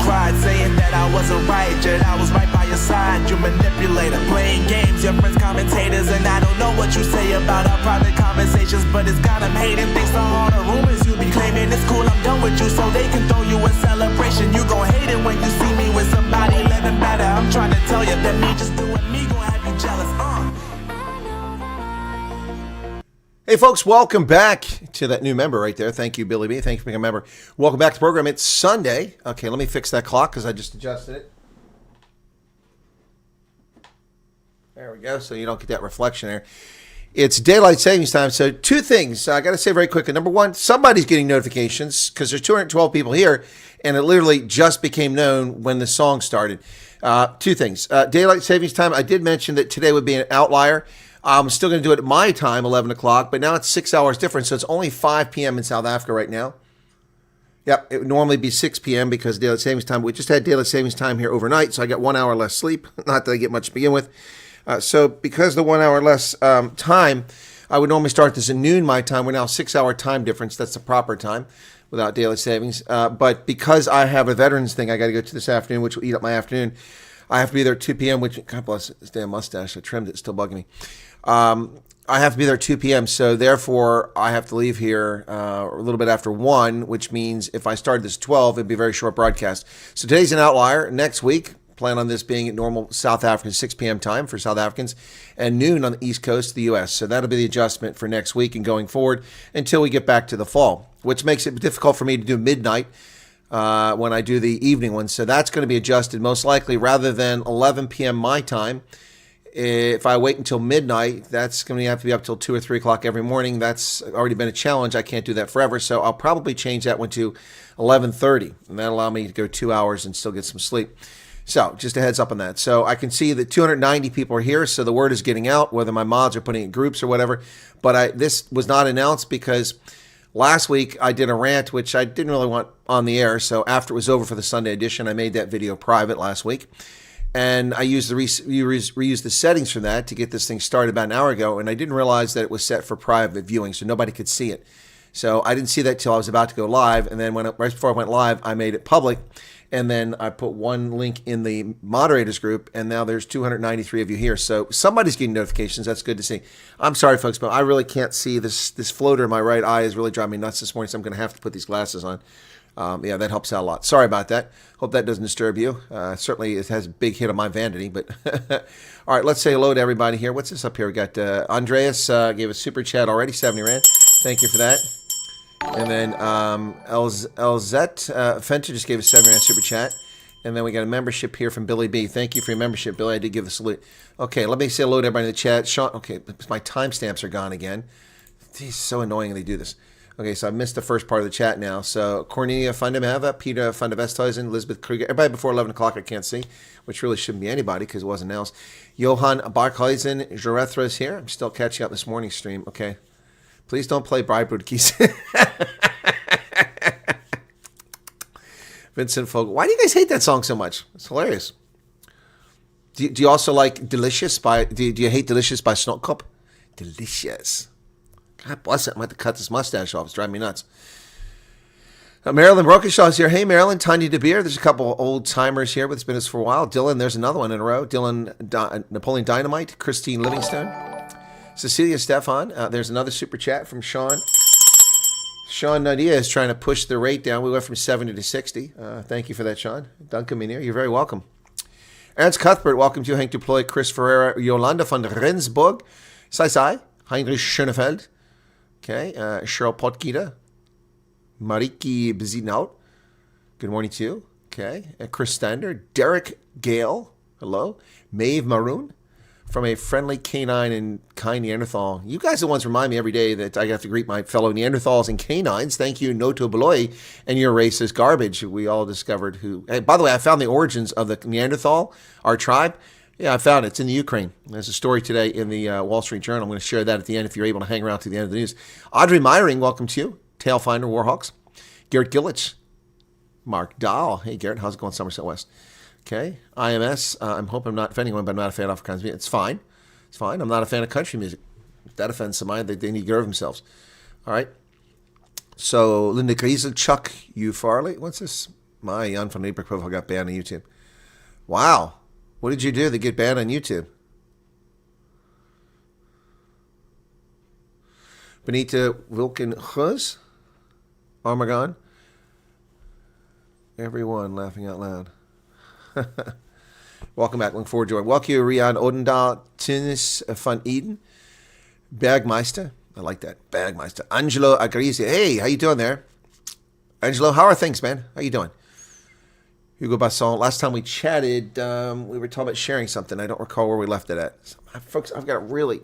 cried, saying that I wasn't right, yet I was right by your side. You manipulator, playing games, your friends commentators, and I don't know what you say about our private conversations, but it's got them hating. Thanks to all the rumors you be claiming, it's cool, I'm done with you, so they can throw you a celebration. You gon' hate it when you see me with somebody living better. I'm trying to tell you that me just doing me gon' have you jealous. Hey folks, welcome back to that new member right there. Thank you, Billy B. Thank you for being a member. Welcome back to the program. It's Sunday. Okay, let me fix that clock because I just adjusted it. There we go, so you don't get that reflection there. It's daylight savings time, so two things I got to say very quickly. Number one, somebody's getting notifications because there's 212 people here, and it literally just became known when the song started. Two things. Daylight savings time, I did mention that today would be an outlier. I'm still going to do it at my time, 11 o'clock, but now it's 6 hours difference, so it's only 5 p.m. in South Africa right now. Yep, it would normally be 6 p.m. because daylight savings time. We just had daylight savings time here overnight, so I got 1 hour less sleep. Not that I get much to begin with. So because the 1 hour less time, I would normally start this at noon my time. We're now 6 hour time difference. That's the proper time without daylight savings. But because I have a veterans thing I got to go to this afternoon, which will eat up my afternoon, I have to be there at 2 p.m., which, God bless this damn mustache. I trimmed it. It's still bugging me. I have to be there at 2 p.m., so therefore I have to leave here a little bit after 1, which means if I started this at 12, it'd be a very short broadcast. So today's an outlier. Next week, plan on this being at normal South African 6 p.m. time for South Africans and noon on the East Coast of the U.S. So that'll be the adjustment for next week and going forward until we get back to the fall, which makes it difficult for me to do midnight when I do the evening one. So that's going to be adjusted most likely rather than 11 p.m. my time. If I wait until midnight, that's going to have to be up till 2 or 3 o'clock every morning. That's already been a challenge. I can't do that forever. So I'll probably change that one to 11:30, and that'll allow me to go 2 hours and still get some sleep. So just a heads up on that. So I can see that 290 people are here, so the word is getting out, whether my mods are putting it in groups or whatever. But this was not announced because last week I did a rant, which I didn't really want on the air. So after it was over for the Sunday edition, I made that video private last week. And I used reused the settings for that to get this thing started about an hour ago, and I didn't realize that it was set for private viewing, so nobody could see it. So I didn't see that till I was about to go live, and then right before I went live, I made it public, and then I put one link in the moderators group, and now there's 293 of you here. So somebody's getting notifications. That's good to see. I'm sorry, folks, but I really can't see. This floater in my right eye is really driving me nuts this morning, so I'm going to have to put these glasses on. Yeah, that helps out a lot. Sorry about that. Hope that doesn't disturb you. Certainly it has a big hit on my vanity, but all right, let's say hello to everybody here. What's this up here? We got Andreas gave a super chat already, 70 Rand. Thank you for that. And then LZ Fenter just gave a 70 Rand super chat. And then we got a membership here from Billy B. Thank you for your membership, Billy. I did give a salute. Okay, let me say hello to everybody in the chat. Sean, okay, my timestamps are gone again. It's so annoying when they do this. Okay, so I missed the first part of the chat now. So Cornelia Fundamava, Peter Fundavesthuizen, Elizabeth Krieger, everybody before 11 o'clock I can't see, which really shouldn't be anybody because it wasn't announced. Johan Barkhuizen, Jarethra is here. I'm still catching up this morning's stream. Okay. Please don't play Brybrood Keys. Vincent Fogel. Why do you guys hate that song so much? It's hilarious. Do you also like Delicious by, do you hate Delicious by Snotkop? Delicious. God bless it. I'm going to cut this mustache off. It's driving me nuts. Marilyn Brokenshaw is here. Hey, Marilyn. Tanya DeBeer. There's a couple old timers here, but it's been us for a while. Dylan, there's another one in a row. Dylan, Napoleon Dynamite. Christine Livingstone. Cecilia Stefan. There's another super chat from Sean. Sean Nadia is trying to push the rate down. We went from 70 to 60. Thank you for that, Sean. Duncan Minier, you're very welcome. Ernst Cuthbert, welcome to Hank Deploy. Chris Ferreira. Yolanda von Rensburg. Sai. Heinrich Schönefeld. Okay, Cheryl Potgita, Mariki Bezuidenhout, good morning to you. Okay, Chris Stander, Derek Gale, hello. Maeve Maroon, from a friendly canine and kind Neanderthal. You guys are the ones who remind me every day that I have to greet my fellow Neanderthals and canines. Thank you, Noto Beloy, and your race is garbage. We all discovered who. Hey, by the way, I found the origins of the Neanderthal, our tribe. Yeah, I found it. It's in the Ukraine. There's a story today in the Wall Street Journal. I'm going to share that at the end if you're able to hang around to the end of the news. Audrey Meyering, welcome to you. Tailfinder, Warhawks. Garrett Gillich. Mark Dahl. Hey, Garrett, how's it going, Somerset West? Okay. IMS. I'm hoping I'm not offending anyone, but I'm not a fan of Afrikaans music. It's fine. It's fine. I'm not a fan of country music. If that offends somebody, they need to get over themselves. All right. So, Linda Griesel, Chuck U. Farley. What's this? My Jan van Lieberg profile got banned on YouTube. Wow. What did you do to get banned on YouTube? Benita Wilkenhuis? Armagon? Everyone laughing out loud. Welcome back. Looking forward to it. Welcome, Rian Odendahl, Tinnis van Eden, Bergmeister. I like that. Bergmeister. Angelo Agrizia. Hey, how you doing there? Angelo, how are things, man? How you doing? Hugo Basson. Last time we chatted, we were talking about sharing something. I don't recall where we left it at. Folks, I've got a really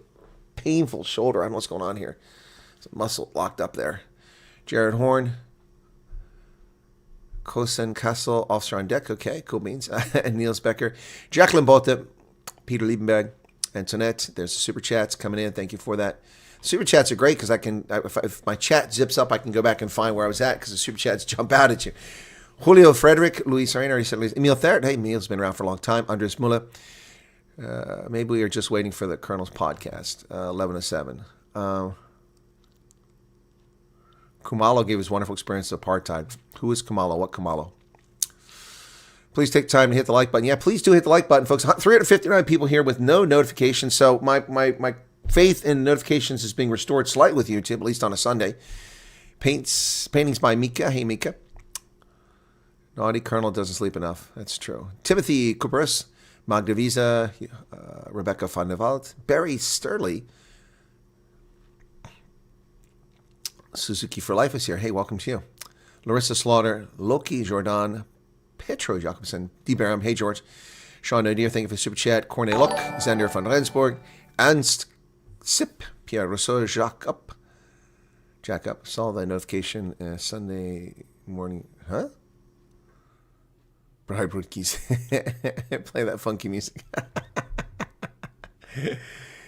painful shoulder. I don't know what's going on here. It's a muscle locked up there. Jared Horn. Kosen Kassel, officer on deck. Okay, cool beans. And Niels Becker. Jacqueline Botte. Peter Liebenberg. Antoinette. There's the super chats coming in. Thank you for that. Super chats are great because I can, if my chat zips up, I can go back and find where I was at because the super chats jump out at you. Julio Frederick, Luis Arena, Emil Thert. Hey, Emil's been around for a long time. Andres Muller. Maybe we are just waiting for the Colonel's podcast. 11:07. Kumalo gave his wonderful experience of apartheid. Who is Kumalo? What Kumalo? Please take time to hit the like button. Yeah, please do hit the like button, folks. 359 people here with no notifications. So my faith in notifications is being restored slightly with YouTube, at least on a Sunday. Paintings by Mika. Hey, Mika. Naughty Colonel doesn't sleep enough. That's true. Timothy Kupris, Magda Visa, Rebecca van der Wald, Barry Sturley, Suzuki for Life is here. Hey, welcome to you. Larissa Slaughter, Loki Jordan, Petro Jacobson, D. Barham. Hey, George. Sean O'Deer, thank you for the super chat. Corne Luck, Xander van Rensburg, Ernst Sip, Pierre Rousseau, Jack Up. Saw the notification Sunday morning. Huh? Bribe keys. Play that funky music.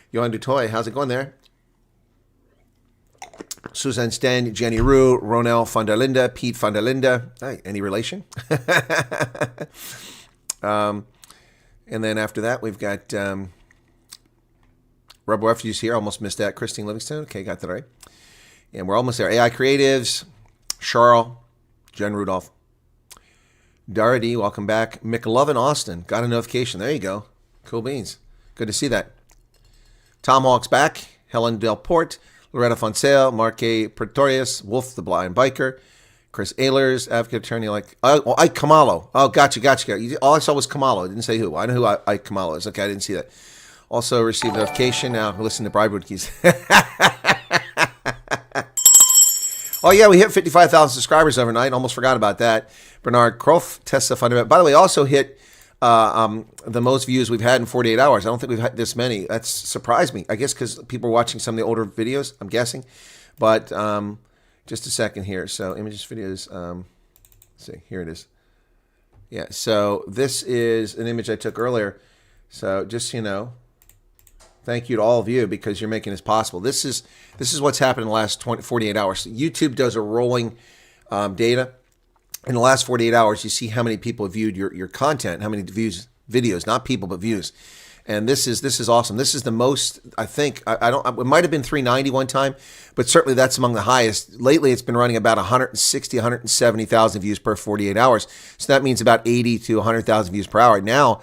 Johan Dutoy, how's it going there? Suzanne Sten, Jenny Rue, Ronel van der Linde, Pete van der Linde. Hey, any relation? And then after that, we've got Rebel Refugees here. Almost missed that. Christine Livingston. Okay, got that right. And we're almost there. AI Creatives, Charles, Jen Rudolph. Dara D, welcome back. McLovin Austin, got a notification. There you go. Cool beans. Good to see that. Tom Hawk's back. Helen Delport, Loretta Fonsale, Marque Pretorius, Wolf the Blind Biker, Chris Ehlers, Advocate Attorney, Ike Kamalo. Oh, gotcha. All I saw was Kamalo. I didn't say who. I know who Ike Kamalo is. Okay, I didn't see that. Also received notification. Now listen to Bribewood Keys. Oh, yeah, we hit 55,000 subscribers overnight. Almost forgot about that. Bernard Croft, Tessa Fundament. By the way, also hit the most views we've had in 48 hours. I don't think we've had this many. That's surprised me. I guess because people are watching some of the older videos, I'm guessing. But just a second here. So images, videos. Let's see, here it is. Yeah, so this is an image I took earlier. So just so you know, thank you to all of you because you're making this possible. This is what's happened in the last 48 hours. YouTube does a rolling data. In the last 48 hours, you see how many people have viewed your content, how many views, videos, not people, but views. And this is awesome. This is the most, I think, it might have been 390 one time, but certainly that's among the highest. Lately, it's been running about 160, 170,000 views per 48 hours. So that means about 80 to 100,000 views per hour. Now,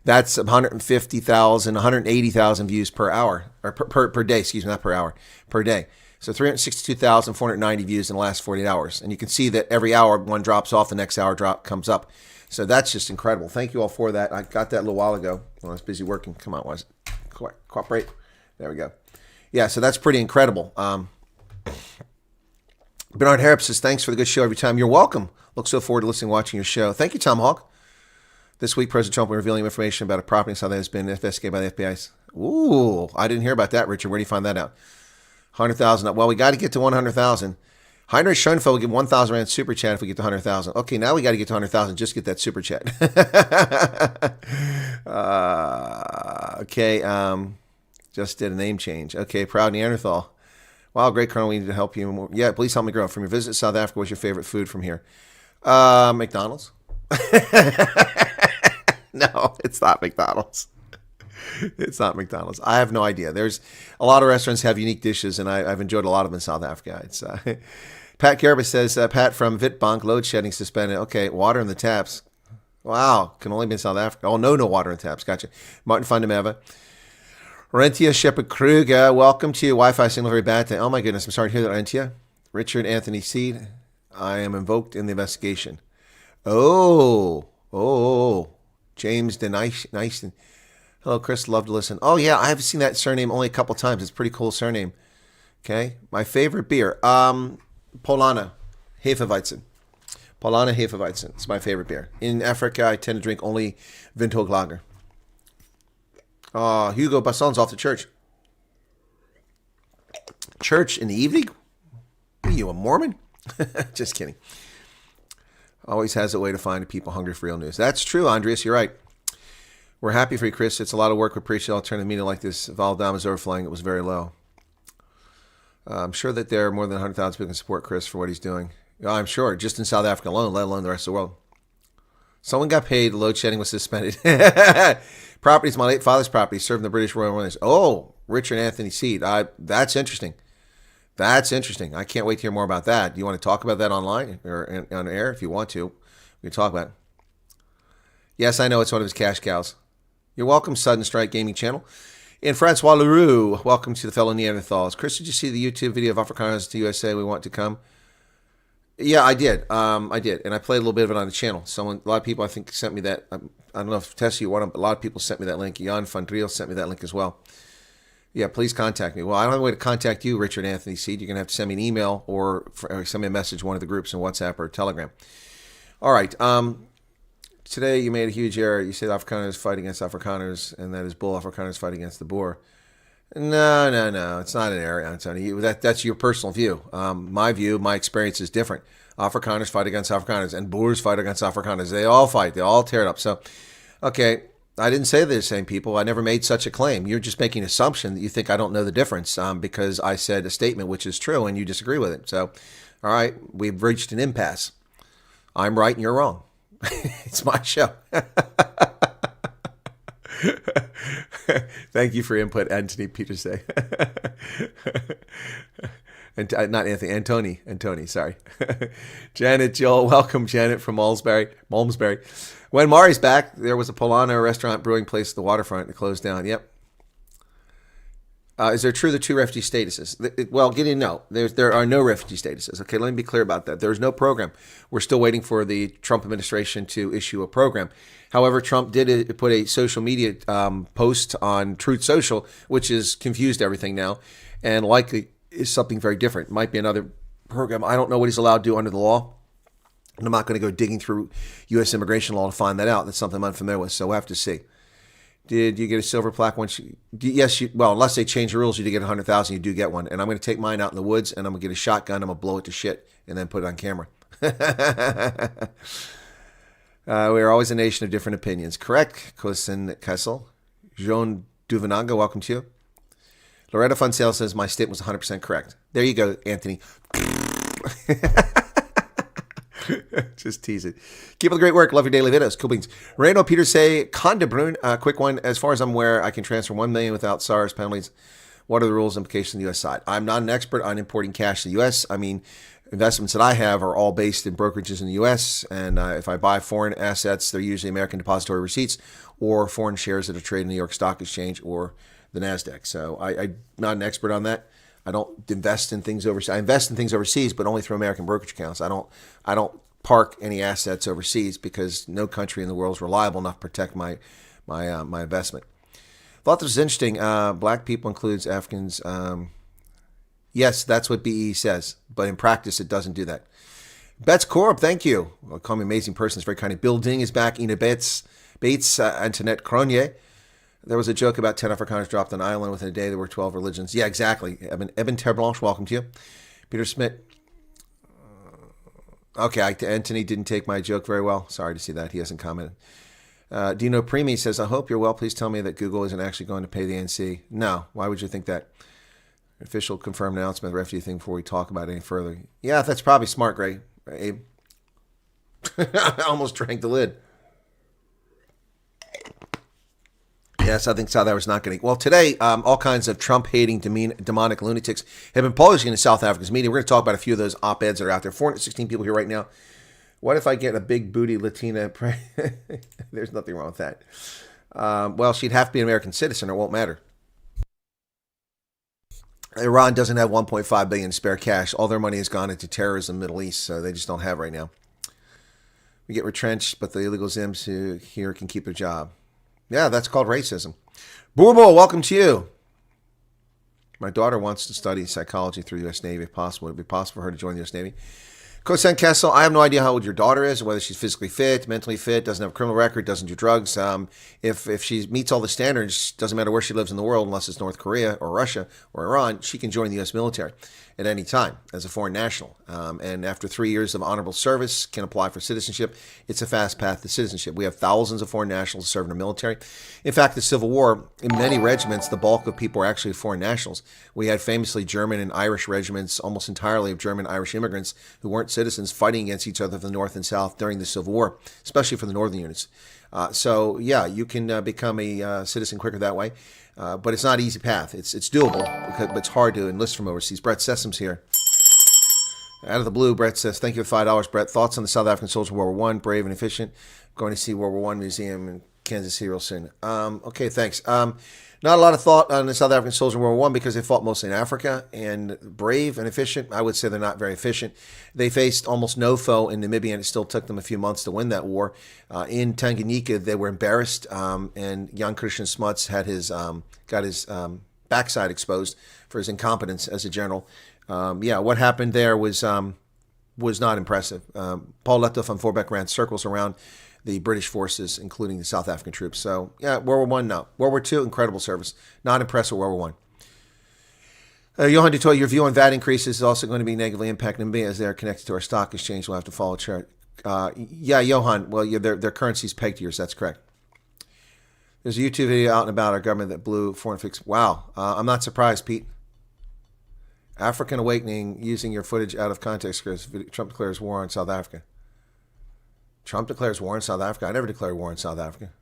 that's 150,000, 180,000 views per hour, or per day, excuse me, not per hour, per day. So 362,490 views in the last 48 hours. And you can see that every hour one drops off, the next hour comes up. So that's just incredible. Thank you all for that. I got that a little while ago when I was busy working. Come on, was it? Cooperate. There we go. Yeah, so that's pretty incredible. Bernard Harrop says, thanks for the good show every time. You're welcome. Look so forward to listening and watching your show. Thank you, Tom Hawk. This week, President Trump will be revealing information about a property in South that has been investigated by the FBI. Ooh, I didn't hear about that, Richard. Where do you find that out? 100,000. Well, we got to get to 100,000. Heinrich Schoenfeld will give 1,000 Rand super chat if we get to 100,000. Okay, now we got to get to 100,000. Just get that super chat. Okay, just did a name change. Okay, Proud Neanderthal. Wow, great, Colonel. We need to help you more. Yeah, please help me grow. From your visit to South Africa, what's your favorite food from here? McDonald's. No, it's not McDonald's. It's not McDonald's. I have no idea. There's a lot of restaurants have unique dishes, and I've enjoyed a lot of them in South Africa. It's Pat Gerber says, Pat from Vitbank, load shedding suspended. Okay, water in the taps. Wow, can only be in South Africa. Oh, no water in the taps. Gotcha. Martin Fundameva. Rentia Shepard Kruger, welcome to your Wi-Fi signal. Very bad thing. Oh my goodness, I'm sorry to hear that, Rentia. Richard Anthony Seed, I am invoked in the investigation. Oh. James Denison. Hello, Chris. Love to listen. Oh yeah, I have seen that surname only a couple times. It's a pretty cool surname. Okay, my favorite beer, Polana Hefeweizen. Polana Hefeweizen. It's my favorite beer. In Africa, I tend to drink only Windhoek Lager. Hugo Basson's off to church. Church in the evening? Are you a Mormon? Just kidding. Always has a way to find people hungry for real news. That's true, Andreas. You're right. We're happy for you, Chris. It's a lot of work. We appreciate alternative media like this. Valdam is overflowing. It was very low. I'm sure that there are more than 100,000 people who can support Chris for what he's doing. I'm sure. Just in South Africa alone, let alone the rest of the world. Someone got paid. Load shedding was suspended. Properties, my late father's property, served in the British Royal Marines. Oh, Richard Anthony Seed. That's interesting. That's interesting. I can't wait to hear more about that. Do you want to talk about that online or on air? If you want to, we can talk about it. Yes, I know it's one of his cash cows. You're welcome, Sudden Strike Gaming Channel. And Francois Leroux, welcome to the fellow Neanderthals. Chris, did you see the YouTube video of Afrikaners to USA? We want to come. Yeah, I did. I did, and I played a little bit of it on the channel. A lot of people, I think, sent me that. I don't know if Tessa, you want them, but a lot of people sent me that link. Jan van Driel sent me that link as well. Yeah, please contact me. Well, I don't have a way to contact you, Richard Anthony Seed. You're going to have to send me an email or send me a message in one of the groups in WhatsApp or Telegram. All right. Today you made a huge error. You said Afrikaners fight against Afrikaners, and that is bull. Afrikaners fight against the Boer. No. It's not an error, Anthony. That's your personal view. My view, my experience is different. Afrikaners fight against Afrikaners, and Boers fight against Afrikaners. They all fight. They all tear it up. So, okay, I didn't say they're the same people. I never made such a claim. You're just making an assumption that you think I don't know the difference because I said a statement which is true, and you disagree with it. So, all right, we've reached an impasse. I'm right and you're wrong. It's my show. Thank you for input, Anthony Peterse. And not Anthony, Antony, sorry. Janet Joel, welcome, Janet from Malmesbury. When Mari's back, there was a Polana restaurant brewing place at the waterfront that closed down. Yep. Is there true the two refugee statuses? Well, Gideon, no. There are no refugee statuses. Okay, let me be clear about that. There's no program. We're still waiting for the Trump administration to issue a program. However, Trump did put a social media post on Truth Social, which has confused everything now, and likely is something very different. It might be another program. I don't know what he's allowed to do under the law, and I'm not going to go digging through U.S. immigration law to find that out. That's something I'm unfamiliar with, so we'll have to see. Did you get a silver plaque once? Yes. Well, unless they change the rules, you do get 100,000. You do get one, and I'm going to take mine out in the woods, and I'm going to get a shotgun. I'm going to blow it to shit, and then put it on camera. We are always a nation of different opinions. Correct, Kosin Kessel. Jean Duvenanga, welcome to you. Loretta Funsale says my statement was 100% correct. There you go, Anthony. Just tease it. Keep up the great work. Love your daily videos. Cool beans. Rando Peters say, Condebrun, quick one. As far as I'm aware, I can transfer $1 million without SARS penalties. What are the rules and implications on the U.S. side? I'm not an expert on importing cash to the U.S. I mean, investments that I have are all based in brokerages in the U.S. And if I buy foreign assets, they're usually American depository receipts or foreign shares that are traded in the New York Stock Exchange or the NASDAQ. So I'm not an expert on that. I don't invest in things overseas. I invest in things overseas, but only through American brokerage accounts. I don't park any assets overseas because no country in the world is reliable enough to protect my investment. Thought this was interesting. Black people includes Africans. Yes, that's what BE says, but in practice, it doesn't do that. Betts Corp, thank you. Well, call me amazing person. It's very kind of. Bill Ding is back. Ina Bates, Antoinette Cronje. There was a joke about 10 Afrikaners dropped on an island within a day. There were 12 religions. Yeah, exactly. Eben Terblanche, welcome to you. Peter Smith. Okay, Anthony didn't take my joke very well. Sorry to see that. He hasn't commented. Dino Primi says, I hope you're well. Please tell me that Google isn't actually going to pay the NC. No. Why would you think that? Official confirmed announcement of the refugee thing before we talk about it any further. Yeah, that's probably smart, Gray. Abe. I almost drank the lid. Yes, I think South Africa's not going to. Well, today, all kinds of Trump-hating demonic lunatics have been posing in South Africa's media. We're going to talk about a few of those op-eds that are out there. 416 people here right now. What if I get a big booty Latina? There's nothing wrong with that. Well, she'd have to be an American citizen, or it won't matter. Iran doesn't have 1.5 billion in spare cash. All their money has gone into terrorism in the Middle East, so they just don't have right now. We get retrenched, but the illegal Zims who here can keep their job. Yeah, that's called racism. Boorbo, welcome to you. My daughter wants to study psychology through the U.S. Navy if possible. Would it be possible for her to join the U.S. Navy? Kosen Kessel, I have no idea how old your daughter is, whether she's physically fit, mentally fit, doesn't have a criminal record, doesn't do drugs. If she meets all the standards, doesn't matter where she lives in the world, unless it's North Korea or Russia or Iran, she can join the U.S. military at any time as a foreign national. And after 3 years of honorable service, can apply for citizenship. It's a fast path to citizenship. We have thousands of foreign nationals serving in the military. In fact, the Civil War, in many regiments, the bulk of people were actually foreign nationals. We had famously German and Irish regiments, almost entirely of German Irish immigrants who weren't citizens, fighting against each other from the North and South during the Civil War, especially for the northern units. So, yeah, you can become a citizen quicker that way. But it's not an easy path. It's doable, but it's hard to enlist from overseas. Brett Sessoms here. Out of the blue, Brett says, thank you for $5, Brett. Thoughts on the South African soldiers of World War I, brave and efficient. Going to see World War I Museum in Kansas City real soon. Okay, thanks. Not a lot of thought on the South African soldiers in World War I because they fought mostly in Africa. And brave and efficient, I would say they're not very efficient. They faced almost no foe in Namibia, and it still took them a few months to win that war. In Tanganyika, they were embarrassed, and Jan Christian Smuts had got his backside exposed for his incompetence as a general. What happened there was not impressive. Paul Lettow van Voorbeek ran circles around the British forces, including the South African troops. So, yeah, World War I, no. World War II, incredible service. Not impressed with World War I. Johan Dutoy, your view on VAT increases is also going to be negatively impacting Namibia as they are connected to our stock exchange. We'll have to follow a chart. Yeah, Johan, well, yeah, their currency's pegged to yours. That's correct. There's a YouTube video out and about our government that blew foreign fix. Wow, I'm not surprised, Pete. African Awakening using your footage out of context, Chris. Trump declares war on South Africa. Trump declares war on South Africa. I never declared war on South Africa.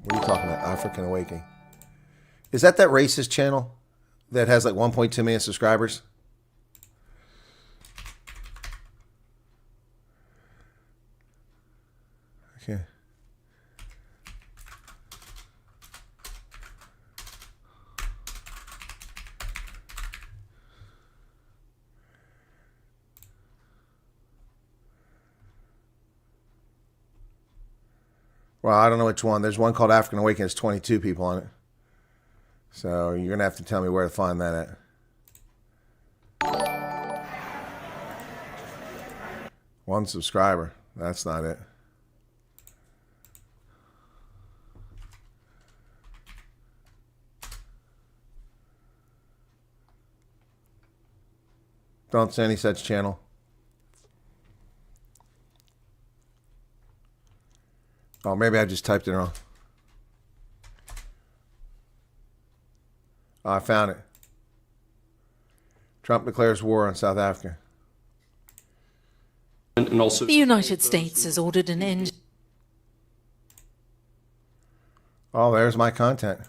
What are you talking about? African Awakening. Is that racist channel that has like 1.2 million subscribers? Okay. Well, I don't know which one. There's one called African Awakening. There's 22 people on it. So you're going to have to tell me where to find that at. One subscriber. That's not it. Don't see any such channel. Oh, maybe I just typed it wrong. Oh, I found it. Trump declares war on South Africa. And also, the United States has ordered an end. Oh, there's my content.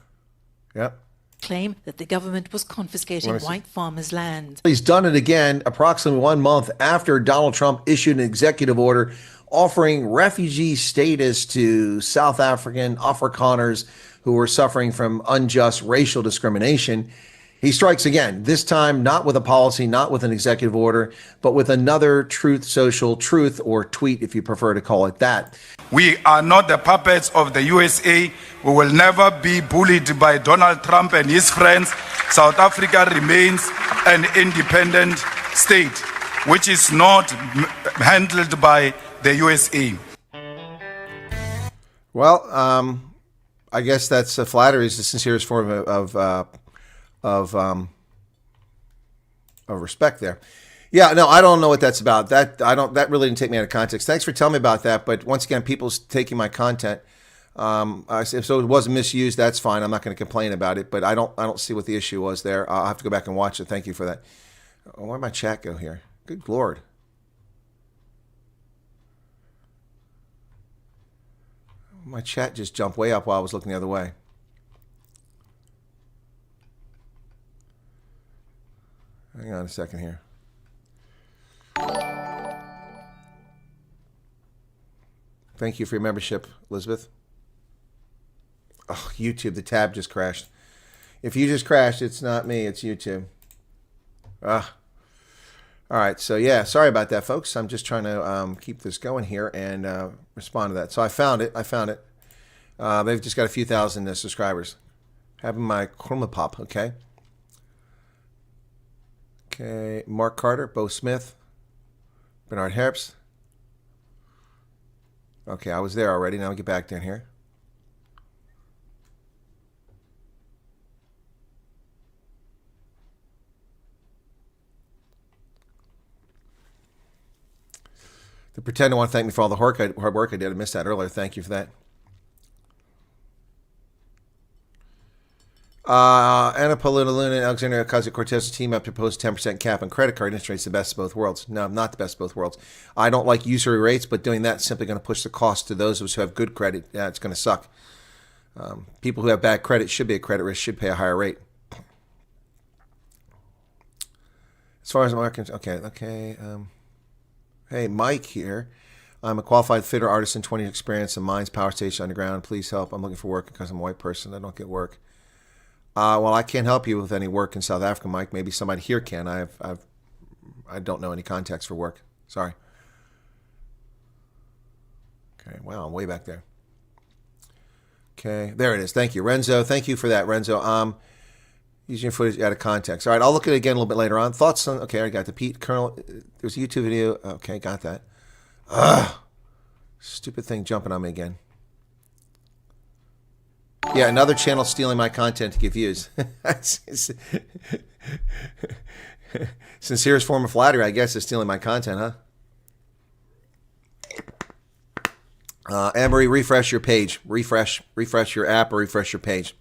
Yep. Claim that the government was confiscating white farmers' land. He's done it again approximately 1 month after Donald Trump issued an executive order offering refugee status to South African Afrikaners who were suffering from unjust racial discrimination. He strikes again, this time not with a policy, not with an executive order, but with another Truth Social truth, or tweet if you prefer to call it that. We are not the puppets of the USA. We will never be bullied by Donald Trump and his friends. South Africa remains an independent state, which is not handled by the USA. Well, I guess that's flattery is the sincerest form of respect there. Yeah, no, I don't know what that's about. That really didn't take me out of context. Thanks for telling me about that. But once again, people's taking my content. If so it wasn't misused, that's fine. I'm not going to complain about it. But I don't see what the issue was there. I'll have to go back and watch it. Thank you for that. Where'd my chat go here? Good Lord. My chat just jumped way up while I was looking the other way. Hang on a second here. Thank you for your membership, Elizabeth. Oh, YouTube, the tab just crashed. If you just crashed, it's not me, it's YouTube. Ah. All right, so yeah, sorry about that, folks. I'm just trying to keep this going here and respond to that. So I found it. They've just got a few thousand subscribers. Having my chroma pop, okay? Okay, Mark Carter, Bo Smith, Bernard Herbst. Okay, I was there already. Now we get back down here. The pretender want to thank me for all the hard work I did. I missed that earlier. Thank you for that. Anna Paulina Luna and Alexandria Ocasio-Cortez team up to propose 10% cap on credit card interest rates, the best of both worlds. No, not the best of both worlds. I don't like usury rates, but doing that is simply going to push the cost to those of us who have good credit. Yeah, it's going to suck. People who have bad credit should be at credit risk, should pay a higher rate. As far as Americans, okay. Hey, Mike here. I'm a qualified fitter, artisan, 20 years experience in mines, power station, underground. Please help. I'm looking for work because I'm a white person. I don't get work. Well, I can't help you with any work in South Africa, Mike. Maybe somebody here can. I don't know any contacts for work. Sorry. Okay, wow, I'm way back there. Okay, there it is. Thank you, Renzo. Thank you for that, Renzo. Using your footage out of context. All right, I'll look at it again a little bit later on. Thoughts on... Okay, I got the Pete Colonel. There's a YouTube video. Okay, got that. Ugh. Stupid thing jumping on me again. Yeah, another channel stealing my content to get views. Sincerest form of flattery, I guess, is stealing my content, huh? Anne-Marie, refresh your page. Refresh your app or refresh your page.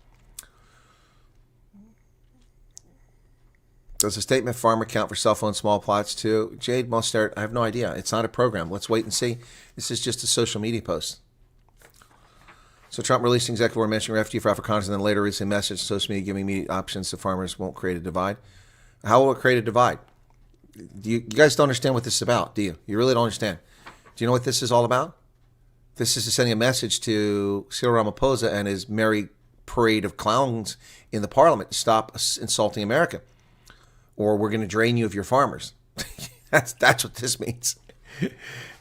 Does the statement farmer count for cell phone small plots too? Jade Mostert, I have no idea. It's not a program. Let's wait and see. This is just a social media post. So Trump releasing executive order mentioning refugee for Afrikaners and then later releasing a message to social media giving immediate options so farmers won't create a divide. How will it create a divide? You guys don't understand what this is about, do you? You really don't understand. Do you know what this is all about? This is sending a message to Cyril Ramaphosa and his merry parade of clowns in the parliament to stop insulting America. Or we're going to drain you of your farmers. That's what this means.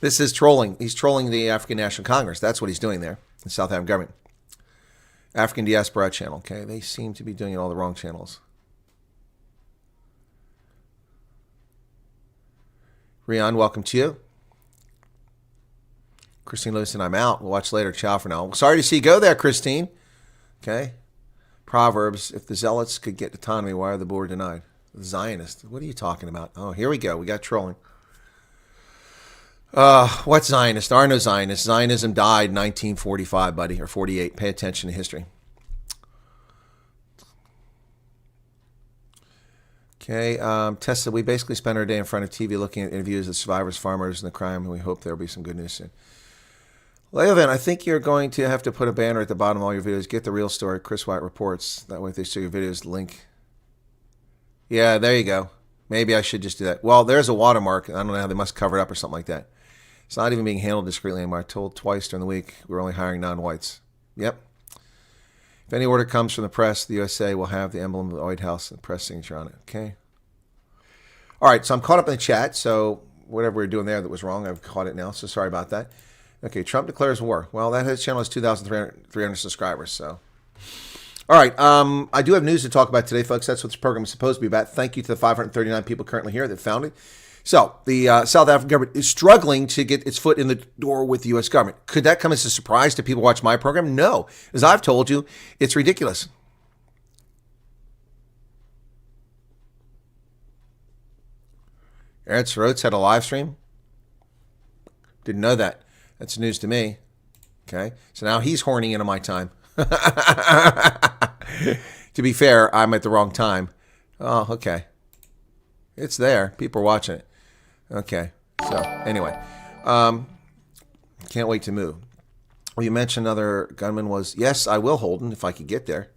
This is trolling. He's trolling the African National Congress. That's what he's doing there, the South African government. African Diaspora Channel. Okay, they seem to be doing it all the wrong channels. Rian, welcome to you. Christine Lewison, I'm out. We'll watch later. Ciao for now. Sorry to see you go there, Christine. Okay. Proverbs, if the zealots could get autonomy, why are the board denied? Zionist. What are you talking about? Oh, here we go. We got trolling. What's Zionist? There are no Zionists. Zionism died in 1945, buddy, or 48. Pay attention to history. Okay. Tessa, we basically spend our day in front of TV looking at interviews of survivors, farmers, and the crime, and we hope there will be some good news soon. Leovan, I think you're going to have to put a banner at the bottom of all your videos. Get the real story. Chris Wyatt reports. That way if they show your videos, link. Yeah, there you go. Maybe I should just do that. Well, there's a watermark. I don't know how they must cover it up or something like that. It's not even being handled discreetly anymore. I told twice during the week we're only hiring non-whites. Yep. If any order comes from the press, the USA will have the emblem of the White House and the press signature on it. Okay. All right, so I'm caught up in the chat. So whatever we were doing there that was wrong, I've caught it now. So sorry about that. Okay, Trump declares war. Well, his channel has 2,300 subscribers. So. All right, I do have news to talk about today, folks. That's what this program is supposed to be about. Thank you to the 539 people currently here that found it. So the South African government is struggling to get its foot in the door with the U.S. government. Could that come as a surprise to people who watch my program? No. As I've told you, it's ridiculous. Ernst Rhodes had a live stream. Didn't know that. That's news to me. Okay, so now he's horning into my time. To be fair, I'm at the wrong time. Oh, okay. It's there. People are watching it. Okay. So, anyway. Can't wait to move. Well, you mentioned another gunman was, yes, I will, Holden, if I could get there.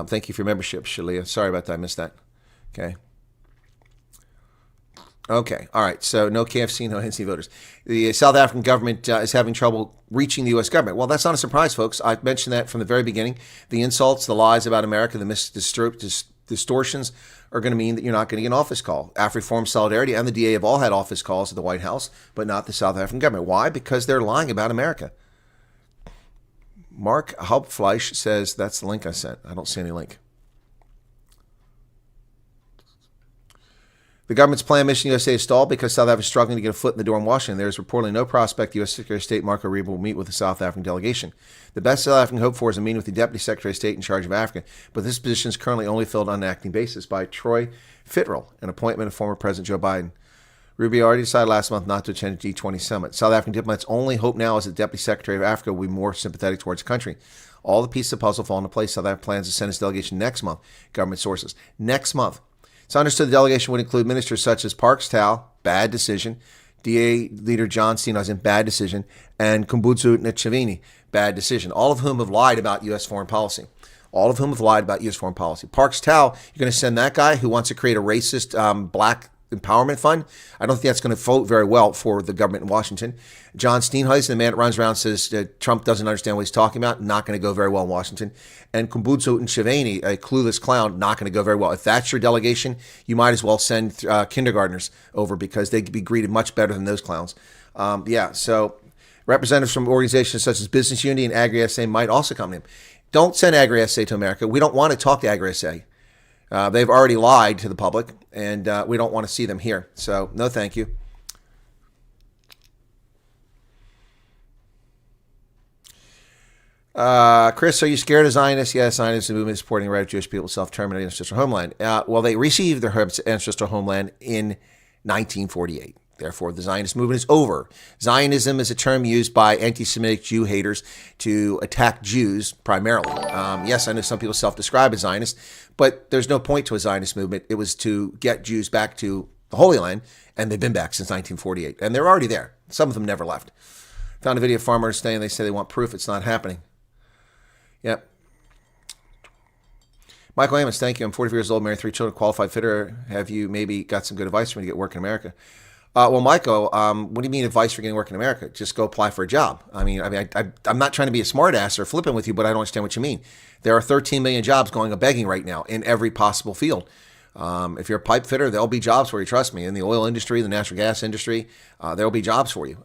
Thank you for your membership, Shalia. Sorry about that. I missed that. Okay. Okay. All right. So no KFC, no ANC voters. The South African government is having trouble reaching the U.S. government. Well, that's not a surprise, folks. I've mentioned that from the very beginning. The insults, the lies about America, the distortions are going to mean that you're not going to get an office call. AfriForum Solidarity and the DA have all had office calls at the White House, but not the South African government. Why? Because they're lying about America. Mark Hauptfleisch says that's the link I sent. I don't see any link. The government's planned mission USA is stalled because South Africa is struggling to get a foot in the door in Washington. There is reportedly no prospect the U.S. Secretary of State Marco Rubio will meet with the South African delegation. The best South African hope for is a meeting with the Deputy Secretary of State in charge of Africa, but this position is currently only filled on an acting basis by Troy Fittrell, an appointment of former President Joe Biden. Rubio already decided last month not to attend the G20 summit. South African diplomats' only hope now is that the Deputy Secretary of Africa will be more sympathetic towards the country. All the pieces of the puzzle fall into place. South Africa plans to send its delegation next month, government sources. Next month. It's understood the delegation would include ministers such as Parks Tau, bad decision, DA leader John Steenhuisen, bad decision, and Kumbutsu Nchivini, bad decision, all of whom have lied about U.S. foreign policy. Parks Tau, you're going to send that guy who wants to create a racist black empowerment fund. I don't think that's going to vote very well for the government in Washington. John Steenhuisen, the man that runs around says Trump doesn't understand what he's talking about, not going to go very well in Washington. And Kumbutsu Nchivini, a clueless clown, not going to go very well. If that's your delegation, you might as well send kindergartners over because they could be greeted much better than those clowns. So representatives from organizations such as Business Unity and Agri-SA might also come to him. Don't send Agri-SA to America. We don't want to talk to Agri-SA. They've already lied to the public, and we don't want to see them here. So, no thank you. Chris, are you scared of Zionists? Yes, Zionists movement is supporting the right of Jewish people to self-terminate ancestral homeland. Well, they received their ancestral homeland in 1948. Therefore, the Zionist movement is over. Zionism is a term used by anti-Semitic Jew haters to attack Jews primarily. Yes, I know some people self-describe as Zionists, but there's no point to a Zionist movement. It was to get Jews back to the Holy Land, and they've been back since 1948. And they're already there. Some of them never left. Found a video of farmers saying they say they want proof it's not happening. Yep. Michael Amos, thank you. I'm 44 years old, married 3 children, qualified fitter. Have you maybe got some good advice for me to get work in America? Well, Michael, what do you mean advice for getting work in America? Just go apply for a job. I'm not trying to be a smartass or flipping with you, but I don't understand what you mean. There are 13 million jobs going a begging right now in every possible field. If you're a pipe fitter, there'll be jobs for you. Trust me. In the oil industry, the natural gas industry, there'll be jobs for you.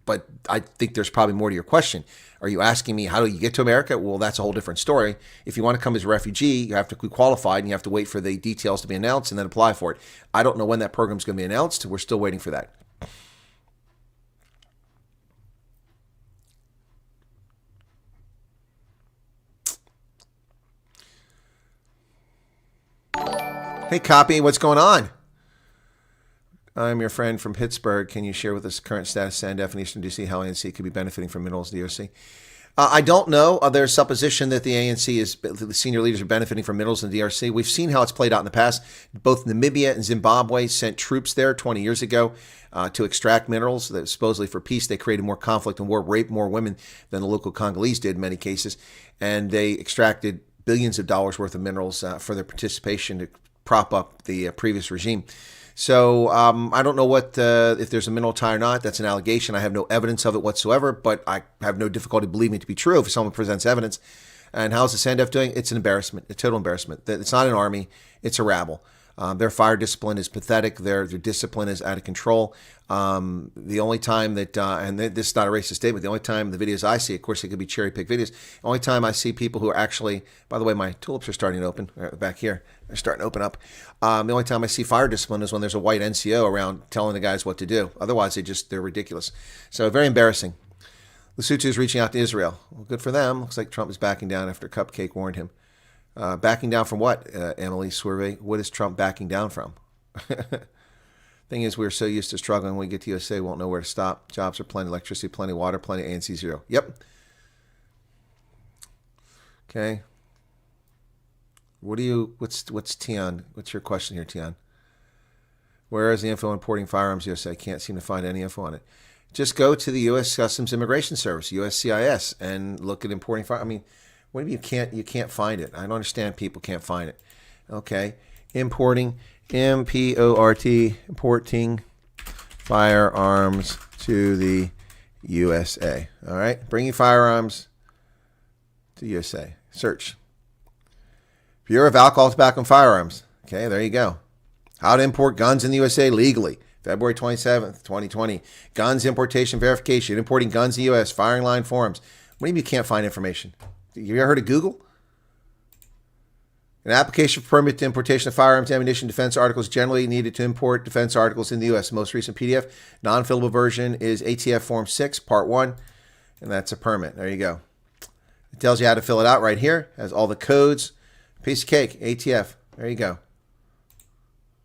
But I think there's probably more to your question. Are you asking me how do you get to America? Well, that's a whole different story. If you want to come as a refugee, you have to be qualified and you have to wait for the details to be announced and then apply for it. I don't know when that program is going to be announced. We're still waiting for that. Hey, Copy, what's going on? I'm your friend from Pittsburgh. Can you share with us current status and definition? Do you see how ANC could be benefiting from minerals in the DRC? I don't know. There's supposition that the ANC the senior leaders are benefiting from minerals in the DRC. We've seen how it's played out in the past. Both Namibia and Zimbabwe sent troops there 20 years ago to extract minerals. That supposedly for peace, they created more conflict and war, raped more women than the local Congolese did in many cases. And they extracted billions of dollars worth of minerals for their participation to prop up the previous regime. So I don't know what if there's a mineral tie or not. That's an allegation. I have no evidence of it whatsoever, but I have no difficulty believing it to be true if someone presents evidence. And how's the SANDF doing? It's an embarrassment, a total embarrassment. It's not an army. It's a rabble. Their fire discipline is pathetic. Their discipline is out of control. The only time that, and this is not a racist statement, the only time the videos I see, of course, it could be cherry-picked videos, the only time I see people who are actually, by the way, my tulips are starting to open, right back here, they're starting to open up. The only time I see fire discipline is when there's a white NCO around telling the guys what to do. Otherwise, they're ridiculous. So very embarrassing. Lesotho is reaching out to Israel. Well, good for them. Looks like Trump is backing down after Cupcake warned him. Backing down from what, Emily Swerve? What is Trump backing down from? Thing is, we're so used to struggling. When we get to USA, we won't know where to stop. Jobs are plenty, electricity, plenty, water, plenty, ANC zero. Yep. Okay. What's Tian? What's your question here, Tian? Where is the info on importing firearms USA? Can't seem to find any info on it. just go to the U.S. Customs Immigration Service, USCIS, and look at importing fire. I mean, what do you mean you can't find it? I don't understand people can't find it. Okay, importing, M-P-O-R-T, importing firearms to the USA. All right, bringing firearms to USA. Search. Bureau of Alcohol, Tobacco, and Firearms. Okay, there you go. How to import guns in the USA legally. February 27th, 2020. Guns importation verification. Importing guns in the U.S. Firing line forums. What do you mean you can't find information? You ever heard of Google? An application for permit to importation of firearms, ammunition, defense articles generally needed to import defense articles in the U.S. The most recent PDF, non-fillable version is ATF Form 6, Part 1, and that's a permit. There you go. It tells you how to fill it out right here. It has all the codes. Piece of cake, ATF. There you go.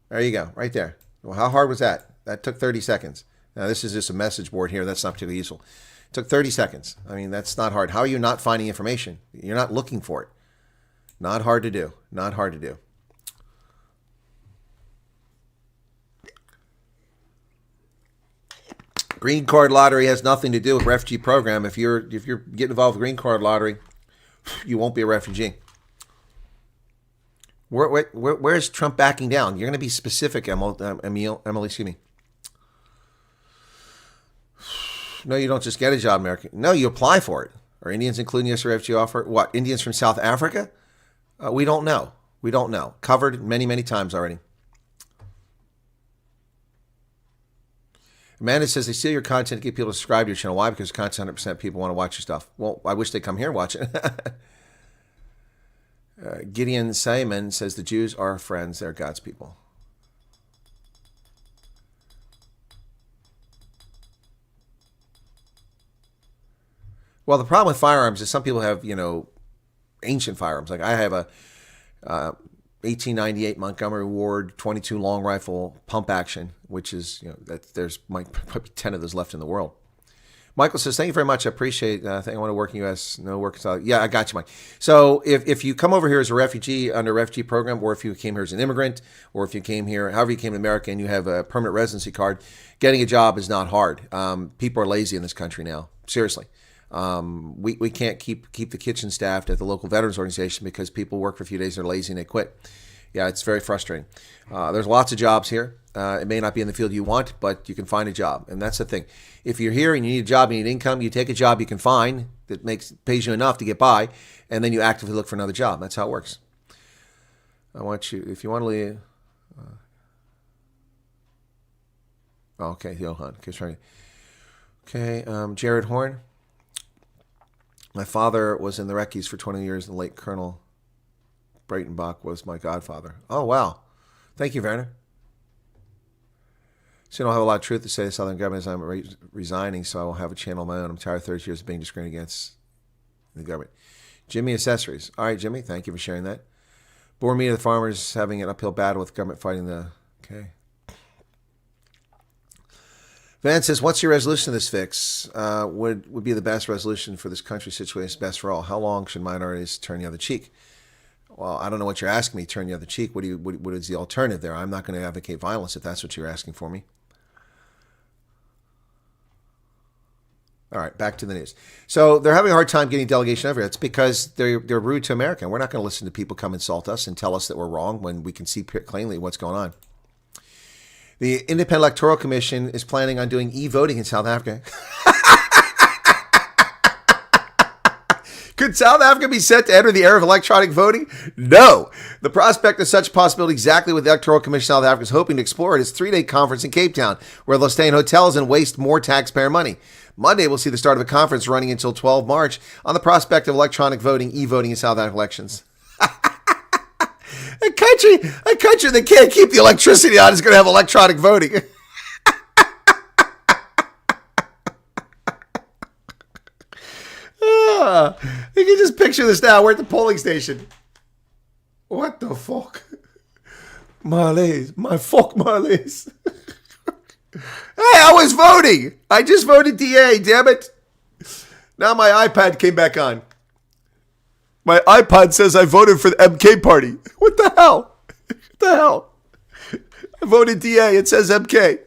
There you go, right there. Well, how hard was that? That took 30 seconds. Now, this is just a message board here. That's not particularly useful. It took 30 seconds. I mean, that's not hard. How are you not finding information? You're not looking for it. Not hard to do. Not hard to do. Green card lottery has nothing to do with refugee program. If you're getting involved with green card lottery, you won't be a refugee. Where's Trump backing down? You're going to be specific, Emily. Excuse me. No, you don't just get a job in America. No, you apply for it. Are Indians, including U.S. refugee offer? What, Indians from South Africa? We don't know. We don't know. Covered many, many times already. Amanda says they steal your content to get people to subscribe to your channel. Why? Because content 100% people want to watch your stuff. Well, I wish they'd come here and watch it. Gideon Simon says the Jews are friends. They're God's people. Well, the problem with firearms is some people have, ancient firearms. Like I have a 1898 Montgomery Ward 22 long rifle pump action, which is, there's probably 10 of those left in the world. Michael says, thank you very much. I appreciate I think I want to work in the U.S. No work. Yeah, I got you, Mike. So if you come over here as a refugee under a refugee program, or if you came here as an immigrant, or if you came here, however you came to America and you have a permanent residency card, getting a job is not hard. People are lazy in this country now. Seriously. We can't keep the kitchen staffed at the local veterans organization because people work for a few days, they're lazy and they quit. Yeah, it's very frustrating. There's lots of jobs here. It may not be in the field you want, but you can find a job. And that's the thing. If you're here and you need a job, you need income, you take a job you can find that pays you enough to get by, and then you actively look for another job. That's how it works. I want you, if you want to leave. Okay, Johan. Okay, Jared Horn. My father was in the Reckies for 20 years, and the late Colonel Breitenbach was my godfather. Oh, wow. Thank you, Werner. So you don't have a lot of truth to say the Southern government as I'm resigning, so I will have a channel of my own. I'm tired of 30 years of being discriminated against the government. Jimmy Accessories. All right, Jimmy, thank you for sharing that. Bore me to the farmers having an uphill battle with government fighting the... Okay. Van says, what's your resolution to this fix? Would be the best resolution for this country situation, best for all? How long should minorities turn the other cheek? Well, I don't know what you're asking me, turn the other cheek. What is the alternative there? I'm not going to advocate violence if that's what you're asking for me. All right, back to the news. So they're having a hard time getting delegation over here. It's because they're rude to America. We're not going to listen to people come insult us and tell us that we're wrong when we can see plainly what's going on. The Independent Electoral Commission is planning on doing e-voting in South Africa. Could South Africa be set to enter the era of electronic voting? No. The prospect of such possibility exactly what the Electoral Commission of South Africa is hoping to explore at its 3-day conference in Cape Town, where they'll stay in hotels and waste more taxpayer money. Monday, we'll see the start of a conference running until 12 March on the prospect of electronic voting, e-voting in South African elections. A country that can't keep the electricity on is going to have electronic voting. You can just picture this now. We're at the polling station. What the fuck? Marlies. My fuck Marlies. Hey, I was voting. I just voted DA, damn it. Now my iPad came back on. My iPod says I voted for the MK party. What the hell? What the hell? I voted DA. It says MK.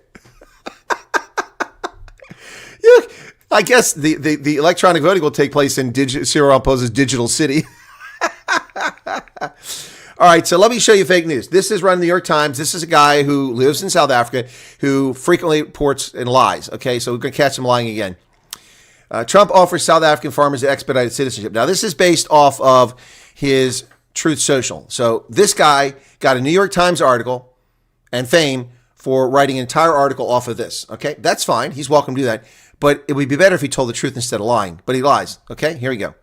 I guess the electronic voting will take place in Cyril Ramaphosa's digital city. All right, so let me show you fake news. This is run in the New York Times. This is a guy who lives in South Africa who frequently reports and lies. Okay, so we're going to catch him lying again. Trump offers South African farmers expedited citizenship. Now, this is based off of his Truth Social. So this guy got a New York Times article and fame for writing an entire article off of this. Okay, that's fine. He's welcome to do that. But it would be better if he told the truth instead of lying. But he lies. Okay, here we go.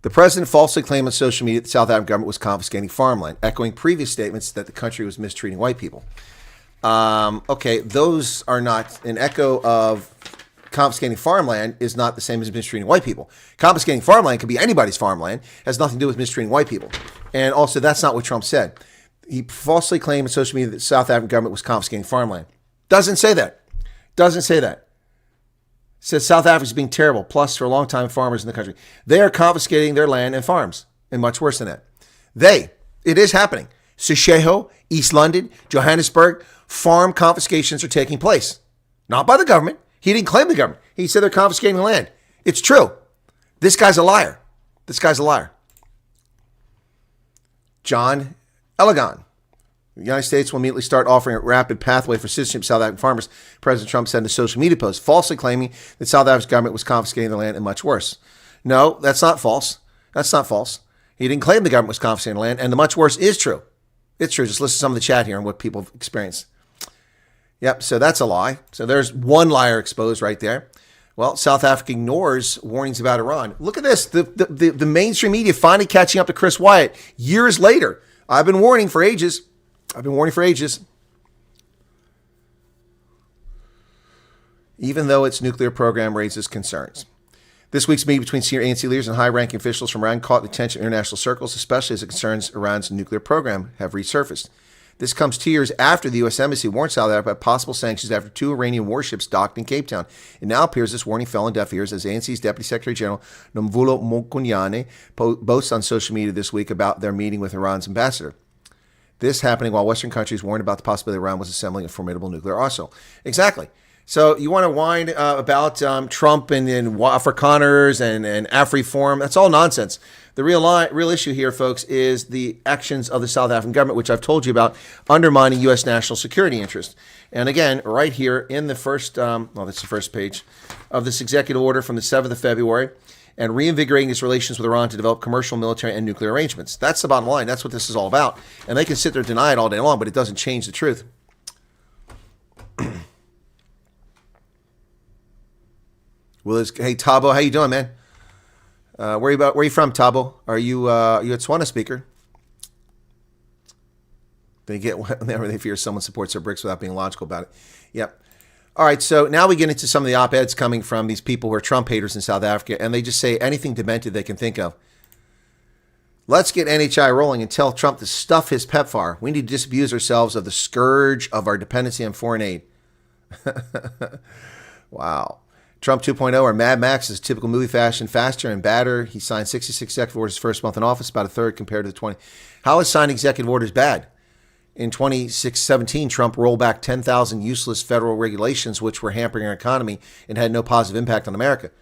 The president falsely claimed on social media that the South African government was confiscating farmland, echoing previous statements that the country was mistreating white people. Okay, those are not an echo of confiscating farmland is not the same as mistreating white people. Confiscating farmland could be anybody's farmland, has nothing to do with mistreating white people. And also, that's not what Trump said. He falsely claimed on social media that the South African government was confiscating farmland. Doesn't say that. Doesn't say that. Says South Africa's being terrible, plus for a long time farmers in the country. They are confiscating their land and farms, and much worse than that. It is happening. Seshowe, East London, Johannesburg, farm confiscations are taking place. Not by the government. He didn't claim the government. He said they're confiscating the land. It's true. This guy's a liar. This guy's a liar. John Elegon. The United States will immediately start offering a rapid pathway for citizenship to South African farmers, President Trump said in a social media post, falsely claiming that South Africa's government was confiscating the land and much worse. No, that's not false. That's not false. He didn't claim the government was confiscating the land, and the much worse is true. It's true. Just listen to some of the chat here and what people have experienced. Yep, so that's a lie. So there's one liar exposed right there. Well, South Africa ignores warnings about Iran. Look at this. The mainstream media finally catching up to Chris Wyatt years later. I've been warning for ages. Even though its nuclear program raises concerns. This week's meeting between senior ANC leaders and high-ranking officials from Iran caught the attention of international circles, especially as the concerns Iran's nuclear program have resurfaced. This comes 2 years after the U.S. Embassy warned South Africa about possible sanctions after 2 Iranian warships docked in Cape Town. It now appears this warning fell on deaf ears as ANC's Deputy Secretary General Nomvulo Mokunyane boasts on social media this week about their meeting with Iran's ambassador. This happening while Western countries warned about the possibility Iran was assembling a formidable nuclear arsenal. Exactly. So you want to whine about Trump and Afrikaners and AfriForum. That's all nonsense. The real issue here, folks, is the actions of the South African government, which I've told you about, undermining U.S. national security interests. And again, right here in the first, that's the first page of this executive order from the 7th of February, and reinvigorating its relations with Iran to develop commercial, military, and nuclear arrangements. That's the bottom line. That's what this is all about. And they can sit there and deny it all day long, but it doesn't change the truth. Hey, Tabo, how you doing, man? Where are you from, Tabo? Are you at Swana speaker? They get whenever they fear someone supports their bricks without being logical about it. Yep. All right, so now we get into some of the op-eds coming from these people who are Trump haters in South Africa, and they just say anything demented they can think of. Let's get NHI rolling and tell Trump to stuff his PEPFAR. We need to disabuse ourselves of the scourge of our dependency on foreign aid. Wow. Trump 2.0, or Mad Max, is typical movie fashion, faster and badder. He signed 66 executive orders his first month in office, about a third compared to the 20. How is signing executive orders bad? In 2017, Trump rolled back 10,000 useless federal regulations which were hampering our economy and had no positive impact on America.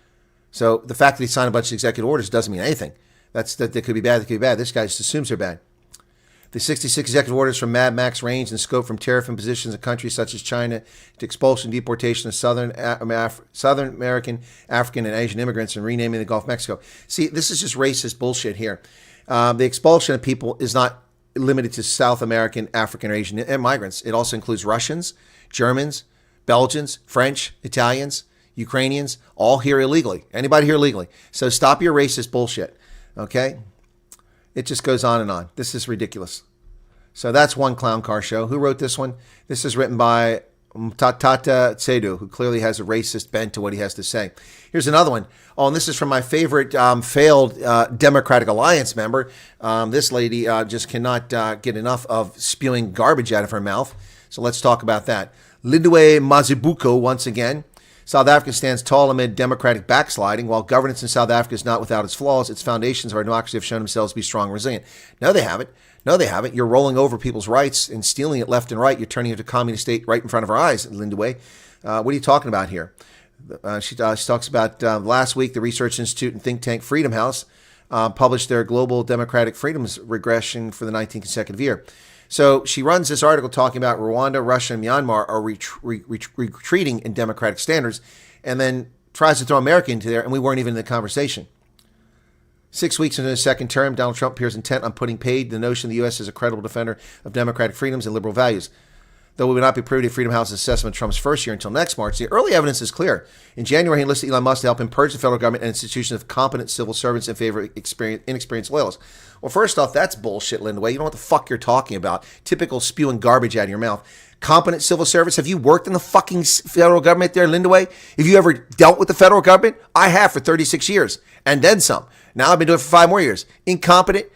So the fact that he signed a bunch of executive orders doesn't mean anything. That they could be bad, they could be bad. This guy just assumes they're bad. The 66 executive orders from Mad Max range in scope from tariff impositions in countries such as China to expulsion and deportation of Southern American, African, and Asian immigrants and renaming the Gulf of Mexico. See, this is just racist bullshit here. The expulsion of people is not limited to South American, African, or Asian migrants. It also includes Russians, Germans, Belgians, French, Italians, Ukrainians, all here illegally. Anybody here illegally. So stop your racist bullshit, okay? It just goes on and on. This is ridiculous. So that's one clown car show. Who wrote this one? This is written by Tata Tsedu, who clearly has a racist bent to what he has to say. Here's another one. Oh, and this is from my favorite failed Democratic Alliance member. This lady just cannot get enough of spewing garbage out of her mouth. So let's talk about that. Lindiwe Mazibuko, once again, South Africa stands tall amid democratic backsliding. While governance in South Africa is not without its flaws, its foundations of our democracy have shown themselves to be strong and resilient. No, they haven't. No, they haven't. You're rolling over people's rights and stealing it left and right. You're turning it into a communist state right in front of our eyes, Linda Way. What are you talking about here? She talks about last week, the Research Institute and think tank Freedom House published their Global Democratic Freedoms Regression for the 19th consecutive year. So she runs this article talking about Rwanda, Russia, and Myanmar are retreating in democratic standards, and then tries to throw America into there, and we weren't even in the conversation. 6 weeks into his second term, Donald Trump appears intent on putting paid the notion the U.S. is a credible defender of democratic freedoms and liberal values. Though we would not be privy to Freedom House's assessment of Trump's first year until next March, the early evidence is clear. In January, he enlisted Elon Musk to help him purge the federal government and institutions of competent civil servants in favor of inexperienced loyalists. Well, first off, that's bullshit, Linda Way. You know what the fuck you're talking about. Typical spewing garbage out of your mouth. Competent civil servants. Have you worked in the fucking federal government there, Linda Way? Have you ever dealt with the federal government? I have for 36 years and then some. Now I've been doing it for 5 more years. Incompetent,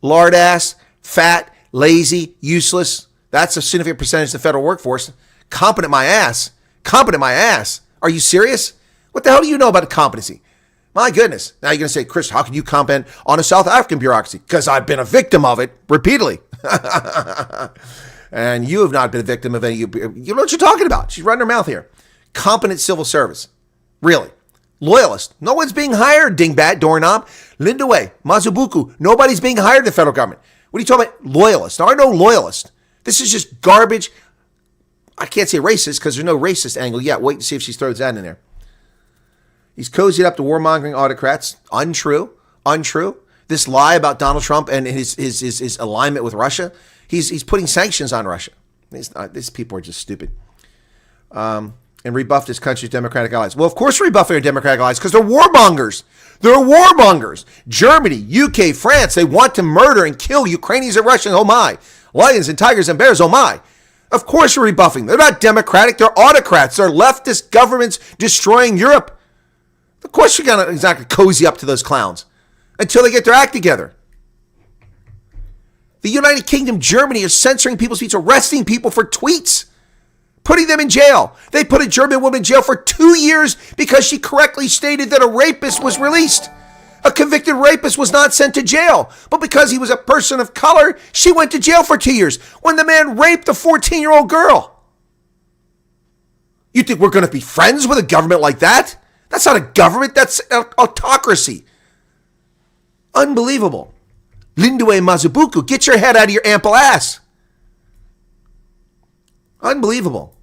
lard ass, fat, lazy, useless. That's a significant percentage of the federal workforce. Competent my ass. Competent my ass. Are you serious? What the hell do you know about competency? My goodness. Now you're going to say, Chris, how can you comment on a South African bureaucracy? Because I've been a victim of it repeatedly. And you have not been a victim of any. You know what you're talking about. She's running her mouth here. Competent civil service. Really. Loyalist. No one's being hired, dingbat, doorknob. Linda Way, Mazubuku. Nobody's being hired in the federal government. What are you talking about? Loyalists. There are no loyalists. This is just garbage. I can't say racist because there's no racist angle yet. Wait to see if she throws that in there. He's cozied up to warmongering autocrats. Untrue. Untrue. This lie about Donald Trump and his alignment with Russia. He's putting sanctions on Russia. These people are just stupid. And rebuffed his country's democratic allies. Well, of course rebuffing their democratic allies because they're warmongers. They're warmongers. Germany, UK, France, they want to murder and kill Ukrainians and Russians. Oh my. Lions and tigers and bears. Oh my. Of course you're rebuffing. They're not democratic. They're autocrats. They're leftist governments destroying Europe. Of course you're going to exactly cozy up to those clowns until they get their act together. The United Kingdom, Germany is censoring people's tweets, arresting people for tweets, putting them in jail. They put a German woman in jail for 2 years because she correctly stated that a rapist was released. A convicted rapist was not sent to jail, but because he was a person of color, she went to jail for 2 years when the man raped a 14-year-old girl. You think we're going to be friends with a government like that? That's not a government, that's an autocracy. Unbelievable. Lindiwe Mazubuku, get your head out of your ample ass. Unbelievable.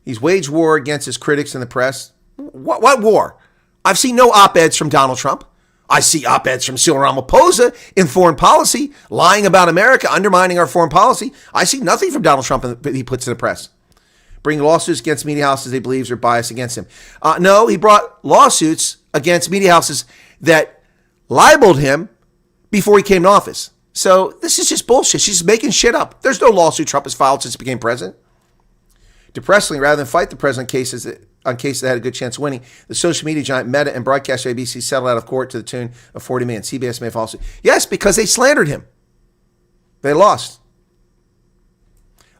He's waged war against his critics in the press. What war? I've seen no op-eds from Donald Trump. I see op-eds from Cyril Ramaphosa in foreign policy, lying about America, undermining our foreign policy. I see nothing from Donald Trump that he puts in the press. Bringing lawsuits against media houses they believe are biased against him. No, he brought lawsuits against media houses that libeled him before he came to office. So this is just bullshit. She's making shit up. There's no lawsuit Trump has filed since he became president. Depressingly, rather than fight the president on cases that had a good chance of winning, the social media giant Meta and broadcaster ABC settled out of court to the tune of $40 million. CBS may fall suit. Yes, because they slandered him. They lost.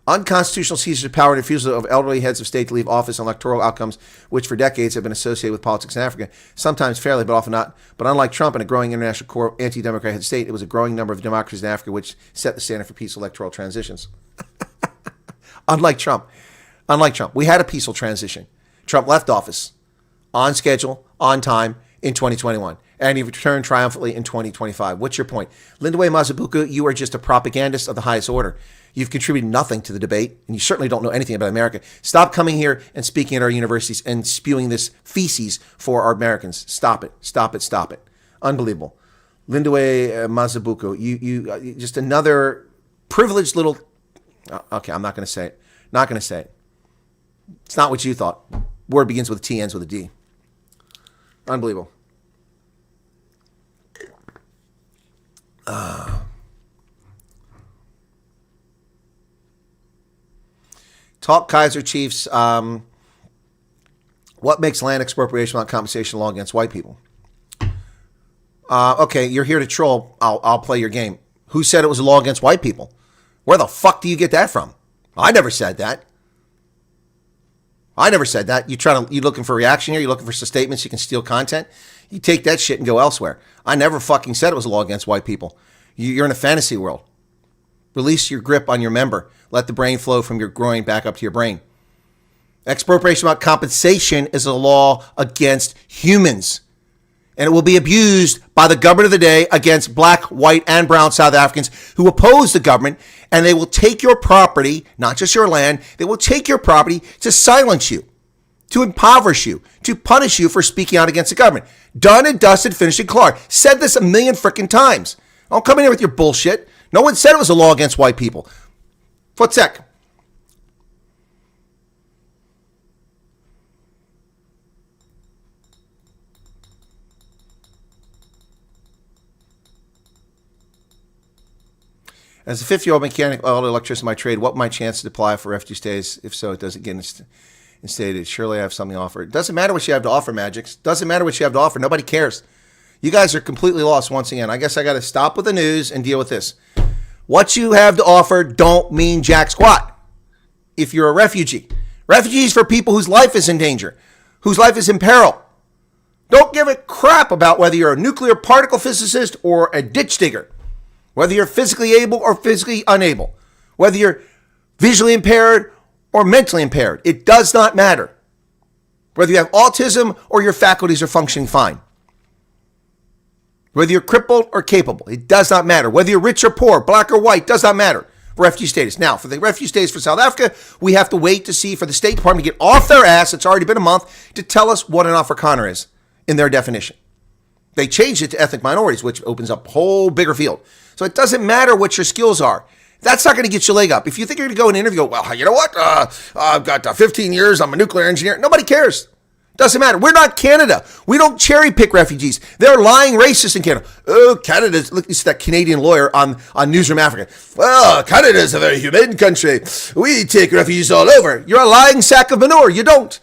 Unconstitutional seizure of power and refusal of elderly heads of state to leave office and electoral outcomes, which for decades have been associated with politics in Africa, sometimes fairly, but often not. But unlike Trump and a growing international core anti-democratic head state, it was a growing number of democracies in Africa which set the standard for peaceful electoral transitions. Unlike Trump. We had a peaceful transition. Trump left office on schedule, on time, in 2021. And he returned triumphantly in 2025. What's your point? Lindiwe Mazubuku, you are just a propagandist of the highest order. You've contributed nothing to the debate, and you certainly don't know anything about America. Stop coming here and speaking at our universities and spewing this feces for our Americans. Stop it. Stop it. Stop it. Unbelievable. Lindiwe Mazubuku, you just another privileged little... Okay, I'm not going to say it. Not going to say it. It's not what you thought. Word begins with a T, ends with a D. Unbelievable. Talk Kaiser Chiefs. What makes land expropriation without compensation law against white people? Okay, you're here to troll. I'll play your game. Who said it was a law against white people? Where the fuck do you get that from? I never said that. I never said that. You looking for a reaction here? You looking for some statements you can steal content? You take that shit and go elsewhere. I never fucking said it was a law against white people. You're in a fantasy world. Release your grip on your member. Let the brain flow from your groin back up to your brain. Expropriation without compensation is a law against humans. And it will be abused by the government of the day against black, white, and brown South Africans who oppose the government. And they will take your property, not just your land, they will take your property to silence you, to impoverish you, to punish you for speaking out against the government. Done and dusted, finished and Clark. Said this a million frickin' times. Don't come in here with your bullshit. No one said it was a law against white people. What's that? As a 50-year-old mechanic, electrician in my trade, what my chances to apply for refugee status? If so, it doesn't get instated. Surely I have something to offer. It doesn't matter what you have to offer, Magix. Doesn't matter what you have to offer. Nobody cares. You guys are completely lost once again. I guess I got to stop with the news and deal with this. What you have to offer don't mean jack squat. If you're a refugee. Refugees for people whose life is in danger, whose life is in peril. Don't give a crap about whether you're a nuclear particle physicist or a ditch digger. Whether you're physically able or physically unable, whether you're visually impaired or mentally impaired, it does not matter. Whether you have autism or your faculties are functioning fine. Whether you're crippled or capable, it does not matter. Whether you're rich or poor, black or white, does not matter for refugee status. Now, for the refugee status for South Africa, we have to wait to see for the State Department to get off their ass, it's already been a month, to tell us what an Afrikaner is in their definition. They changed it to ethnic minorities, which opens up a whole bigger field. So it doesn't matter what your skills are. That's not going to get you a leg up. If you think you're going to go in an interview, well, you know what? I've got 15 years. I'm a nuclear engineer. Nobody cares. Doesn't matter. We're not Canada. We don't cherry pick refugees. They're lying racists in Canada. Oh, Canada's, look, it's that Canadian lawyer on Newsroom Africa. Well, Canada's a very humane country. We take refugees all over. You're a lying sack of manure. You don't.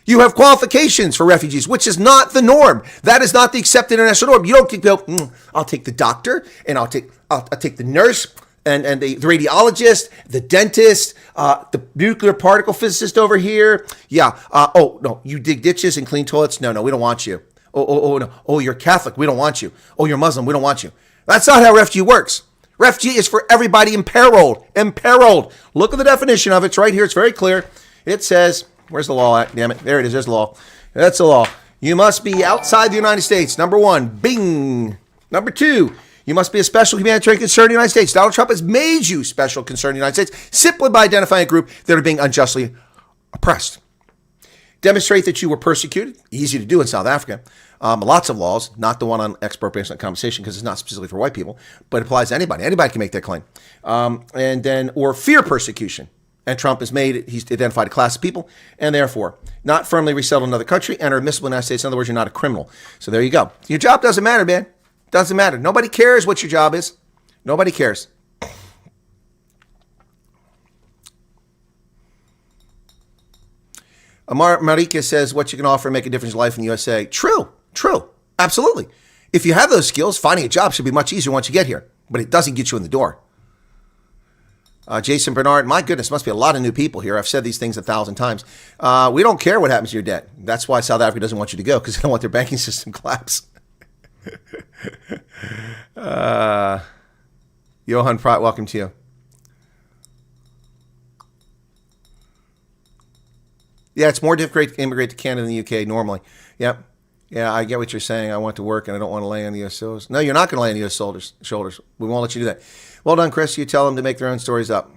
You have qualifications for refugees, which is not the norm. That is not the accepted international norm. You don't go, I'll take the doctor, and I'll take the nurse, and the radiologist, the dentist, the nuclear particle physicist over here. Yeah. Oh, no, you dig ditches and clean toilets? No, we don't want you. Oh, no. Oh, you're Catholic. We don't want you. Oh, you're Muslim. We don't want you. That's not how refugee works. Refugee is for everybody imperiled. Imperiled. Look at the definition of it. It's right here. It's very clear. It says... Where's the law at? Damn it. There it is. There's the law. That's the law. You must be outside the United States. Number one. Bing. Number two. You must be a special humanitarian concern in the United States. Donald Trump has made you special concern in the United States simply by identifying a group that are being unjustly oppressed. Demonstrate that you were persecuted. Easy to do in South Africa. Lots of laws, not the one on expropriation and compensation because it's not specifically for white people, but it applies to anybody. Anybody can make that claim. Or fear persecution. And Trump he's identified a class of people, and therefore not firmly resettled in another country and are admissible in the United States. In other words, you're not a criminal. So there you go. Your job doesn't matter, man. Doesn't matter. Nobody cares what your job is. Nobody cares. Marika says, what you can offer and make a difference in life in the USA. True. Absolutely. If you have those skills, finding a job should be much easier once you get here, but it doesn't get you in the door. Jason Bernard, my goodness, must be a lot of new people here. I've said these things 1,000 times. We don't care what happens to your debt. That's why South Africa doesn't want you to go, because they don't want their banking system to collapse. Johan Pratt, welcome to you. Yeah, it's more difficult to immigrate to Canada than the UK normally. Yep. Yeah, I get what you're saying. I want to work and I don't want to lay on the U.S. shoulders. No, you're not going to lay on the U.S. shoulders. We won't let you do that. Well done, Chris. You tell them to make their own stories up.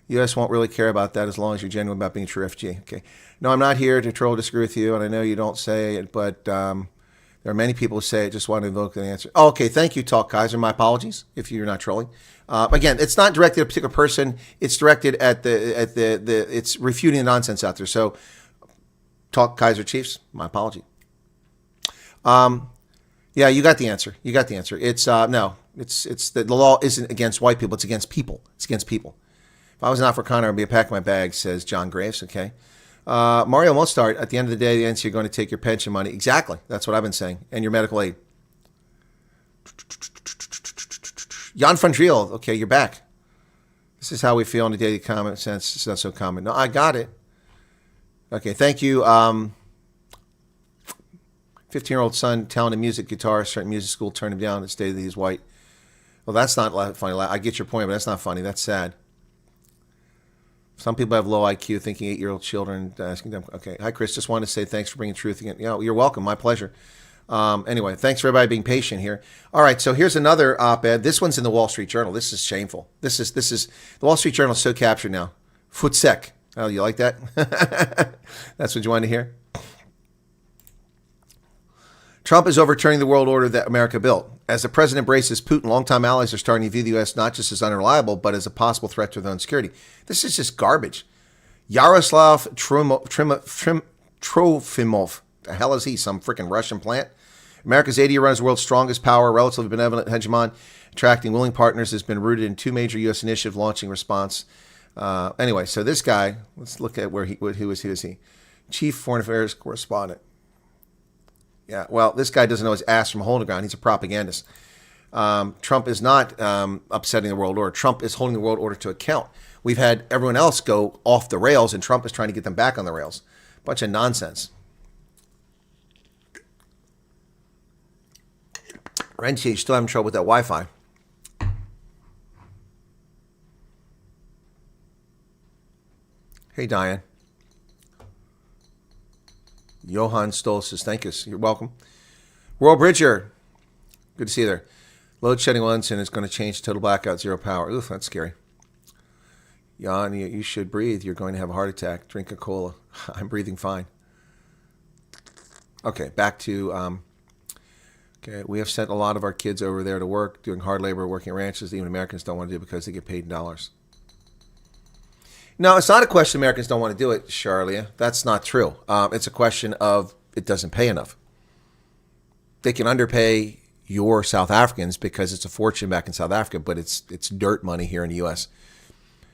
U.S. won't really care about that as long as you're genuine about being a true refugee. Okay. No, I'm not here to troll, disagree with you, and I know you don't say it, but there are many people who say it. Just want to invoke the answer. Oh, okay, thank you, Talk Kaiser. My apologies if you're not trolling. Again, it's not directed at a particular person. It's directed at it's refuting the nonsense out there. So, Talk Kaiser Chiefs. My apology. Yeah, you got the answer. It's no. It's the law isn't against white people. It's against people. It's against people. If I was an Afrikaner, I'd be packing my bags, says John Graves. Okay. Mario Mostart, at the end of the day, the NC are going to take your pension money. Exactly. That's what I've been saying. And your medical aid. Jan van Driel, okay, you're back. This is how we feel in the daily common sense. It's not so common. No, I got it. Okay, thank you. 15-year-old son, talented music guitarist, starting music school, turned him down and stated that he's white. Well, that's not funny. I get your point, but that's not funny. That's sad. Some people have low IQ, thinking 8-year-old children, asking them. Okay, hi, Chris. Just wanted to say thanks for bringing truth again. Yeah, you're welcome. My pleasure. Anyway, thanks for everybody being patient here. All right, so here's another op-ed. This one's in the Wall Street Journal. This is shameful. This is the Wall Street Journal is so captured now. Foot sec. Oh, you like that? That's what you wanted to hear? Trump is overturning the world order that America built. As the president embraces Putin, longtime allies are starting to view the U.S. not just as unreliable, but as a possible threat to their own security. This is just garbage. Yaroslav Trofimov. The hell is he? Some freaking Russian plant? America's 80-year run as the world's strongest power, relatively benevolent hegemon, attracting willing partners, has been rooted in 2 major U.S. initiatives launching response. Anyway, so this guy, let's look at who is he? Chief Foreign Affairs Correspondent. Yeah, well, this guy doesn't know his ass from a hole in the ground. He's a propagandist. Trump is not upsetting the world order. Trump is holding the world order to account. We've had everyone else go off the rails, and Trump is trying to get them back on the rails. Bunch of nonsense. Renty, you're still having trouble with that Wi-Fi. Hey, Diane. Johan Stoll says, thank you. You're welcome. World Bridger. Good to see you there. Load shedding once and it's going to change total blackout, zero power. Oof, that's scary. Jan, you should breathe. You're going to have a heart attack. Drink a cola. I'm breathing fine. Okay, back to... Okay, we have sent a lot of our kids over there to work, doing hard labor, working ranches that even Americans don't want to do because they get paid in dollars. No, it's not a question Americans don't want to do it, Charlia. That's not true. It's a question of it doesn't pay enough. They can underpay your South Africans because it's a fortune back in South Africa, but it's dirt money here in the U.S.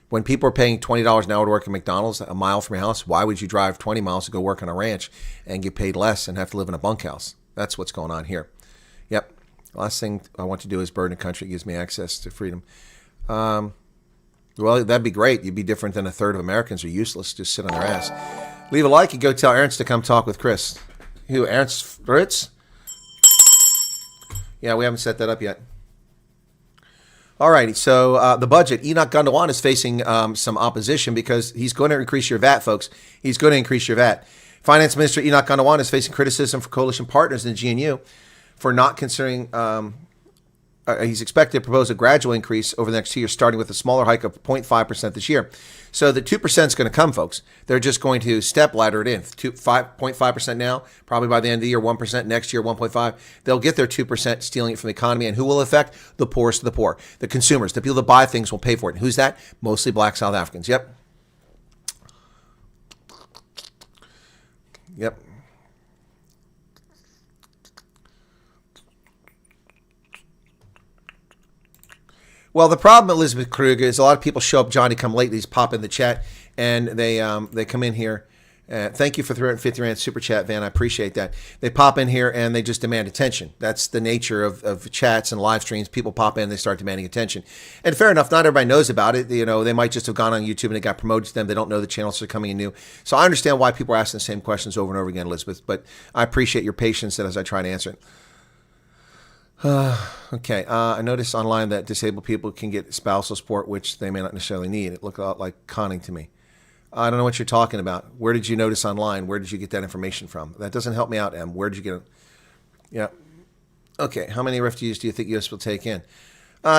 When people are paying $20 an hour to work at McDonald's a mile from your house, why would you drive 20 miles to go work on a ranch and get paid less and have to live in a bunkhouse? That's what's going on here. Yep. Last thing I want to do is burden a country that gives me access to freedom. Well, that'd be great. You'd be different than a third of Americans are useless. Just sit on their ass. Leave a like and go tell Ernst to come talk with Chris. Who, Ernst Fritz? Yeah, we haven't set that up yet. All righty. So the budget. Enoch Gondawan is facing some opposition because he's going to increase your VAT, folks. He's going to increase your VAT. Finance Minister Enoch Gondawan is facing criticism from coalition partners in the GNU for not considering, he's expected to propose a gradual increase over the next 2 years, starting with a smaller hike of 0.5% this year. So the 2% is going to come, folks. They're just going to step ladder it in. 5.5% now, probably by the end of the year, 1% next year, 1.5%. They'll get their 2%, stealing it from the economy. And who will affect? The poorest of the poor. The consumers, the people that buy things will pay for it. And who's that? Mostly black South Africans. Yep. Yep. Well, the problem, Elizabeth Kruger, is a lot of people show up, Johnny come late, these pop in the chat, and they come in here. Thank you for 350 Rand Super Chat, Van. I appreciate that. They pop in here, and they just demand attention. That's the nature of chats and live streams. People pop in, they start demanding attention. And fair enough, not everybody knows about it. You know, they might just have gone on YouTube and it got promoted to them. They don't know the channels are coming in new. So I understand why people are asking the same questions over and over again, Elizabeth, but I appreciate your patience as I try to answer it. Okay, I noticed online that disabled people can get spousal support, which they may not necessarily need. It looked a lot like conning to me. I don't know what you're talking about. Where did you notice online? Where did you get that information from? That doesn't help me out, Em. Where did you get it? Yeah. Okay, how many refugees do you think U.S. will take in?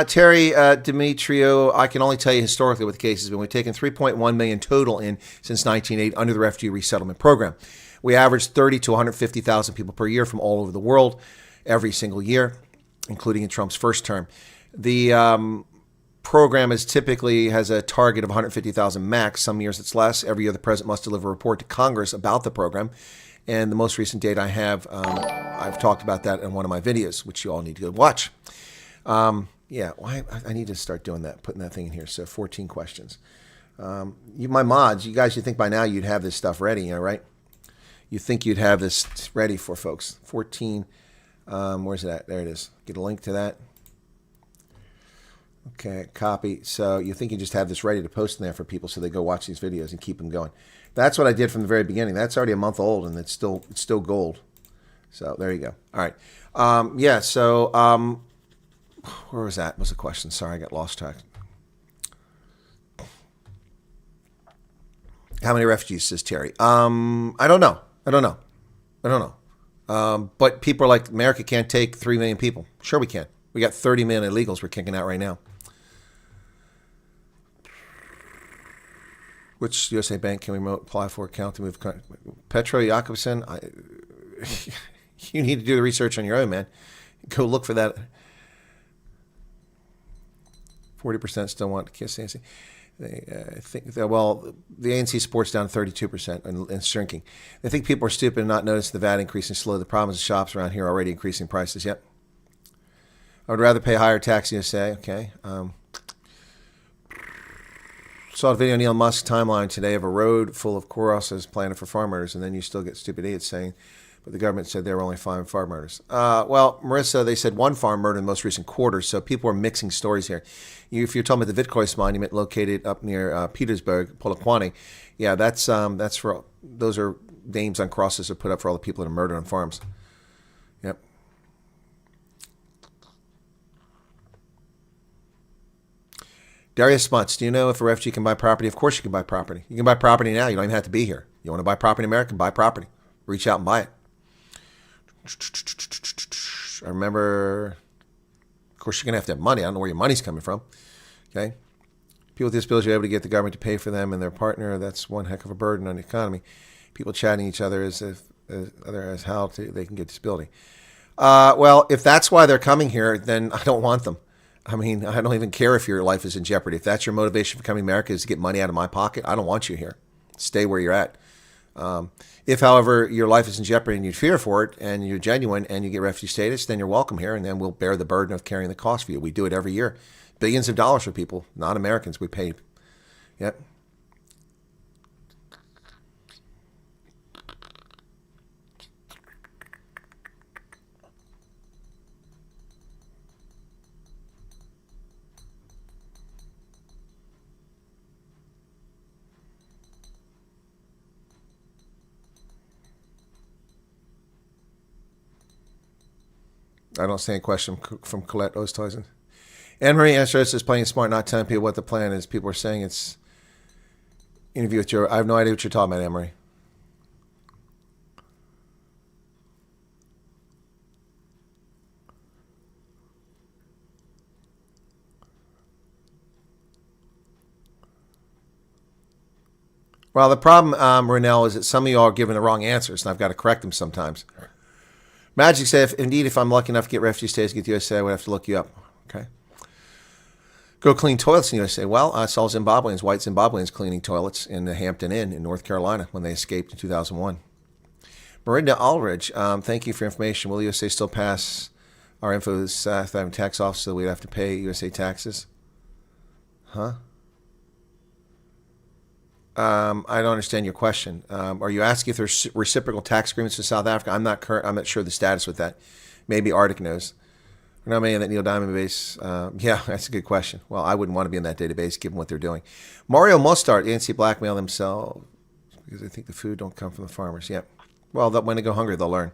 Terry Demetrio, I can only tell you historically what the case has been. We've taken 3.1 million total in since 1980 under the Refugee Resettlement Program. We average 30 to 150,000 people per year from all over the world every single year, including in Trump's first term. The program typically has a target of 150,000 max. Some years it's less. Every year the president must deliver a report to Congress about the program. And the most recent data I have, I've talked about that in one of my videos, which you all need to go watch. Yeah, I need to start doing that, putting that thing in here. So 14 questions. My mods, you guys, you think by now you'd have this stuff ready, you know, right? You think you'd have this ready for folks. 14. Where's it at? There it is. Get a link to that. Okay, copy. So you think you just have this ready to post in there for people so they go watch these videos and keep them going. That's what I did from the very beginning. That's already a month old and it's still gold. So there you go. All right. Yeah, so where was that? Was the question? Sorry, I got lost track. How many refugees, says Terry? I don't know. But people are like, America can't take 3 million people. Sure we can. We got 30 million illegals we're kicking out right now. Which USA bank can we apply for account to move? Petro Jakobsen, you need to do the research on your own, man. Go look for that. 40% still want to kiss ANC. I think that, well, the ANC support's down to 32% and shrinking. They think people are stupid and not notice the VAT increasing slow. The problem is the shops around here are already increasing prices. Yep. I would rather pay higher tax, USA. Okay. Saw a video on Elon Musk's timeline today of a road full of courses planted for farm murders, and then you still get stupid idiots saying, but the government said they were only 5 farm murders. Well, Marissa, they said 1 farm murder in the most recent quarter, so people are mixing stories here. If you're talking about the Vitkois monument located up near Petersburg, Polokwane, yeah, that's for, those are names on crosses that are put up for all the people that are murdered on farms. Yep. Darius Smuts, do you know if a refugee can buy property? Of course you can buy property. You can buy property now. You don't even have to be here. You want to buy property in America? Buy property. Reach out and buy it. I remember, of course, you're going to have money. I don't know where your money's coming from. Okay? People with disabilities are able to get the government to pay for them and their partner. That's one heck of a burden on the economy. People chatting each other as how they can get disability. Well, if that's why they're coming here, then I don't want them. I mean, I don't even care if your life is in jeopardy. If that's your motivation for coming to America is to get money out of my pocket, I don't want you here. Stay where you're at. If, however, your life is in jeopardy and you fear for it and you're genuine and you get refugee status, then you're welcome here, and then we'll bear the burden of carrying the cost for you. We do it every year. Billions of dollars for people, not Americans, we pay. Yep. I don't see any question from Colette Oosthuizen. Anne-Marie answers is playing smart, not telling people what the plan is. People are saying it's interview with Joe. I have no idea what you're talking about, Anne-Marie. Well, the problem, Renell, is that some of you are giving the wrong answers, and I've got to correct them sometimes. Magic said, if I'm lucky enough to get refugee status, get to USA, I would have to look you up. Okay. Go clean toilets in the USA. Well, I saw Zimbabweans, white Zimbabweans, cleaning toilets in the Hampton Inn in North Carolina when they escaped in 2001. Marinda Aldridge, thank you for your information. Will USA still pass our info to the South African tax office so we'd have to pay USA taxes? Huh? I don't understand your question. Are you asking if there's reciprocal tax agreements with South Africa? I'm not sure the status with that. Maybe Arctic knows. We're not many in that Neil Diamond base. Yeah, that's a good question. Well, I wouldn't want to be in that database given what they're doing. Mario Mostart, ANC blackmail themselves because they think the food don't come from the farmers. Yep. Well, when they go hungry, they'll learn.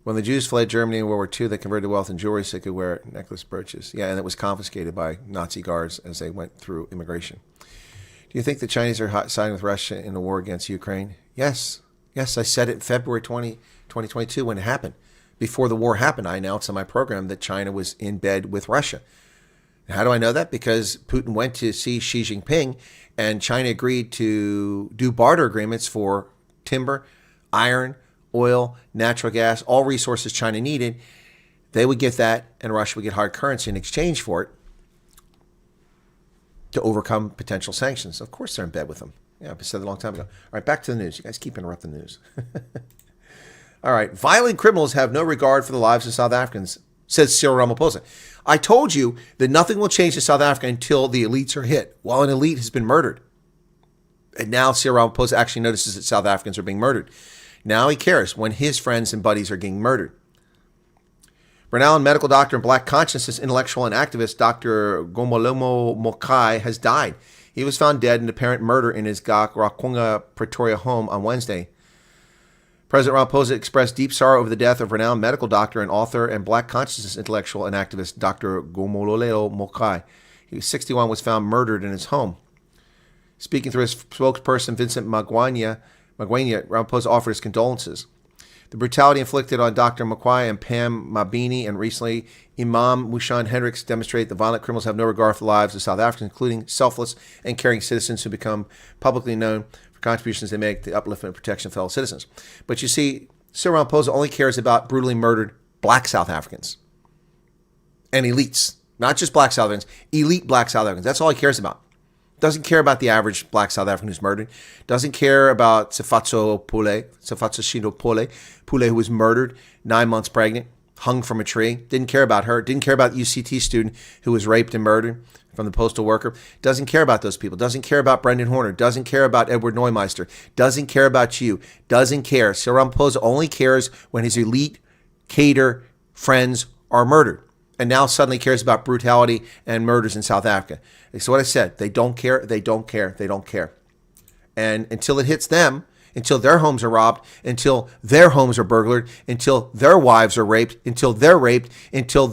When the Jews fled Germany in World War II, they converted wealth in jewelry so they could wear necklace brooches. Yeah, and it was confiscated by Nazi guards as they went through immigration. Do you think the Chinese are siding with Russia in the war against Ukraine? Yes. Yes, I said it in February 2022 when it happened. Before the war happened, I announced on my program that China was in bed with Russia. And how do I know that? Because Putin went to see Xi Jinping, and China agreed to do barter agreements for timber, iron, oil, natural gas, all resources China needed. They would get that, and Russia would get hard currency in exchange for it to overcome potential sanctions. Of course they're in bed with them. Yeah, I said that a long time ago. All right, back to the news. You guys keep interrupting the news. All right, violent criminals have no regard for the lives of South Africans, says Cyril Ramaphosa. I told you that nothing will change in South Africa until the elites are hit. Well, an elite has been murdered. And now Cyril Ramaphosa actually notices that South Africans are being murdered. Now he cares when his friends and buddies are getting murdered. Renowned medical doctor and black consciousness intellectual and activist Dr. Gomolomo Mokai has died. He was found dead in apparent murder in his Rakunga, Pretoria home on Wednesday. President Ramaphosa expressed deep sorrow over the death of renowned medical doctor and author and black consciousness intellectual and activist Dr. Gomololelo Mokai. He was 61, was found murdered in his home. Speaking through his spokesperson, Vincent Magwanya, Ramaphosa offered his condolences. The brutality inflicted on Dr. Mokai and Pam Mabini and recently Imam Mushan Hendricks demonstrate that violent criminals have no regard for the lives of South Africans, including selfless and caring citizens who become publicly known for contributions they make to the upliftment and protection of fellow citizens. But you see, Cyril Ramaphosa only cares about brutally murdered black South Africans and elites, not just black South Africans, elite black South Africans. That's all he cares about. Doesn't care about the average black South African who's murdered. Doesn't care about Sifatso Shindo Pule, who was murdered, 9 months pregnant, hung from a tree. Didn't care about her. Didn't care about the UCT student who was raped and murdered from the postal worker. Doesn't care about those people. Doesn't care about Brendan Horner. Doesn't care about Edward Neumeister. Doesn't care about you. Doesn't care. Cyril Ramaphosa only cares when his elite cater friends are murdered. And now suddenly cares about brutality and murders in South Africa. So what I said, they don't care, they don't care, they don't care. And until it hits them, until their homes are robbed, until their homes are burglared, until their wives are raped, until they're raped, until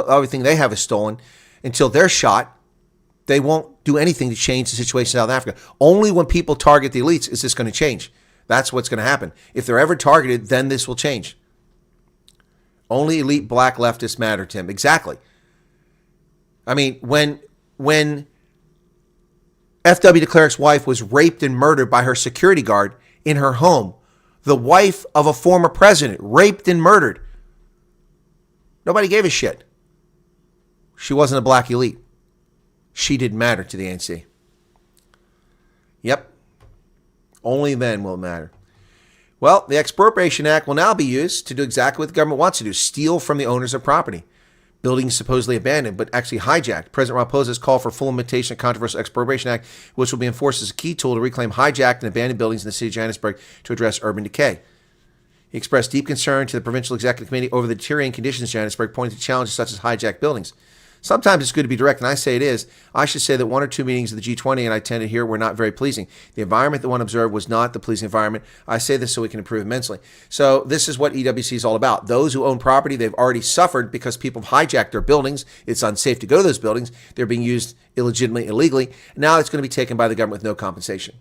everything they have is stolen, until they're shot, they won't do anything to change the situation in South Africa. Only when people target the elites is this going to change. That's what's going to happen. If they're ever targeted, then this will change. Only elite black leftists matter, Tim. Exactly. I mean, when F.W. de Klerk's wife was raped and murdered by her security guard in her home, the wife of a former president, raped and murdered, nobody gave a shit. She wasn't a black elite. She didn't matter to the ANC. Yep. Only then will it matter. Well, the Expropriation Act will now be used to do exactly what the government wants to do, steal from the owners of property. Buildings supposedly abandoned, but actually hijacked. President Ramaphosa's call for full implementation of the controversial Expropriation Act, which will be enforced as a key tool to reclaim hijacked and abandoned buildings in the city of Johannesburg to address urban decay. He expressed deep concern to the Provincial Executive Committee over the deteriorating conditions in Johannesburg, pointing to challenges such as hijacked buildings. Sometimes it's good to be direct, and I say it is. I should say that one or two meetings of the G20, and I tended here, were not very pleasing. The environment that one observed was not the pleasing environment. I say this so we can improve immensely. So this is what EWC is all about. Those who own property, they've already suffered because people have hijacked their buildings. It's unsafe to go to those buildings. They're being used illegitimately, illegally. Now it's going to be taken by the government with no compensation.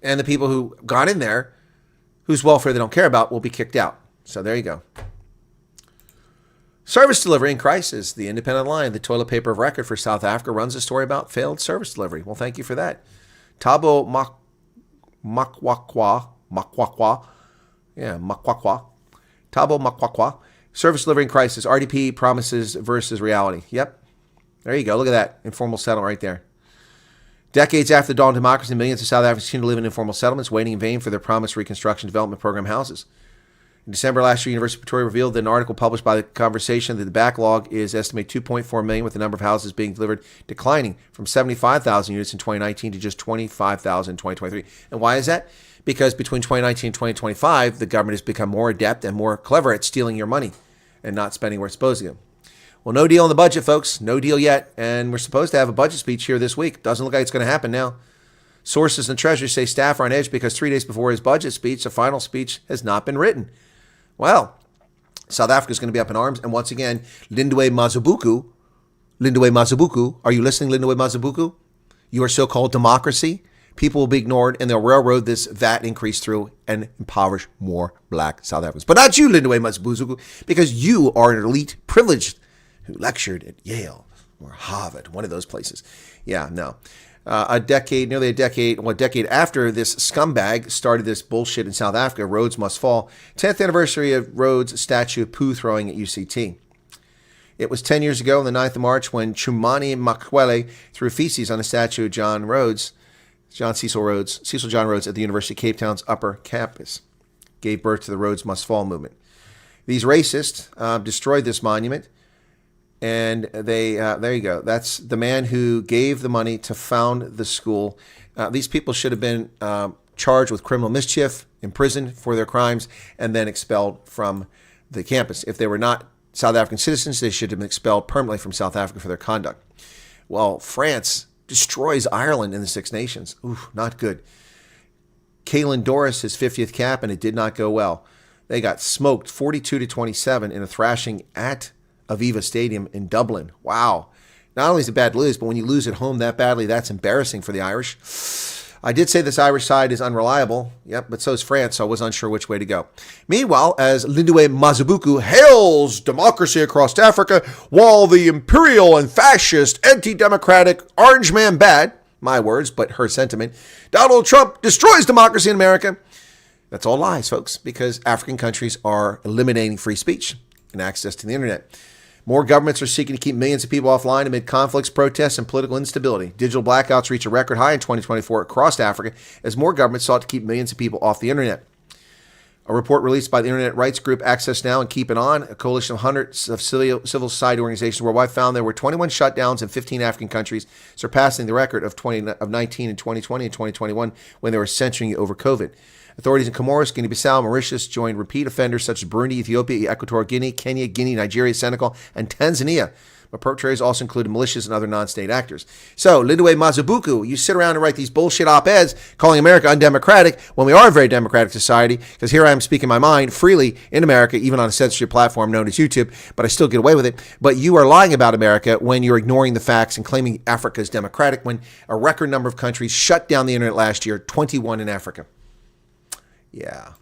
And the people who got in there, whose welfare they don't care about, will be kicked out. So there you go. Service delivery in crisis. The Independent Line, the toilet paper of record for South Africa, runs a story about failed service delivery. Well, thank you for that. Thabo Makwakwa. Thabo Makwakwa. Service delivery in crisis. RDP promises versus reality. Yep. There you go. Look at that. Informal settlement right there. Decades after the dawn of democracy, millions of South Africans continue to live in informal settlements, waiting in vain for their promised Reconstruction Development Program houses. In December last year, University of Pretoria revealed that an article published by The Conversation that the backlog is estimated 2.4 million, with the number of houses being delivered declining from 75,000 units in 2019 to just 25,000 in 2023. And why is that? Because between 2019 and 2025, the government has become more adept and more clever at stealing your money and not spending where it's supposed to go. Well, no deal on the budget, folks. No deal yet. And we're supposed to have a budget speech here this week. Doesn't look like it's going to happen now. Sources in the Treasury say staff are on edge because 3 days before his budget speech, the final speech has not been written. Well, South Africa is going to be up in arms. And once again, Lindiwe Mazibuko, are you listening, Lindiwe Mazibuko? Your so-called democracy, people will be ignored and they'll railroad this VAT increase through and impoverish more black South Africans. But not you, Lindiwe Mazibuko, because you are an elite privileged who lectured at Yale or Harvard, one of those places. Yeah, no. Nearly a decade after this scumbag started this bullshit in South Africa, Rhodes must fall. 10th anniversary of Rhodes' statue of poo throwing at UCT. It was 10 years ago on the 9th of March when Chumani Makwele threw feces on a statue of Cecil John Rhodes at the University of Cape Town's upper campus. Gave birth to the Rhodes must fall movement. These racists destroyed this monument. And there you go. That's the man who gave the money to found the school. These people should have been charged with criminal mischief, imprisoned for their crimes, and then expelled from the campus. If they were not South African citizens, they should have been expelled permanently from South Africa for their conduct. Well, France destroys Ireland in the Six Nations. Ooh, not good. Kalen Doris, his 50th cap, and it did not go well. They got smoked 42-27 in a thrashing at Aviva Stadium in Dublin. Wow. Not only is it bad to lose, but when you lose at home that badly, that's embarrassing for the Irish. I did say this Irish side is unreliable. Yep, but so is France, so I was unsure which way to go. Meanwhile, as Lindiwe Mazibuku hails democracy across Africa, while the imperial and fascist, anti-democratic, orange man bad, my words, but her sentiment, Donald Trump destroys democracy in America. That's all lies, folks, because African countries are eliminating free speech and access to the internet. More governments are seeking to keep millions of people offline amid conflicts, protests, and political instability. Digital blackouts reach a record high in 2024 across Africa as more governments sought to keep millions of people off the internet. A report released by the internet rights group Access Now and Keep It On, a coalition of hundreds of civil society organizations worldwide, found there were 21 shutdowns in 15 African countries, surpassing the record of 19 in 2020 and 2021 when they were censoring over COVID. Authorities in Comoros, Guinea-Bissau, and Mauritius joined repeat offenders such as Burundi, Ethiopia, Equatorial Guinea, Kenya, Guinea, Nigeria, Senegal, and Tanzania. But perpetrators also included militias and other non-state actors. So, Lindiwe Mazibuku, you sit around and write these bullshit op-eds calling America undemocratic when we are a very democratic society, because here I am speaking my mind freely in America, even on a censorship platform known as YouTube, but I still get away with it. But you are lying about America when you're ignoring the facts and claiming Africa is democratic when a record number of countries shut down the internet last year, 21 in Africa. Yeah.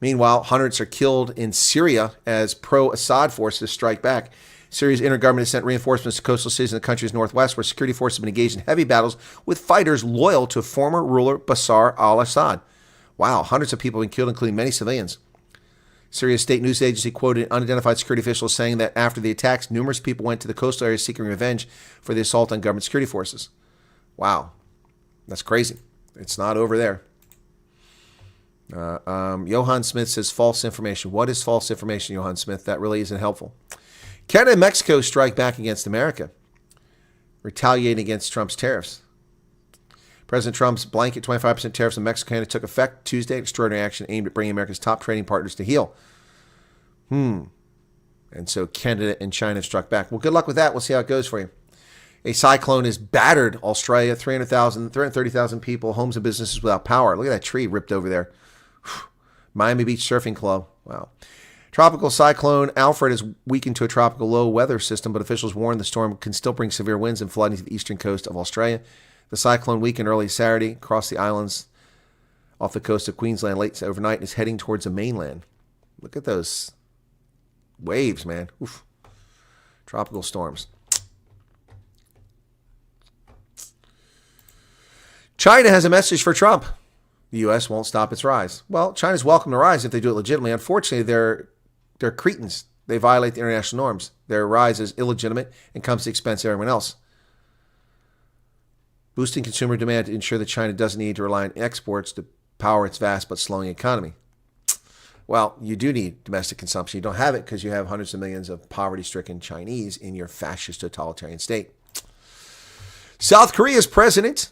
Meanwhile, hundreds are killed in Syria as pro-Assad forces strike back. Syria's intergovernment has sent reinforcements to coastal cities in the country's northwest, where security forces have been engaged in heavy battles with fighters loyal to former ruler Bashar al-Assad. Wow, hundreds of people have been killed, including many civilians. Syria's state news agency quoted unidentified security officials saying that after the attacks, numerous people went to the coastal areas seeking revenge for the assault on government security forces. Wow, that's crazy. It's not over there. Johan Smith says false information. What is false information, Johan Smith? That really isn't helpful. Canada and Mexico strike back against America, retaliating against Trump's tariffs. President Trump's blanket 25% tariffs on Mexico and Canada took effect Tuesday. Extraordinary action aimed at bringing America's top trading partners to heel. And so Canada and China struck back. Well, good luck with that. We'll see how it goes for you. A cyclone has battered Australia, 330,000 people, homes and businesses without power. Look at that tree ripped over there. Miami Beach Surfing Club. Wow. Tropical cyclone Alfred has weakened to a tropical low weather system, but officials warn the storm can still bring severe winds and flooding to the eastern coast of Australia. The cyclone weakened early Saturday across the islands off the coast of Queensland late overnight and is heading towards the mainland. Look at those waves, man. Oof. Tropical storms. China has a message for Trump. The U.S. won't stop its rise. Well, China's welcome to rise if they do it legitimately. Unfortunately, they're cretins. They violate the international norms. Their rise is illegitimate and comes at the expense of everyone else. Boosting consumer demand to ensure that China doesn't need to rely on exports to power its vast but slowing economy. Well, you do need domestic consumption. You don't have it because you have hundreds of millions of poverty-stricken Chinese in your fascist totalitarian state. South Korea's president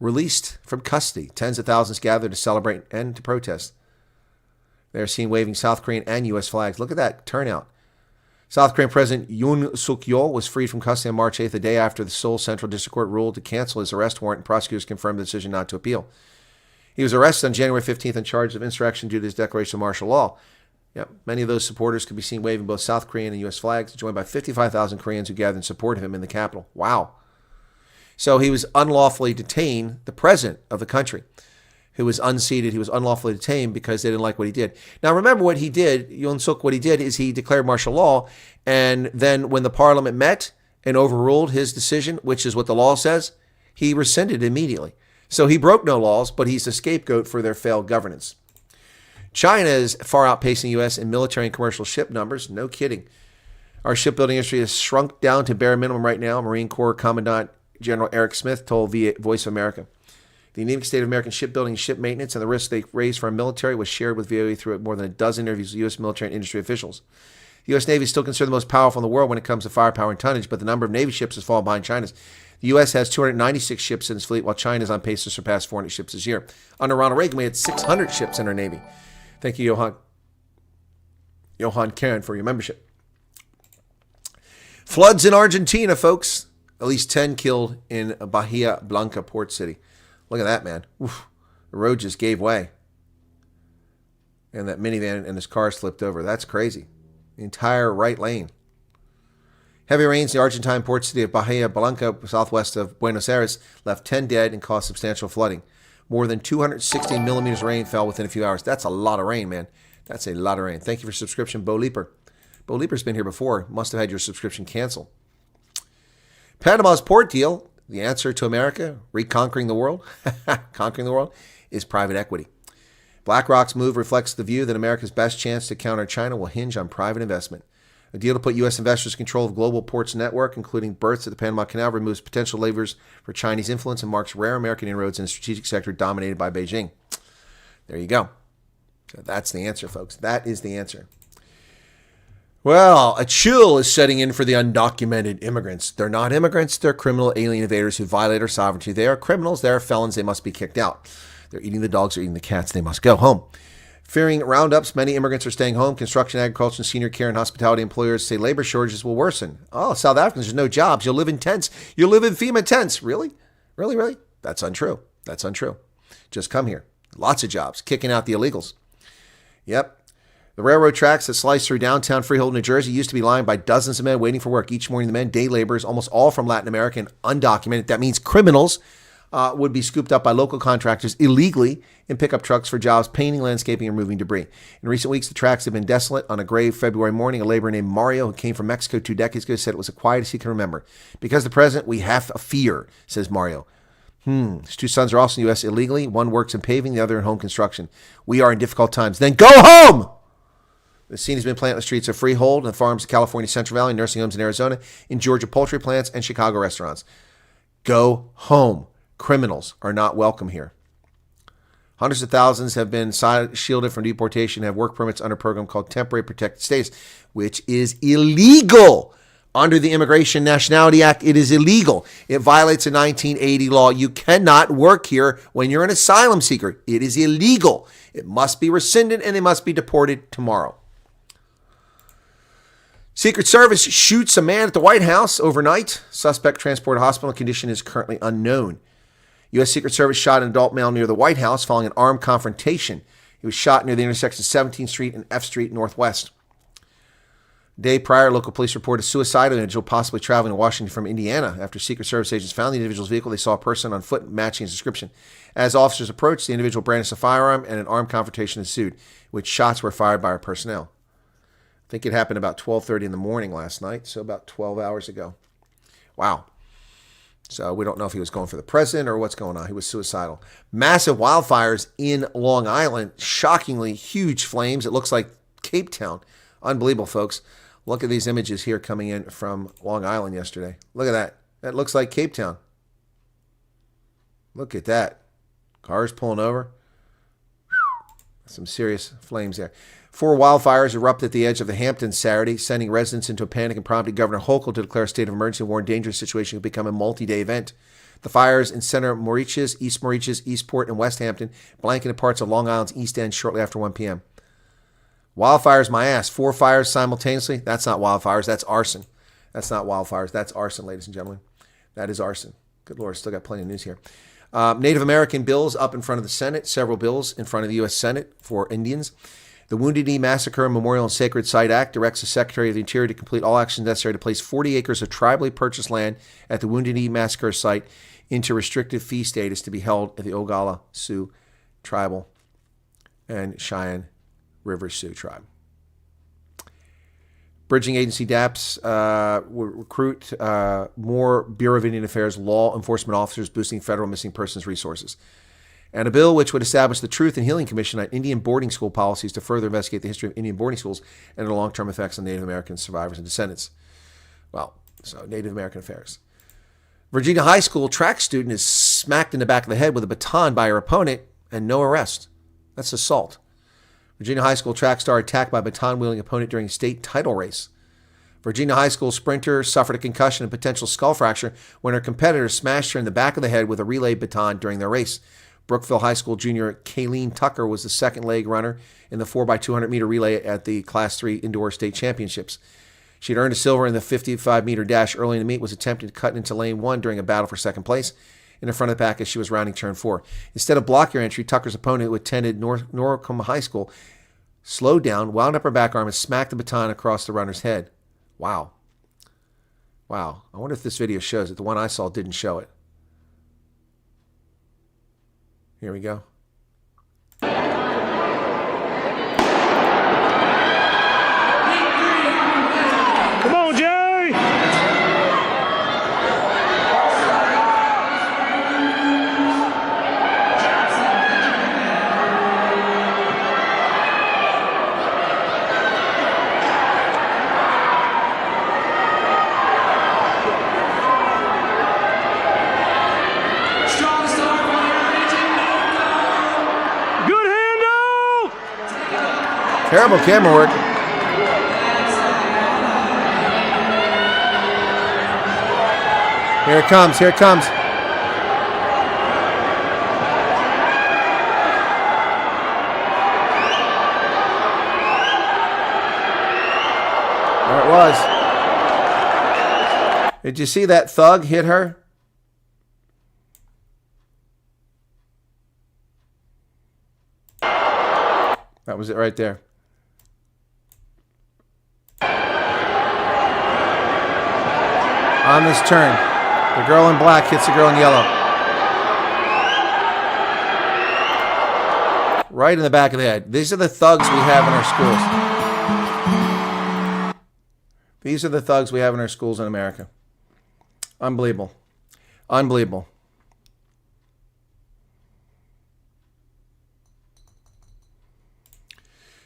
released from custody. Tens of thousands gathered to celebrate and to protest. They're seen waving South Korean and U.S. flags. Look at that turnout. South Korean President Yoon Suk-yeol was freed from custody on March 8th, the day after the Seoul Central District Court ruled to cancel his arrest warrant, and prosecutors confirmed the decision not to appeal. He was arrested on January 15th on charges of insurrection due to his declaration of martial law. Yep, many of those supporters could be seen waving both South Korean and U.S. flags, joined by 55,000 Koreans who gathered in support of him in the capital. Wow. So he was unlawfully detained, the president of the country, who was unseated. He was unlawfully detained because they didn't like what he did. Now, remember what he did, Yoon Suk, what he did is he declared martial law, and then when the parliament met and overruled his decision, which is what the law says, he rescinded immediately. So he broke no laws, but he's a scapegoat for their failed governance. China is far outpacing the U.S. in military and commercial ship numbers. No kidding. Our shipbuilding industry has shrunk down to bare minimum right now. Marine Corps Commandant General Eric Smith told Voice of America. The anemic state of American shipbuilding and ship maintenance and the risks they raise for our military was shared with VOA through more than a dozen interviews with U.S. military and industry officials. The U.S. Navy is still considered the most powerful in the world when it comes to firepower and tonnage, but the number of Navy ships has fallen behind China's. The U.S. has 296 ships in its fleet, while China is on pace to surpass 400 ships this year. Under Ronald Reagan, we had 600 ships in our Navy. Thank you, Johan. Johan Karen for your membership. Floods in Argentina, folks. At least 10 killed in Bahia Blanca port city. Look at that, man. Oof. The road just gave way. And that minivan and his car slipped over. That's crazy. The entire right lane. Heavy rains in the Argentine port city of Bahia Blanca, southwest of Buenos Aires, left 10 dead and caused substantial flooding. More than 260 millimeters of rain fell within a few hours. That's a lot of rain, man. That's a lot of rain. Thank you for subscription, Bo Leaper. Bo Leaper's been here before. Must have had your subscription canceled. Panama's port deal, the answer to America, reconquering the world, conquering the world, is private equity. BlackRock's move reflects the view that America's best chance to counter China will hinge on private investment. A deal to put U.S. investors in control of global ports network, including berths at the Panama Canal, removes potential levers for Chinese influence and marks rare American inroads in a strategic sector dominated by Beijing. There you go. So that's the answer, folks. That is the answer. Well, a chill is setting in for the undocumented immigrants. They're not immigrants. They're criminal alien invaders who violate our sovereignty. They are criminals. They are felons. They must be kicked out. They're eating the dogs. They're eating the cats. They must go home. Fearing roundups, many immigrants are staying home. Construction, agriculture, and senior care and hospitality employers say labor shortages will worsen. Oh, South Africans, there's no jobs. You'll live in tents. You'll live in FEMA tents. Really? Really, really? That's untrue. That's untrue. Just come here. Lots of jobs. Kicking out the illegals. Yep. The railroad tracks that slice through downtown Freehold, New Jersey used to be lined by dozens of men waiting for work. Each morning, the men, day laborers, almost all from Latin America and undocumented. That means criminals would be scooped up by local contractors illegally in pickup trucks for jobs painting, landscaping, and removing debris. In recent weeks, the tracks have been desolate. On a gray February morning, a laborer named Mario, who came from Mexico 2 decades ago, said it was the quietest he can remember. Because the president, we have a fear, says Mario. His 2 sons are also in the U.S. illegally. One works in paving, the other in home construction. We are in difficult times. Then go home! The scene has been planted on the streets of Freehold and farms of California Central Valley, nursing homes in Arizona, in Georgia poultry plants, and Chicago restaurants. Go home. Criminals are not welcome here. Hundreds of thousands have been shielded from deportation and have work permits under a program called Temporary Protected Status, which is illegal. Under the Immigration Nationality Act, it is illegal. It violates a 1980 law. You cannot work here when you're an asylum seeker. It is illegal. It must be rescinded and they must be deported tomorrow. Secret Service shoots a man at the White House overnight. Suspect transported to hospital. Condition is currently unknown. U.S. Secret Service shot an adult male near the White House following an armed confrontation. He was shot near the intersection of 17th Street and F Street Northwest. A day prior, local police reported a suicidal individual possibly traveling to Washington from Indiana. After Secret Service agents found the individual's vehicle, they saw a person on foot matching his description. As officers approached, the individual brandished a firearm and an armed confrontation ensued, which shots were fired by our personnel. I think it happened about 12:30 in the morning last night, so about 12 hours ago. Wow. So we don't know if he was going for the president or what's going on. He was suicidal. Massive wildfires in Long Island. Shockingly huge flames. It looks like Cape Town. Unbelievable, folks. Look at these images here coming in from Long Island yesterday. Look at that. That looks like Cape Town. Look at that. Cars pulling over. Some serious flames there. 4 wildfires erupted at the edge of the Hamptons Saturday, sending residents into a panic and prompting Governor Hochul to declare a state of emergency and warn dangerous situation could become a multi-day event. The fires in Center Mauritius, Eastport, and West Hampton blanketed parts of Long Island's East End shortly after 1 p.m. Wildfires, my ass. 4 fires simultaneously? That's not wildfires. That's arson. That's not wildfires. That's arson, ladies and gentlemen. That is arson. Good Lord, still got plenty of news here. Native American bills up in front of the Senate. Several bills in front of the U.S. Senate for Indians. The Wounded Knee Massacre Memorial and Sacred Site Act directs the Secretary of the Interior to complete all actions necessary to place 40 acres of tribally purchased land at the Wounded Knee Massacre site into restricted fee status to be held at the Oglala Sioux Tribal and Cheyenne River Sioux Tribe. Bridging Agency DAPS will recruit more Bureau of Indian Affairs law enforcement officers, boosting federal missing persons resources. And a bill which would establish the Truth and Healing Commission on Indian boarding school policies to further investigate the history of Indian boarding schools and their long-term effects on Native American survivors and descendants. Well, so Native American affairs. Virginia high school track student is smacked in the back of the head with a baton by her opponent and no arrest. That's assault. Virginia high school track star attacked by a baton-wielding opponent during a state title race. Virginia high school sprinter suffered a concussion and potential skull fracture when her competitor smashed her in the back of the head with a relay baton during their race. Brookville High School junior Kayleen Tucker was the second leg runner in the 4x200 meter relay at the Class 3 Indoor State Championships. She had earned a silver in the 55-meter dash early in the meet, was attempting to cut into lane 1 during a battle for second place in the front of the pack as she was rounding turn 4. Instead of blocking her entry, Tucker's opponent, who attended Norcombe High School, slowed down, wound up her back arm, and smacked the baton across the runner's head. Wow. Wow. I wonder if this video shows it. The one I saw didn't show it. Here we go. Come on, Jay! Good handle! Terrible camera work. Here it comes. Here it comes. There it was. Did you see that thug hit her? That was it right there. On this turn, the girl in black hits the girl in yellow. Right in the back of the head. These are the thugs we have in our schools. These are the thugs we have in our schools in America. Unbelievable. Unbelievable.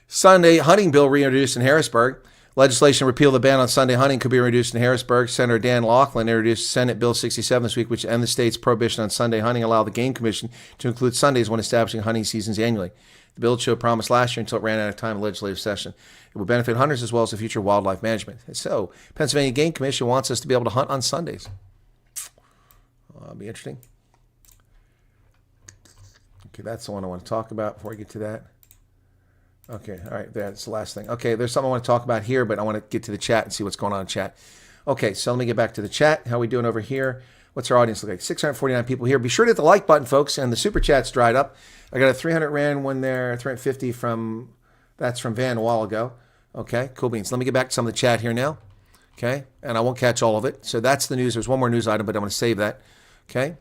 Sunday hunting bill reintroduced in Harrisburg. Legislation to repeal the ban on Sunday hunting could be reduced in Harrisburg. Senator Dan Nicklin introduced Senate Bill 67 this week, which ends the state's prohibition on Sunday hunting, allow the Game Commission to include Sundays when establishing hunting seasons annually. The bill showed promise last year until it ran out of time in legislative session. It would benefit hunters as well as the future wildlife management. So, Pennsylvania Game Commission wants us to be able to hunt on Sundays. That'll be interesting. Okay, that's the one I want to talk about before I get to that. Okay, all right, that's the last thing. Okay, there's something I want to talk about here, but I want to get to the chat and see what's going on in chat. Okay, so let me get back to the chat. How are we doing over here? What's our audience look like? 649 people here. Be sure to hit the like button, folks, and the super chat's dried up. I got a 300 Rand one there, 350 from, that's from Van a while ago. Okay, cool beans. Let me get back to some of the chat here now. Okay, and I won't catch all of it. So that's the news. There's one more news item, but I'm going to save that. Okay.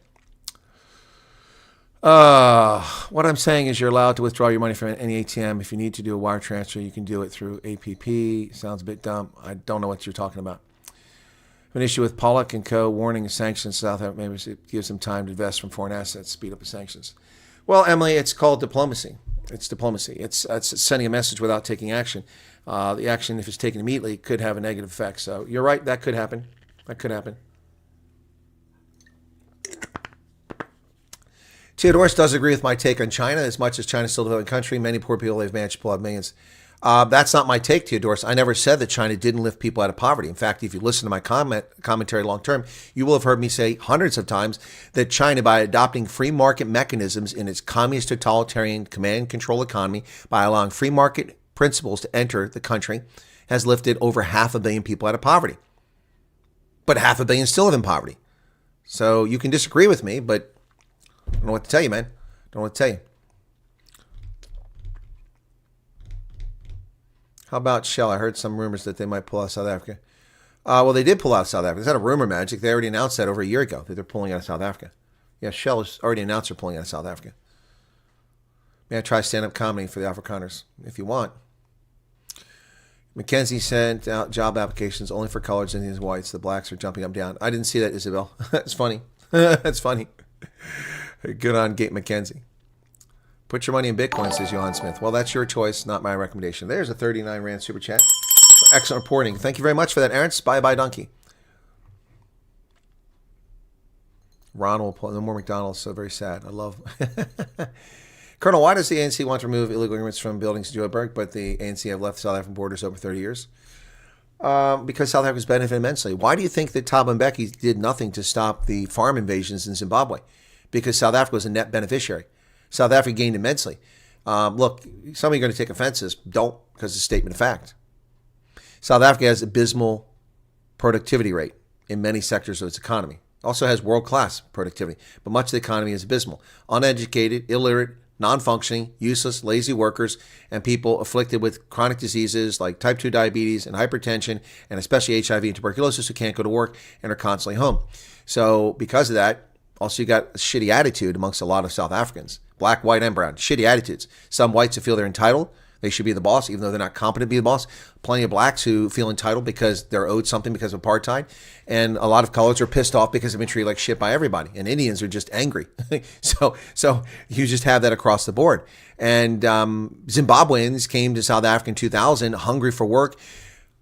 What I'm saying is you're allowed to withdraw your money from any ATM. If you need to do a wire transfer, you can do it through APP. Sounds a bit dumb. I don't know what you're talking about. An issue with Pollock and Co. warning of sanctions. South Africa maybe it gives them time to invest from foreign assets, speed up the sanctions. Well, Emily, it's called diplomacy. It's diplomacy. It's sending a message without taking action. The action, if it's taken immediately, could have a negative effect. So you're right. That could happen. That could happen. Theodorus does agree with my take on China. As much as China's still a developing country, many poor people they've managed to pull out millions. That's not my take, Theodorus. I never said that China didn't lift people out of poverty. In fact, if you listen to my commentary long term, you will have heard me say hundreds of times that China, by adopting free market mechanisms in its communist totalitarian command and control economy, by allowing free market principles to enter the country, has lifted over 500 million people out of poverty. But 500 million still live in poverty. So you can disagree with me, but I don't know what to tell you, man. Don't know what to tell you. How about Shell? I heard some rumors that they might pull out of South Africa. Well, they did pull out of South Africa. It's not a rumor magic. They already announced that over a year ago, that they're pulling out of South Africa. Yeah, Shell has already announced they're pulling out of South Africa. May I try stand-up comedy for the Afrikaners? If you want. Mackenzie sent out job applications only for coloreds, Indians, whites. The blacks are jumping up and down. I didn't see that, Isabel. That's funny. That's funny. Good on Gate McKenzie. Put your money in Bitcoin, says Johan Smith. Well, that's your choice, not my recommendation. There's a 39 Rand super chat for excellent reporting. Thank you very much for that, Aaron. Bye-bye, donkey. Ron will pull no more McDonald's. So very sad. I love. Colonel, why does the ANC want to remove illegal immigrants from buildings in Johannesburg, but the ANC have left South African borders over 30 years? Because South Africa's benefited immensely. Why do you think that Thabo Mbeki did nothing to stop the farm invasions in Zimbabwe? Because South Africa was a net beneficiary. South Africa gained immensely. Look, some of you are going to take offenses. Don't, because it's a statement of fact. South Africa has abysmal productivity rate in many sectors of its economy. Also has world-class productivity, but much of the economy is abysmal. Uneducated, illiterate, non-functioning, useless, lazy workers, and people afflicted with chronic diseases like type 2 diabetes and hypertension, and especially HIV and tuberculosis, who can't go to work and are constantly home. So because of that, also you got a shitty attitude amongst a lot of South Africans, black, white, and brown. Shitty attitudes. Some whites who feel they're entitled. They should be the boss, even though they're not competent to be the boss. Plenty of blacks who feel entitled because they're owed something because of apartheid. And a lot of colors are pissed off because they've been treated like shit by everybody. And Indians are just angry. So you just have that across the board. And Zimbabweans came to South Africa in 2000, hungry for work.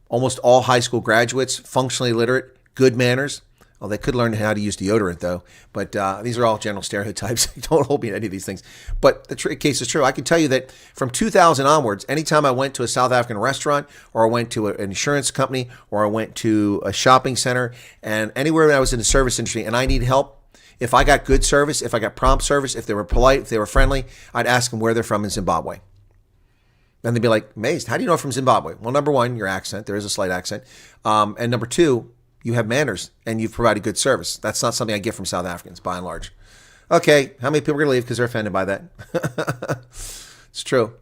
Almost all high school graduates, functionally literate, good manners. Well, they could learn how to use deodorant, though. But these are all general stereotypes. Don't hold me to any of these things. But the case is true. I can tell you that from 2000 onwards, anytime I went to a South African restaurant, or I went to an insurance company, or I went to a shopping center, and anywhere I was in the service industry and I need help, if I got good service, if I got prompt service, if they were polite, if they were friendly, I'd ask them where they're from in Zimbabwe. And they'd be like, amazed. How do you know I'm from Zimbabwe? Well, number one, your accent. There is a slight accent. And number two, you have manners and you've provided good service. That's not something I get from South Africans, by and large. Okay, how many people are going to leave because they're offended by that? It's true.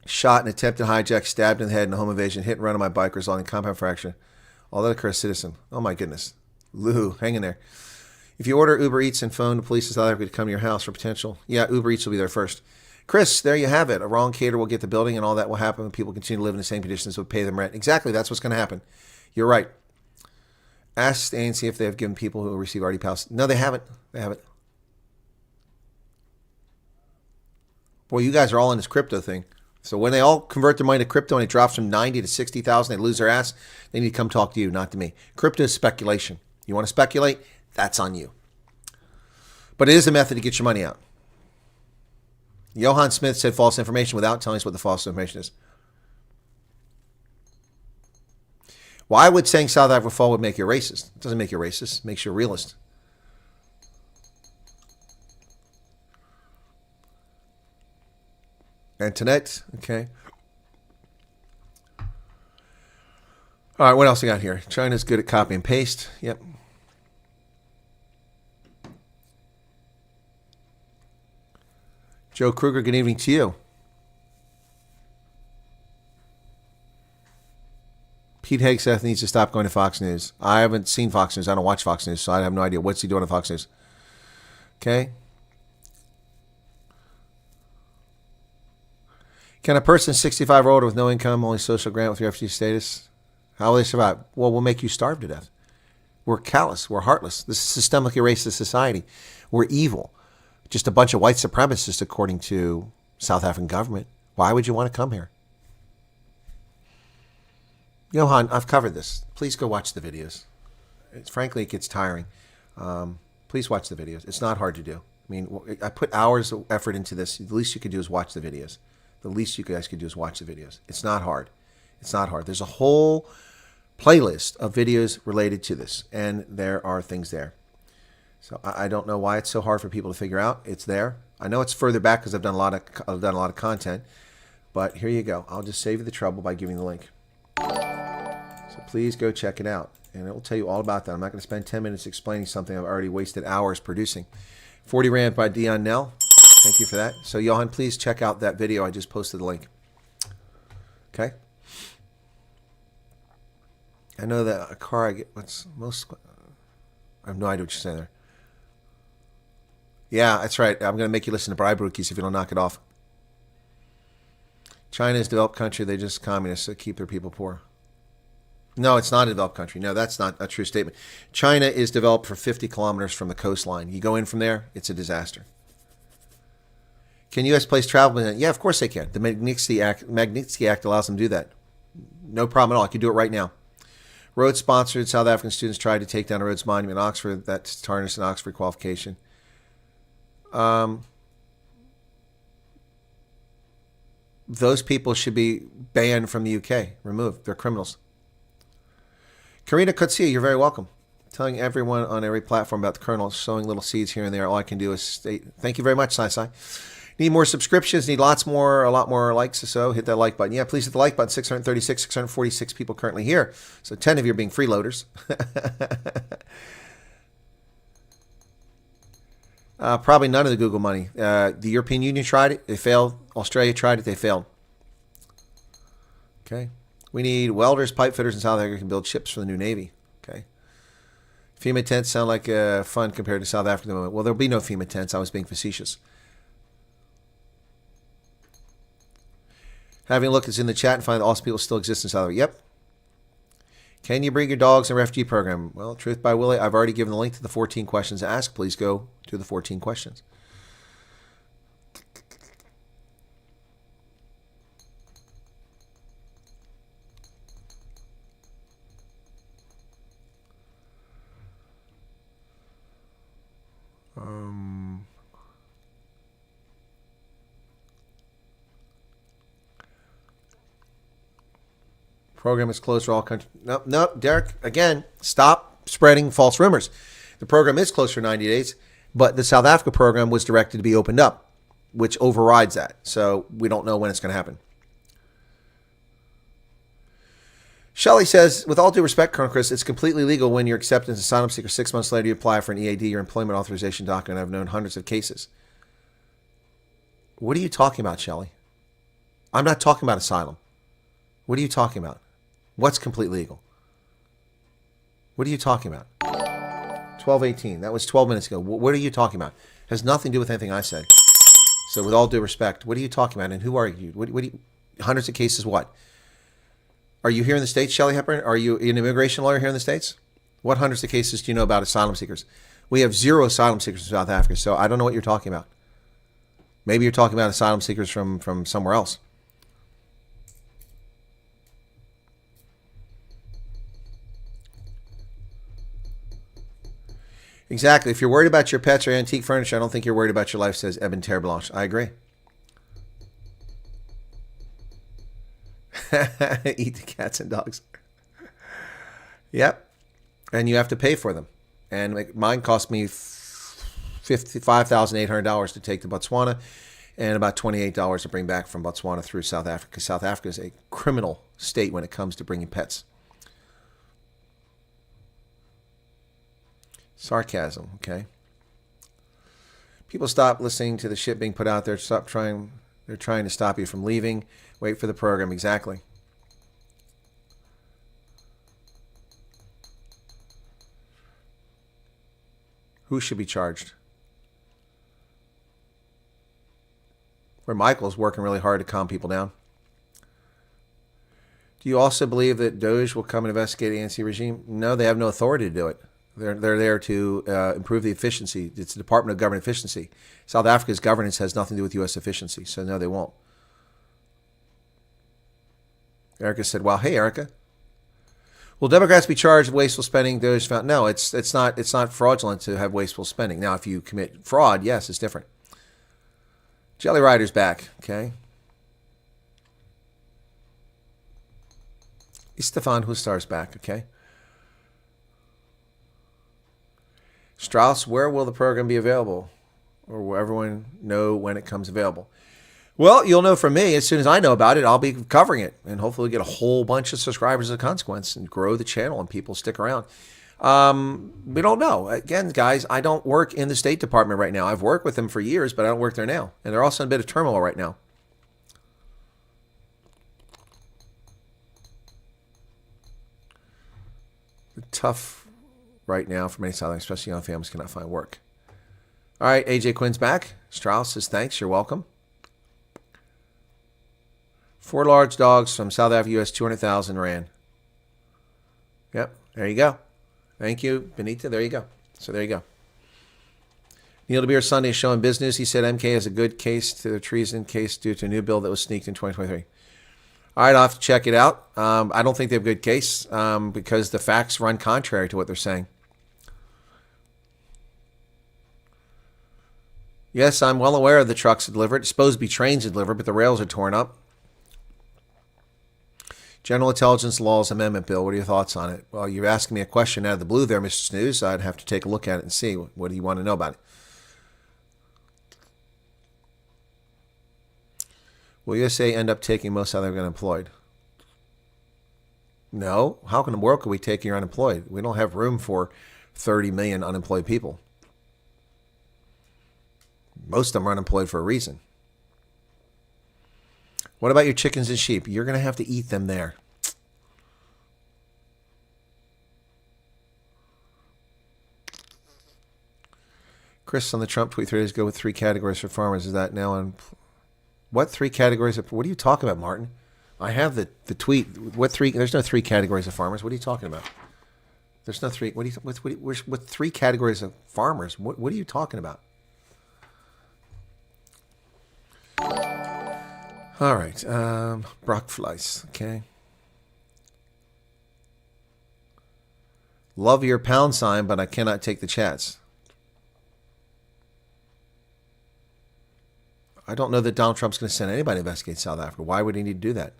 Shot and attempted hijack, stabbed in the head in a home invasion, hit and run on my bike, resulting in compound fracture. All that occurs citizen. Oh my goodness. Lou, hang in there. If you order Uber Eats and phone the police in South Africa to come to your house for potential, yeah, Uber Eats will be there first. Chris, there you have it. A wrong caterer will get the building and all that will happen when people continue to live in the same conditions would pay them rent. Exactly, that's what's going to happen. You're right. Ask the ANC if they have given people who receive RD Pals. No, they haven't. They haven't. Boy, you guys are all in this crypto thing. So when they all convert their money to crypto and it drops from 90 to 60,000, they lose their ass, they need to come talk to you, not to me. Crypto is speculation. You want to speculate? That's on you. But it is a method to get your money out. Johann Smith said false information without telling us what the false information is. Why would saying South Africa fall would make you a racist? It doesn't make you a racist. It makes you a realist. Antoinette, okay. All right, what else I got here? China's good at copy and paste. Yep. Joe Kruger, good evening to you. Pete Hegseth needs to stop going to Fox News. I haven't seen Fox News. I don't watch Fox News, so I have no idea. What's he doing on Fox News? Okay. Can a person 65 or older with no income, only social grant with refugee status, how will they survive? Well, we'll make you starve to death. We're callous. We're heartless. This is a systemically racist society. We're evil. Just a bunch of white supremacists, according to South African government. Why would you want to come here? Johan, I've covered this. Please go watch the videos. Frankly, it gets tiring. Please watch the videos. It's not hard to do. I mean, I put hours of effort into this. The least you could do is watch the videos. The least you guys could do is watch the videos. It's not hard. It's not hard. There's a whole playlist of videos related to this, and there are things there. So I don't know why it's so hard for people to figure out. It's there. I know it's further back because I've done a lot of content, but here you go. I'll just save you the trouble by giving the link. So please go check it out, and it will tell you all about that. I'm not going to spend 10 minutes explaining something I've already wasted hours producing. 40 Rand by Dion Nell. Thank you for that. So Johan, please check out that video. I just posted the link. Okay. I know that a car I get. What's most? I have no idea what you're saying there. Yeah, that's right. I'm going to make you listen to bribe rookies if you don't knock it off. China is a developed country. They're just communists that keep their people poor. No, it's not a developed country. No, that's not a true statement. China is developed for 50 kilometers from the coastline. You go in from there, it's a disaster. Can U.S. place travel? Yeah, of course they can. The Magnitsky Act allows them to do that. No problem at all. I can do it right now. Rhodes-sponsored South African students tried to take down a Rhodes Monument in Oxford. That's tarnished an Oxford qualification. Those people should be banned from the UK. Removed. They're criminals. Karina Kutsia, you're very welcome. Telling everyone on every platform about the kernel, sowing little seeds here and there. All I can do is state, thank you very much, Sai. Need more subscriptions, need a lot more likes, so hit that like button. Yeah, please hit the like button. 636, 646 people currently here. So 10 of you are being freeloaders. Probably none of the Google money. The European Union tried it. They failed. Australia tried it. They failed. Okay. We need welders, pipe fitters in South Africa who can build ships for the new Navy. Okay. FEMA tents sound like fun compared to South Africa at the moment. Well, there'll be no FEMA tents. I was being facetious. Having a look, it's in the chat and find that awesome people still exist in South Africa. Yep. Can you bring your dogs in the refugee program? Well, Truth by Willie, I've already given the link to the 14 questions to ask. Please go to the 14 questions. Program is closed for all countries. No, Derek, again, stop spreading false rumors. The program is closed for 90 days, but the South Africa program was directed to be opened up, which overrides that. So we don't know when it's going to happen. Shelley says, with all due respect, Colonel Chris, it's completely legal when you're accepted as asylum seeker 6 months later you apply for an EAD or employment authorization document. I've known hundreds of cases. What are you talking about, Shelley? I'm not talking about asylum. What are you talking about? What's completely legal? What are you talking about? 12:18. That was 12 minutes ago. What are you talking about? It has nothing to do with anything I said. So with all due respect, what are you talking about? And who are you? What do you? Hundreds of cases what? Are you here in the States, Shelley Hepburn? Are you an immigration lawyer here in the States? What hundreds of cases do you know about asylum seekers? We have 0 asylum seekers in South Africa, so I don't know what you're talking about. Maybe you're talking about asylum seekers from somewhere else. Exactly. If you're worried about your pets or antique furniture, I don't think you're worried about your life, says Eben Terblanche. I agree. Eat the cats and dogs. Yep. And you have to pay for them. And mine cost me $55,800 to take to Botswana and about $28 to bring back from Botswana through South Africa. South Africa is a criminal state when it comes to bringing pets. Sarcasm, okay. People stop listening to the shit being put out there. Stop trying. They're trying to stop you from leaving. Wait for the program. Exactly. Who should be charged? Where Michael's working really hard to calm people down. Do you also believe that Doge will come and investigate the ANC regime? No, they have no authority to do it. They're there to improve the efficiency. It's the Department of Government Efficiency. South Africa's governance has nothing to do with U.S. efficiency, so no, they won't. Erica said, "Well, hey, Erica. Will Democrats be charged with wasteful spending?" Doge found no. It's not fraudulent to have wasteful spending. Now, if you commit fraud, yes, it's different. Jelly Rider's back. Okay. Stefan Hustar's back. Okay. Strauss, where will the program be available? Or will everyone know when it comes available? Well, you'll know from me. As soon as I know about it, I'll be covering it. And hopefully get a whole bunch of subscribers as a consequence and grow the channel and people stick around. We don't know. Again, guys, I don't work in the State Department right now. I've worked with them for years, but I don't work there now. And they're also in a bit of turmoil right now. Tough right now for many Southerners, especially young families, cannot find work. All right, AJ Quinn's back. Strauss says, thanks, you're welcome. 4 large dogs from South Africa, U.S., 200,000 rand. Yep, there you go. Thank you, Benita. There you go. So there you go. Neil DeBeer Sunday show in business. He said MK has a good case to the treason case due to a new bill that was sneaked in 2023. All right, I'll have to check it out. I don't think they have a good case because the facts run contrary to what they're saying. Yes, I'm well aware of the trucks that deliver it. It's supposed to be trains that deliver, but the rails are torn up. General Intelligence Laws Amendment Bill. What are your thoughts on it? Well, you're asking me a question out of the blue there, Mr. Snooze. I'd have to take a look at it and see. What do you want to know about it? Will USA end up taking most of their unemployed? No. How in the world could we take your unemployed? We don't have room for 30 million unemployed people. Most of them are unemployed for a reason. What about your chickens and sheep? You're going to have to eat them there. Chris on the Trump tweet 3 days ago with 3 categories for farmers. Is that now on? What 3 categories? What are you talking about, Martin? I have the tweet. What 3? There's no 3 categories of farmers. What are you talking about? There's no 3. What 3 categories of farmers? What are you talking about? All right. Brockflies. Okay. Love your £, but I cannot take the chats. I don't know that Donald Trump's going to send anybody to investigate South Africa. Why would he need to do that?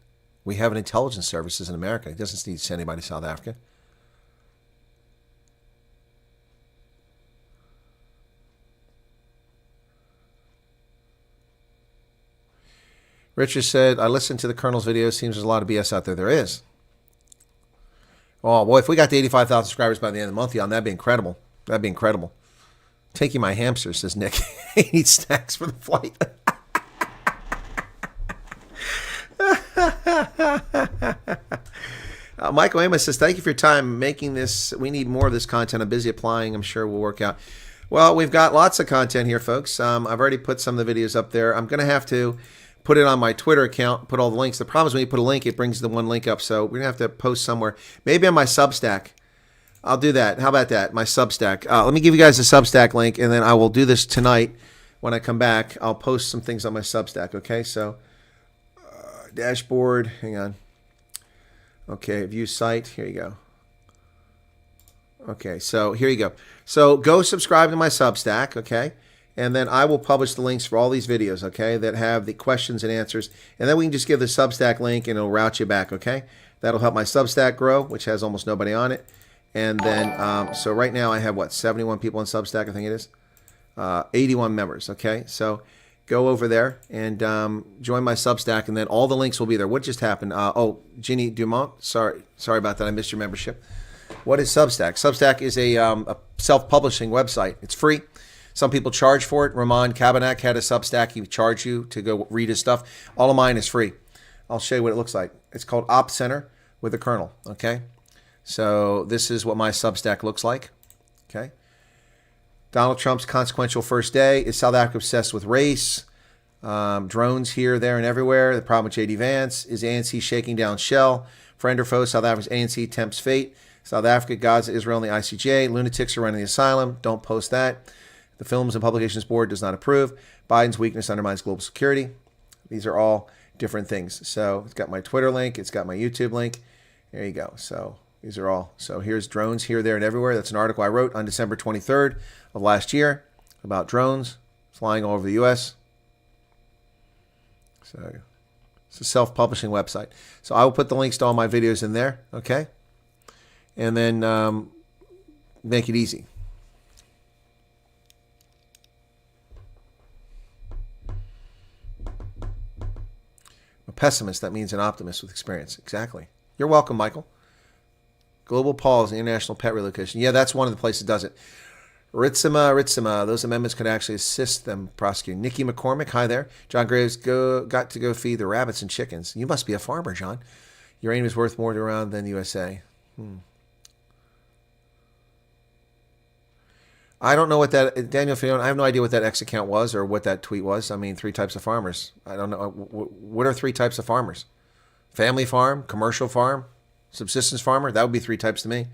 We have an intelligence services in America. He doesn't need to send anybody to South Africa. Richard said, I listened to the Colonel's video. Seems there's a lot of BS out there. There is. Oh, boy, if we got to 85,000 subscribers by the end of the month, that'd be incredible. That'd be incredible. Taking my hamster, says Nick. He needs snacks for the flight. Michael Amos says, thank you for your time making this. We need more of this content. I'm busy applying. I'm sure we'll work out. Well, we've got lots of content here, folks. I've already put some of the videos up there. I'm going to have to put it on my Twitter account, put all the links. The problem is when you put a link, it brings the one link up. So we're going to have to post somewhere. Maybe on my Substack. I'll do that. How about that? My Substack. Let me give you guys a Substack link, and then I will do this tonight when I come back. I'll post some things on my Substack, okay? So, dashboard. Hang on. Okay, view site. Here you go. Okay, so here you go. So go subscribe to my Substack, okay? And then I will publish the links for all these videos, okay, that have the questions and answers. And then we can just give the Substack link, and it'll route you back, okay? That'll help my Substack grow, which has almost nobody on it. And then, so right now I have, 71 people on Substack, I think it is. 81 members, okay? So go over there and join my Substack, and then all the links will be there. What just happened? Oh, Ginny Dumont, sorry about that. I missed your membership. What is Substack? Substack is a self-publishing website. It's free. Some people charge for it. Ramon Cabanach had a Substack. He would charge you to go read his stuff. All of mine is free. I'll show you what it looks like. It's called Op Center with the Colonel, okay? So this is what my Substack looks like, okay? Donald Trump's consequential first day. Is South Africa obsessed with race? Drones here, there, and everywhere. The problem with J.D. Vance. Is ANC shaking down Shell? Friend or foe, South Africa's ANC tempts fate. South Africa, Gaza, Israel, and the ICJ. Lunatics are running the asylum. Don't post that. The Films and Publications Board does not approve. Biden's weakness undermines global security. These are all different things. So it's got my Twitter link. It's got my YouTube link. There you go. So these are all. So here's drones here, there, and everywhere. That's an article I wrote on December 23rd of last year about drones flying all over the U.S. So it's a self-publishing website. So I will put the links to all my videos in there, okay? And then make it easy. A pessimist, that means an optimist with experience. Exactly. You're welcome, Michael. Global Pause, International Pet Relocation. Yeah, that's one of the places that does it. Ritsima. Those amendments could actually assist them prosecuting. Nikki McCormick, hi there. John Graves got to go feed the rabbits and chickens. You must be a farmer, John. Uranium is worth more to around than the USA. I don't know what that, Daniel Fiona, I have no idea what that X account was or what that tweet was. I mean, 3 types of farmers. I don't know. What are 3 types of farmers? Family farm, commercial farm, subsistence farmer? That would be 3 types to me.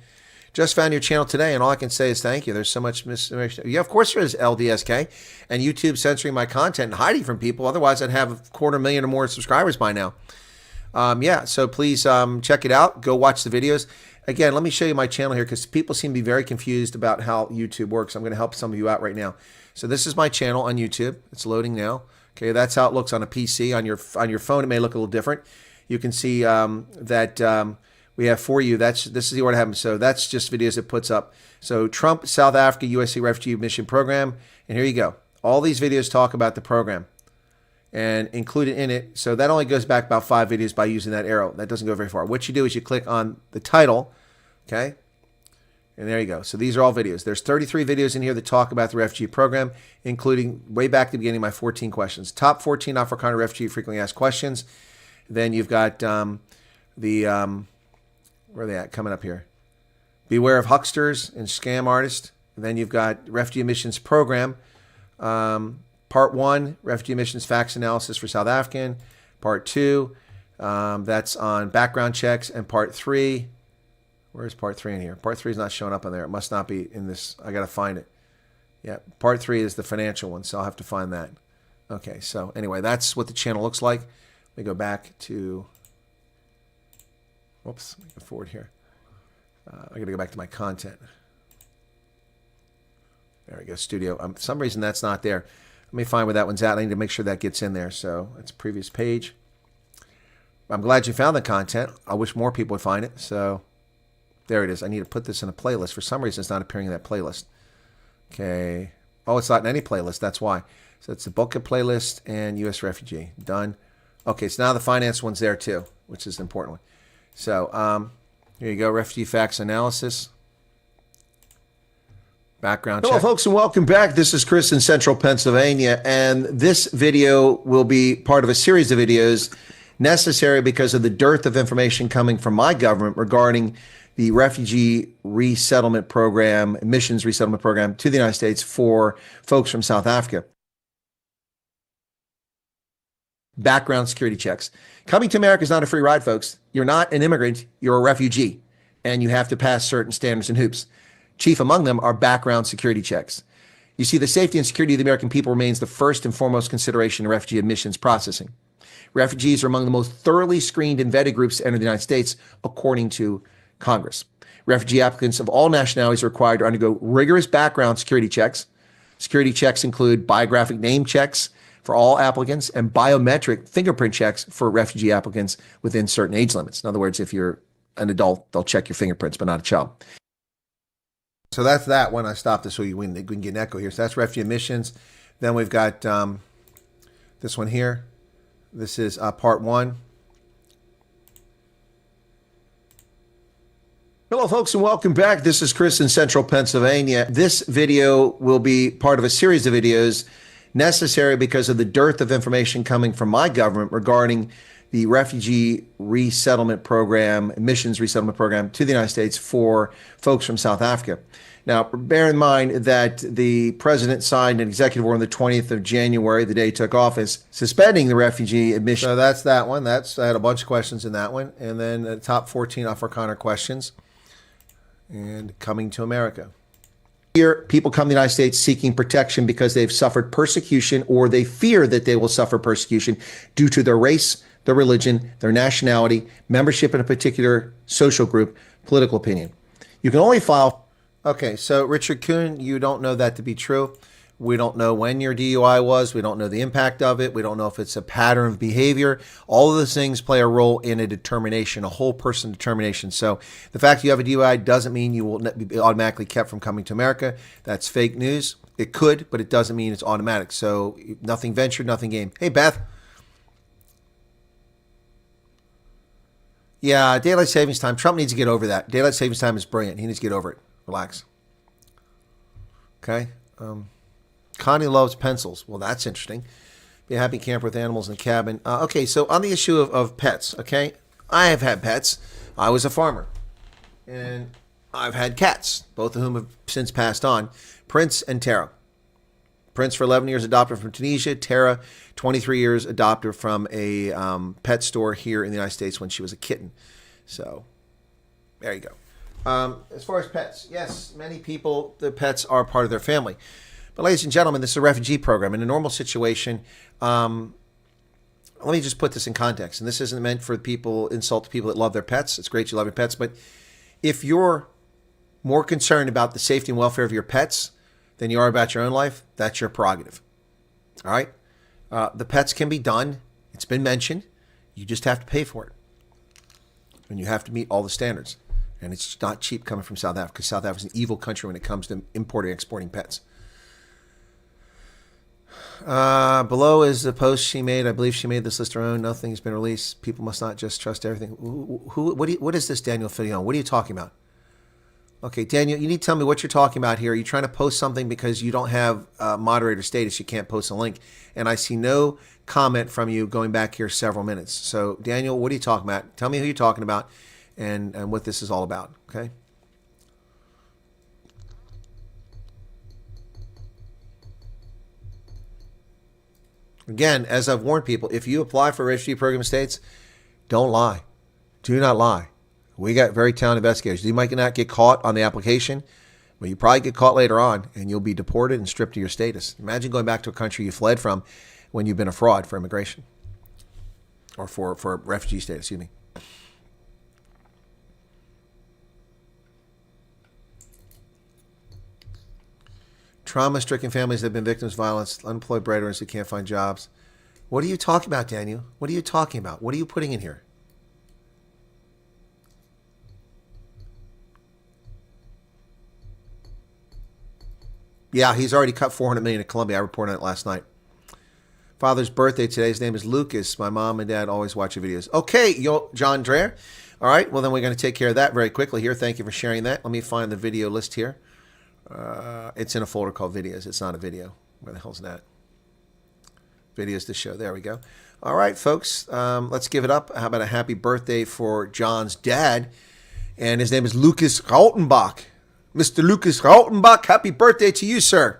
Just found your channel today, and all I can say is thank you. There's so much misinformation. Yeah, of course there is, LDSK. And YouTube censoring my content and hiding from people. Otherwise, I'd have 250,000 or more subscribers by now. Yeah, so please check it out. Go watch the videos. Again, let me show you my channel here because people seem to be very confused about how YouTube works. I'm going to help some of you out right now. So this is my channel on YouTube. It's loading now. Okay, that's how it looks on a PC. On your phone, it may look a little different. you can see that we have for you. This is the order happened. So that's just videos it puts up. So Trump, South Africa, USA Refugee Mission Program. And here you go. All these videos talk about the program and included in it. So that only goes back about 5 videos by using that arrow. That doesn't go very far. What you do is you click on the title, okay? And there you go. So these are all videos. There's 33 videos in here that talk about the refugee program, including way back at the beginning, my 14 questions. Top 14 Afrikaner refugee frequently asked questions. Then you've got where are they at? Coming up here. Beware of hucksters and scam artists. And then you've got refugee emissions program. Part 1, refugee emissions facts analysis for South African. Part 2, that's on background checks. And Part 3, where's Part 3 in here? Part 3 is not showing up on there. It must not be in this. I got to find it. Yeah, Part 3 is the financial one, so I'll have to find that. Okay, so anyway, that's what the channel looks like. Let me go back to... Whoops, let me go forward here. I got to go back to my content. There we go, studio. For some reason, that's not there. Let me find where that one's at. I need to make sure that gets in there. So that's previous page. I'm glad you found the content. I wish more people would find it. So there it is. I need to put this in a playlist. For some reason, it's not appearing in that playlist. Okay. Oh, it's not in any playlist. That's why. So it's the Boca playlist and U.S. Refugee. Done. Okay, so now the finance one's there too, which is an important one. So here you go, refugee facts analysis. Background check. Hello, folks, and welcome back. This is Chris in Central Pennsylvania, and this video will be part of a series of videos necessary because of the dearth of information coming from my government regarding the refugee resettlement program, emissions resettlement program to the United States for folks from South Africa. Background security checks. Coming to America is not a free ride, folks. You're not an immigrant, you're a refugee, and you have to pass certain standards and hoops. Chief among them are background security checks. You see, the safety and security of the American people remains the first and foremost consideration in refugee admissions processing. Refugees are among the most thoroughly screened and vetted groups to enter the United States, according to Congress. Refugee applicants of all nationalities are required to undergo rigorous background security checks. Security checks include biographic name checks for all applicants and biometric fingerprint checks for refugee applicants within certain age limits. In other words, if you're an adult, they'll check your fingerprints, but not a child. So that's that one. I stopped this so we can get an echo here. So that's refugee admissions. Then we've got this one here. This is part 1. Hello, folks, and welcome back. This is Chris in Central Pennsylvania. This video will be part of a series of videos necessary because of the dearth of information coming from my government regarding the refugee resettlement program, emissions resettlement program to the United States for folks from South Africa. Now, bear in mind that the president signed an executive order on the 20th of January, the day he took office, suspending the refugee admission. So that's that one. I had a bunch of questions in that one. And then the top 14 Afrikaner questions and coming to America. Here, people come to the United States seeking protection because they've suffered persecution or they fear that they will suffer persecution due to their race, their religion, their nationality, membership in a particular social group, political opinion. You can only file. Okay, so Richard Kuhn, you don't know that to be true. We don't know when your DUI was. We don't know the impact of it. We don't know if it's a pattern of behavior. All of those things play a role in a determination, a whole person determination. So the fact you have a DUI doesn't mean you will be automatically kept from coming to America. That's fake news. It could, but it doesn't mean it's automatic. So nothing ventured, nothing gained. Hey, Beth. Yeah, daylight savings time. Trump needs to get over that. Daylight savings time is brilliant. He needs to get over it. Relax. Okay. Connie loves pencils. Well, that's interesting. Be a happy camper with animals in the cabin. Okay, so on the issue of pets, okay, I have had pets. I was a farmer. And I've had cats, both of whom have since passed on. Prince and Tara. Prince for 11 years adopted from Tunisia. Tara, 23 years adopted from a pet store here in the United States when she was a kitten. So there you go. As far as pets, yes, many people, the pets are part of their family. But ladies and gentlemen, this is a refugee program. In a normal situation, let me just put this in context. And this isn't meant for people, insult to people that love their pets. It's great you love your pets. But if you're more concerned about the safety and welfare of your pets than you are about your own life, that's your prerogative. All right? The pets can be done. It's been mentioned. You just have to pay for it. And you have to meet all the standards. And it's not cheap coming from South Africa. South Africa is an evil country when it comes to importing and exporting pets. Below is the post she made. I believe she made this list her own. Nothing has been released. People must not just trust everything. What is this, Daniel Filion? What are you talking about? Okay, Daniel, you need to tell me what you're talking about here. Are you trying to post something because you don't have moderator status? You can't post a link. And I see no comment from you going back here several minutes. So, Daniel, what are you talking about? Tell me who you're talking about and what this is all about, okay? Again, as I've warned people, if you apply for refugee program states, don't lie. Do not lie. We got very talented investigators. You might not get caught on the application, but you probably get caught later on, and you'll be deported and stripped of your status. Imagine going back to a country you fled from when you've been a fraud for immigration or for refugee status, excuse me. Trauma-stricken families that have been victims of violence, unemployed breadwinners who can't find jobs. What are you talking about, Daniel? What are you talking about? What are you putting in here? Yeah, he's already cut $400 million in Colombia. I reported on it last night. Father's birthday today. His name is Lucas. My mom and dad always watch your videos. Okay, John Dreher. All right, well, then we're going to take care of that very quickly here. Thank you for sharing that. Let me find the video list here. It's in a folder called videos. It's not a video. Where the hell's that? Videos to show. There we go. All right, folks, let's give it up. How about a happy birthday for John's dad? And his name is Lucas Rautenbach. Mr. Lucas Rautenbach, happy birthday to you, sir.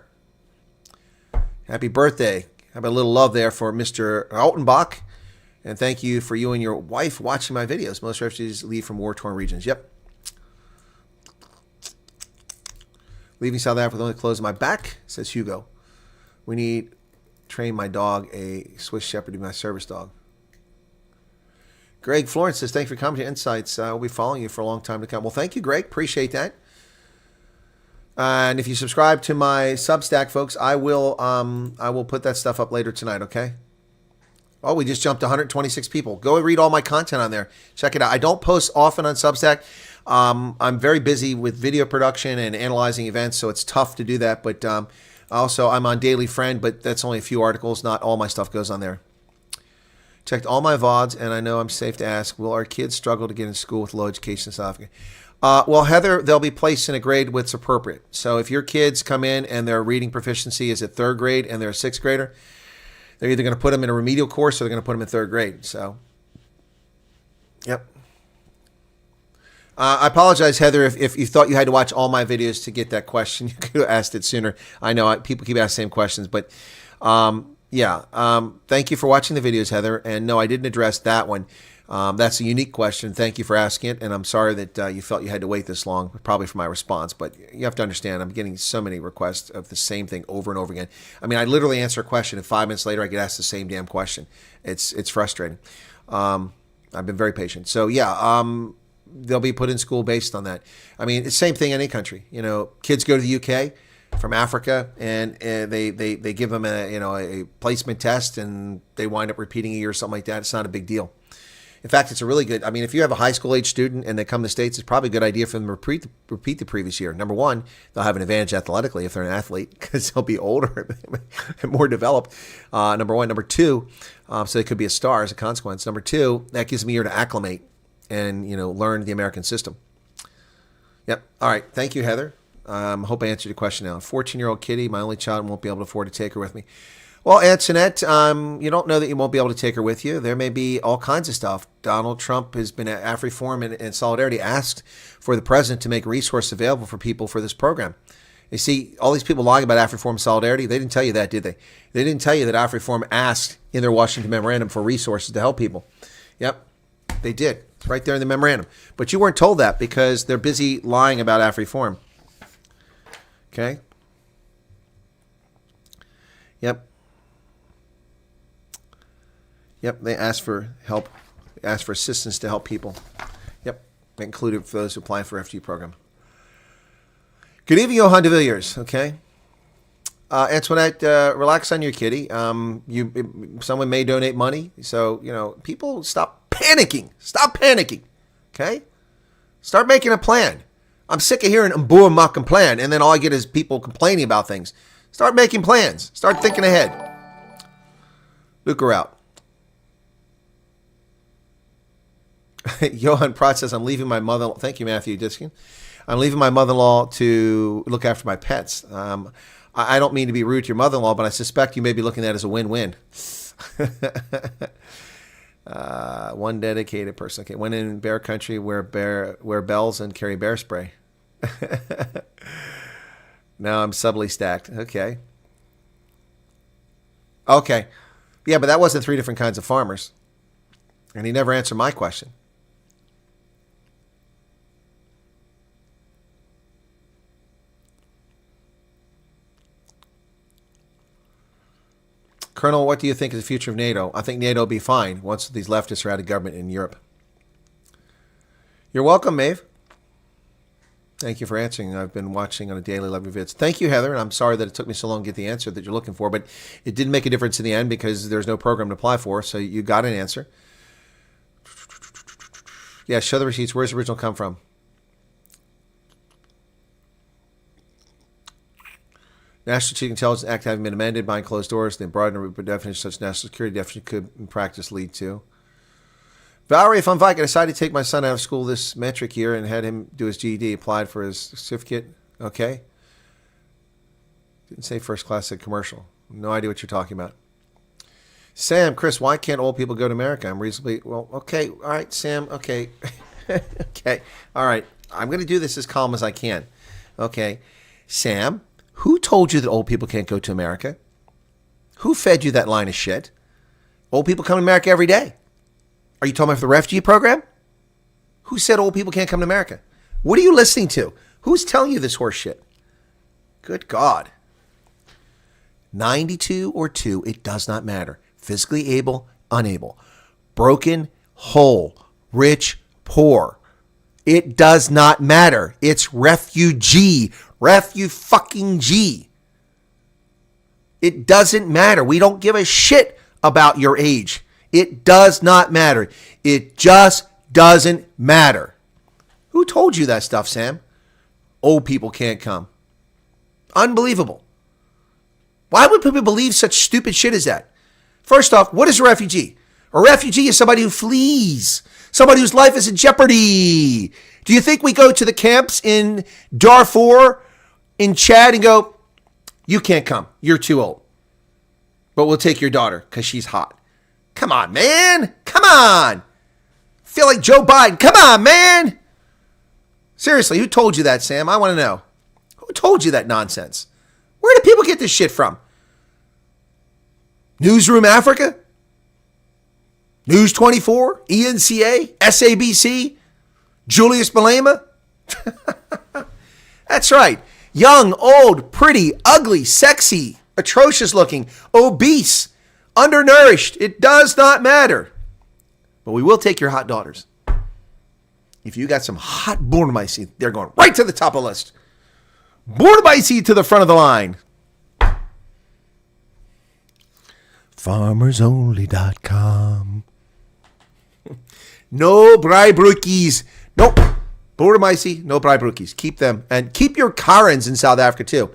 Happy birthday. How about a little love there for Mr. Rautenbach? And thank you for you and your wife watching my videos. Most refugees leave from war-torn regions. Yep. Leaving South Africa with only clothes on my back, says Hugo. We need to train my dog, a Swiss Shepherd, to be my service dog. Greg Florence says, thank you for coming to Insights. We'll be following you for a long time to come. Well, thank you, Greg. Appreciate that. And if you subscribe to my Substack, folks, I will put that stuff up later tonight, okay? Oh, we just jumped 126 people. Go and read all my content on there. Check it out. I don't post often on Substack. I'm very busy with video production and analyzing events, so it's tough to do that. But also, I'm on Daily Friend, but that's only a few articles. Not all my stuff goes on there. Checked all my VODs, and I know I'm safe to ask, will our kids struggle to get in school with low education in South Africa? Well, Heather, they'll be placed in a grade what's appropriate. So if your kids come in and their reading proficiency is at third grade and they're a sixth grader, they're either going to put them in a remedial course or they're going to put them in third grade. So, yep. I apologize, Heather, if you thought you had to watch all my videos to get that question. You could have asked it sooner. I know people keep asking the same questions, but thank you for watching the videos, Heather. And no, I didn't address that one. That's a unique question. Thank you for asking it. And I'm sorry that you felt you had to wait this long, probably for my response. But you have to understand, I'm getting so many requests of the same thing over and over again. I mean, I literally answer a question, and 5 minutes later, I get asked the same damn question. It's frustrating. I've been very patient. So, yeah, they'll be put in school based on that. I mean, it's the same thing in any country. You know, kids go to the UK from Africa, and they give them a placement test, and they wind up repeating a year or something like that. It's not a big deal. In fact, it's a really good, I mean, if you have a high school age student and they come to the States, it's probably a good idea for them to repeat the previous year. Number one, they'll have an advantage athletically if they're an athlete because they'll be older and more developed. Number one. Number two, so they could be a star as a consequence. Number two, that gives them a year to acclimate and, learn the American system. Yep. All right. Thank you, Heather. I hope I answered your question now. 14-year-old Kitty, my only child, won't be able to afford to take her with me. Well, Antoinette, you don't know that you won't be able to take her with you. There may be all kinds of stuff. Donald Trump has been at AfriForum and Solidarity asked for the president to make resources available for people for this program. You see, all these people lying about AfriForum Solidarity, they didn't tell you that, did they? They didn't tell you that AfriForum asked in their Washington memorandum for resources to help people. Yep, they did. It's right there in the memorandum. But you weren't told that because they're busy lying about AfriForum. Okay? Yep. Yep, they asked for help, asked for assistance to help people. Yep, included for those who apply for refugee program. Good evening, Johan de Villiers. Okay, Antoinette, relax on your kitty. Someone may donate money, so people stop panicking. Stop panicking. Okay? Start making a plan. I'm sick of hearing Mbua muck and plan, and then all I get is people complaining about things. Start making plans. Start thinking ahead. Luke, are out. Johan Pratt says, I'm leaving my mother. Thank you, Matthew Diskin. I'm leaving my mother-in-law to look after my pets. I don't mean to be rude to your mother-in-law, but I suspect you may be looking at it as a win-win. One dedicated person. Okay, went in bear country, wear bells and carry bear spray. Now I'm subly stacked. Okay. Yeah, but that wasn't 3 different kinds of farmers. And he never answered my question. Colonel, what do you think is the future of NATO? I think NATO will be fine once these leftists are out of government in Europe. You're welcome, Maeve. Thank you for answering. I've been watching on a daily, love your vids. Thank you, Heather, and I'm sorry that it took me so long to get the answer that you're looking for, but it didn't make a difference in the end because there's no program to apply for, so you got an answer. Yeah, show the receipts. Where's the original come from? National Security Intelligence Act having been amended behind closed doors, then broadened the definition such national security definition could in practice lead to. Valerie, if I'm Viking, I decided to take my son out of school this metric year and had him do his GED, applied for his certificate. Okay. Didn't say first class, said commercial. No idea what you're talking about. Sam, Chris, why can't old people go to America? I'm reasonably, well, okay. All right, Sam, okay. Okay. All right. I'm going to do this as calm as I can. Okay. Sam, who told you that old people can't go to America? Who fed you that line of shit? Old people come to America every day. Are you talking about the refugee program? Who said old people can't come to America? What are you listening to? Who's telling you this horse shit? Good God. 92 or 2, it does not matter. Physically able, unable. Broken, whole. Rich, poor. It does not matter. It's refugee. Refu-fucking-G. It doesn't matter. We don't give a shit about your age. It does not matter. It just doesn't matter. Who told you that stuff, Sam? Old people can't come. Unbelievable. Why would people believe such stupid shit as that? First off, what is a refugee? A refugee is somebody who flees. Somebody whose life is in jeopardy. Do you think we go to the camps in Darfur, in Chad, and go, you can't come. You're too old. But we'll take your daughter because she's hot. Come on, man. Come on. Feel like Joe Biden. Come on, man. Seriously, who told you that, Sam? I want to know. Who told you that nonsense? Where do people get this shit from? Newsroom Africa? News 24? ENCA? SABC? Julius Malema? That's right. Young, old, pretty, ugly, sexy, atrocious looking, obese, undernourished. It does not matter. But we will take your hot daughters. If you got some hot Burmese, they're going right to the top of the list. Burmese to the front of the line. FarmersOnly.com. No bribe rookies. Nope. Burmese, no bribe rookies. Keep them. And keep your Karens in South Africa too.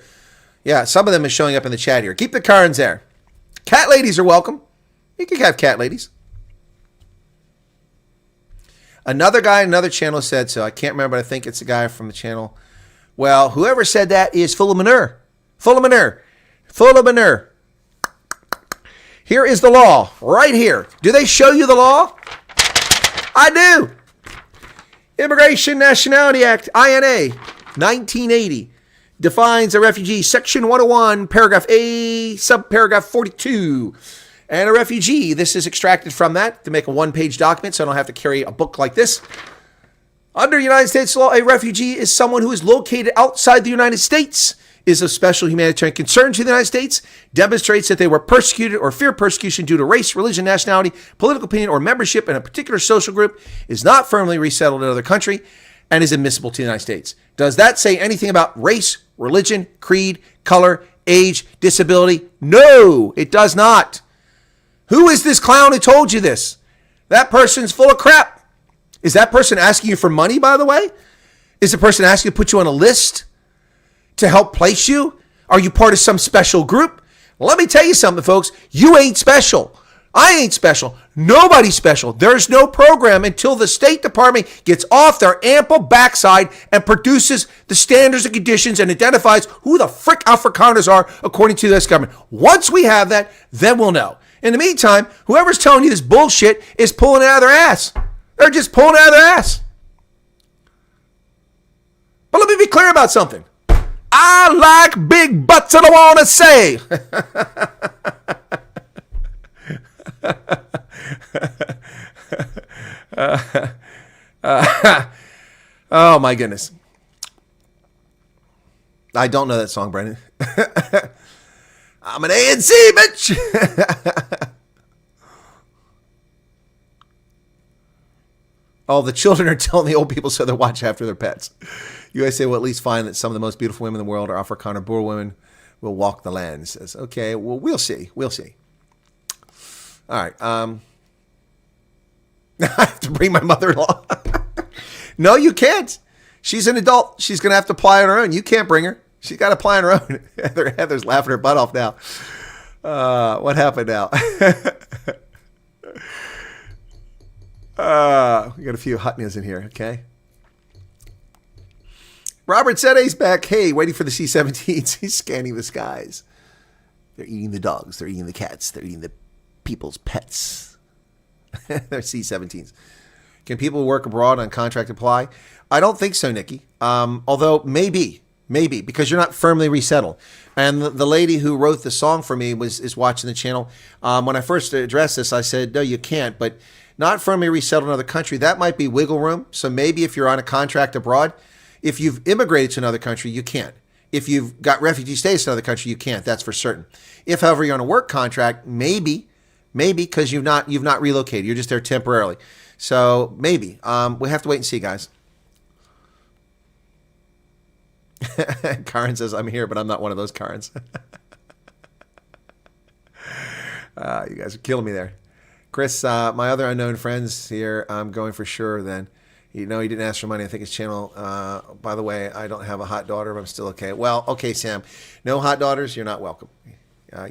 Yeah, some of them is showing up in the chat here. Keep the Karens there. Cat ladies are welcome. You can have cat ladies. Another guy, another channel said so. I can't remember, but I think it's a guy from the channel. Well, whoever said that is full of manure. Full of manure. Full of manure. Here is the law, right here. Do they show you the law? I do. Immigration Nationality Act, INA, 1980, defines a refugee, Section 101, Paragraph A, Subparagraph 42. And a refugee, this is extracted from that to make a one-page document so I don't have to carry a book like this. Under United States law, a refugee is someone who is located outside the United States, is of special humanitarian concern to the United States, demonstrates that they were persecuted or fear persecution due to race, religion, nationality, political opinion, or membership in a particular social group, is not firmly resettled in another country, and is admissible to the United States. Does that say anything about race, religion, creed, color, age, disability? No, it does not. Who is this clown who told you this? That person's full of crap. Is that person asking you for money, by the way? Is the person asking you to put you on a list to help place you? Are you part of some special group? Well, let me tell you something, folks. You ain't special. I ain't special. Nobody's special. There's no program until the State Department gets off their ample backside and produces the standards and conditions and identifies who the frick Afrikaners are according to this government. Once we have that, then we'll know. In the meantime, whoever's telling you this bullshit is pulling it out of their ass. They're just pulling it out of their ass. But let me be clear about something. I like big butts and I want to say. Oh my goodness. I don't know that song, Brendan. I'm an ANC, bitch. Oh, the children are telling the old people so they watch after their pets. USA will at least find that some of the most beautiful women in the world are Afrikaner Boer women will walk the land. Says, okay, well, we'll see. We'll see. All right. I have to bring my mother-in-law. No, you can't. She's an adult. She's going to have to apply on her own. You can't bring her. She's got to apply on her own. Heather's laughing her butt off now. What happened now? We got a few hotness in here, okay? Robert Sede's back. Hey, waiting for the C-17s. He's scanning the skies. They're eating the dogs. They're eating the cats. They're eating the people's pets. They're C-17s. Can people work abroad on contract apply? I don't think so, Nikki. Although maybe, because you're not firmly resettled. And the lady who wrote the song for me is watching the channel. When I first addressed this, I said, no, you can't. But not firmly resettled in another country, that might be wiggle room. So maybe if you're on a contract abroad, if you've immigrated to another country, you can't. If you've got refugee status in another country, you can't. That's for certain. If, however, you're on a work contract, maybe because you've not relocated. You're just there temporarily. So maybe. We have to wait and see, guys. Karen says, I'm here, but I'm not one of those Karens. You guys are killing me there. Chris, my other unknown friends here, I'm going for sure then. You know, he didn't ask for money. I think his channel, by the way, I don't have a hot daughter, but I'm still okay. Well, okay, Sam. No hot daughters, you're not welcome.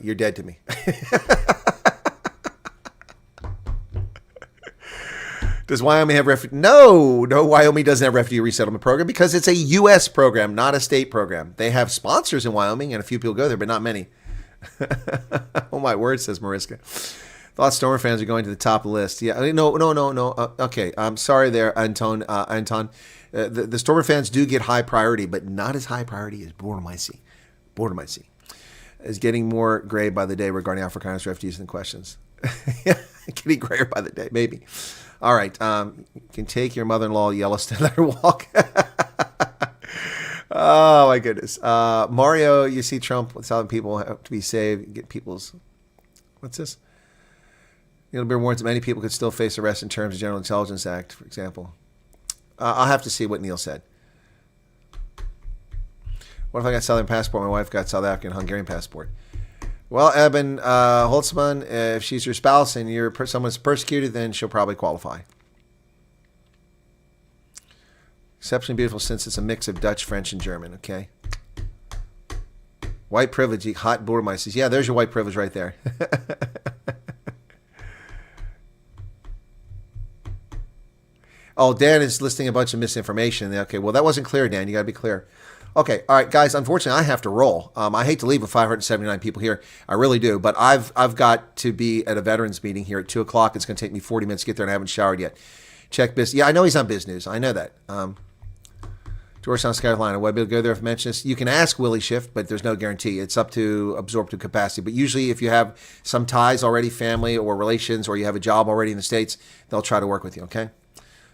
You're dead to me. Does Wyoming have refugee? No, Wyoming doesn't have refugee resettlement program because it's a U.S. program, not a state program. They have sponsors in Wyoming, and a few people go there, but not many. Oh, my word, says Mariska. Thought Stormer fans are going to the top of the list. Yeah, no. Okay, I'm sorry there, Anton. The Stormer fans do get high priority, but not as high priority as Border My Sea. Border My Sea is getting more gray by the day regarding Afrikaners, refugees, and questions. Getting grayer by the day, maybe. All right, you can take your mother-in-law Yellowstone, let her walk. Oh, my goodness. Mario, you see Trump telling people have to be saved, get people's... What's this? Neil Beer warns that many people could still face arrest in terms of General Intelligence Act, for example. I'll have to see what Neil said. What if I got Southern passport? My wife got South African, Hungarian passport. Well, Eben Holtzman, if she's your spouse and someone's persecuted, then she'll probably qualify. Exceptionally beautiful since it's a mix of Dutch, French, and German. Okay. White privilege, hot border mice. Yeah, there's your white privilege right there. Oh, Dan is listing a bunch of misinformation. Okay, well, that wasn't clear, Dan. You got to be clear. Okay, all right, guys. Unfortunately, I have to roll. I hate to leave with 579 people here. I really do. But I've got to be at a veterans meeting here at 2 o'clock. It's going to take me 40 minutes to get there, and I haven't showered yet. Check Biz. Yeah, I know he's on Biz News. I know that. Georgetown, South Carolina. Will I be able to go there if I mention this? You can ask Willie Shift, but there's no guarantee. It's up to absorptive capacity. But usually if you have some ties already, family or relations, or you have a job already in the States, they'll try to work with you, okay?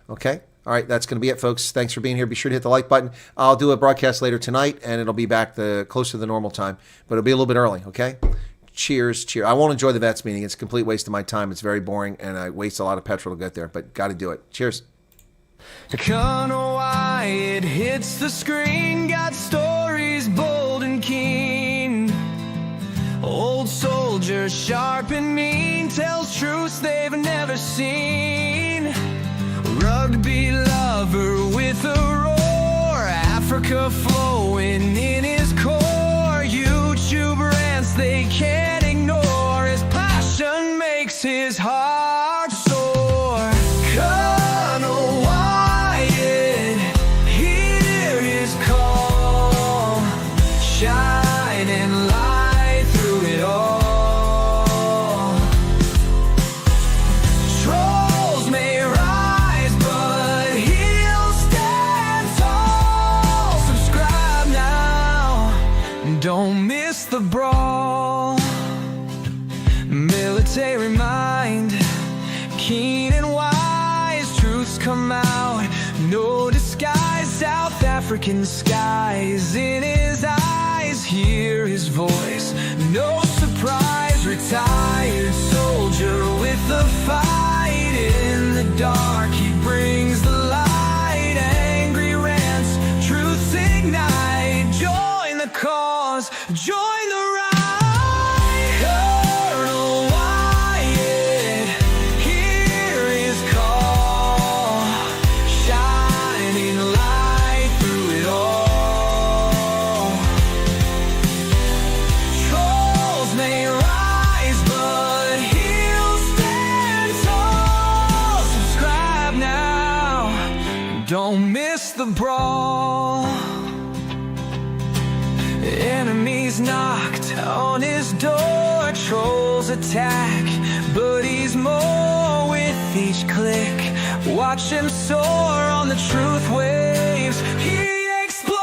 Okay? All right, that's going to be it, folks. Thanks for being here. Be sure to hit the like button. I'll do a broadcast later tonight, and it'll be back close to the normal time. But it'll be a little bit early, okay? Cheers. I won't enjoy the vets meeting. It's a complete waste of my time. It's very boring, and I waste a lot of petrol to get there. But got to do it. Cheers. Conor Wyatt hits the screen, got stories bold and keen. Old soldier, sharp and mean, tells truths they've never seen. rugby lover with a roar, Africa flowing in his core. YouTube rants they can't ignore, his passion makes his heart soar. Colonel Wyatt, hear his call, shining light through it all. Trolls may rise, but he'll stand tall. Subscribe now, don't miss the brawl. Military mind, keen and wise, truths come out, no disguise. South African skies in his eyes, hear his voice, no surprise. Retired soldier with the fight, in the dark he brings the light. Angry rants, truths ignite, join the cause, join the ride. Colonel Wyatt, hear his call, shining light through it all. Trolls may rise, but he'll stand tall. Subscribe now, don't miss the brawl. Enemies knocked on his door, trolls attack, but he's more with each click. Watch him soar on the truth waves, he explodes.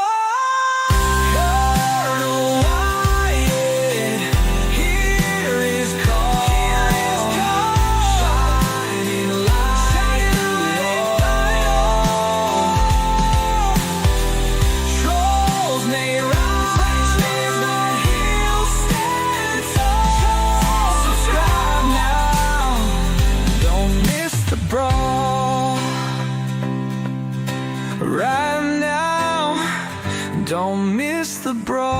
Colonel Wyatt, hear his call, shining light through it all. Trolls may rise, but he'll stand tall. Subscribe now, don't miss the brawl. Right now, don't miss the brawl.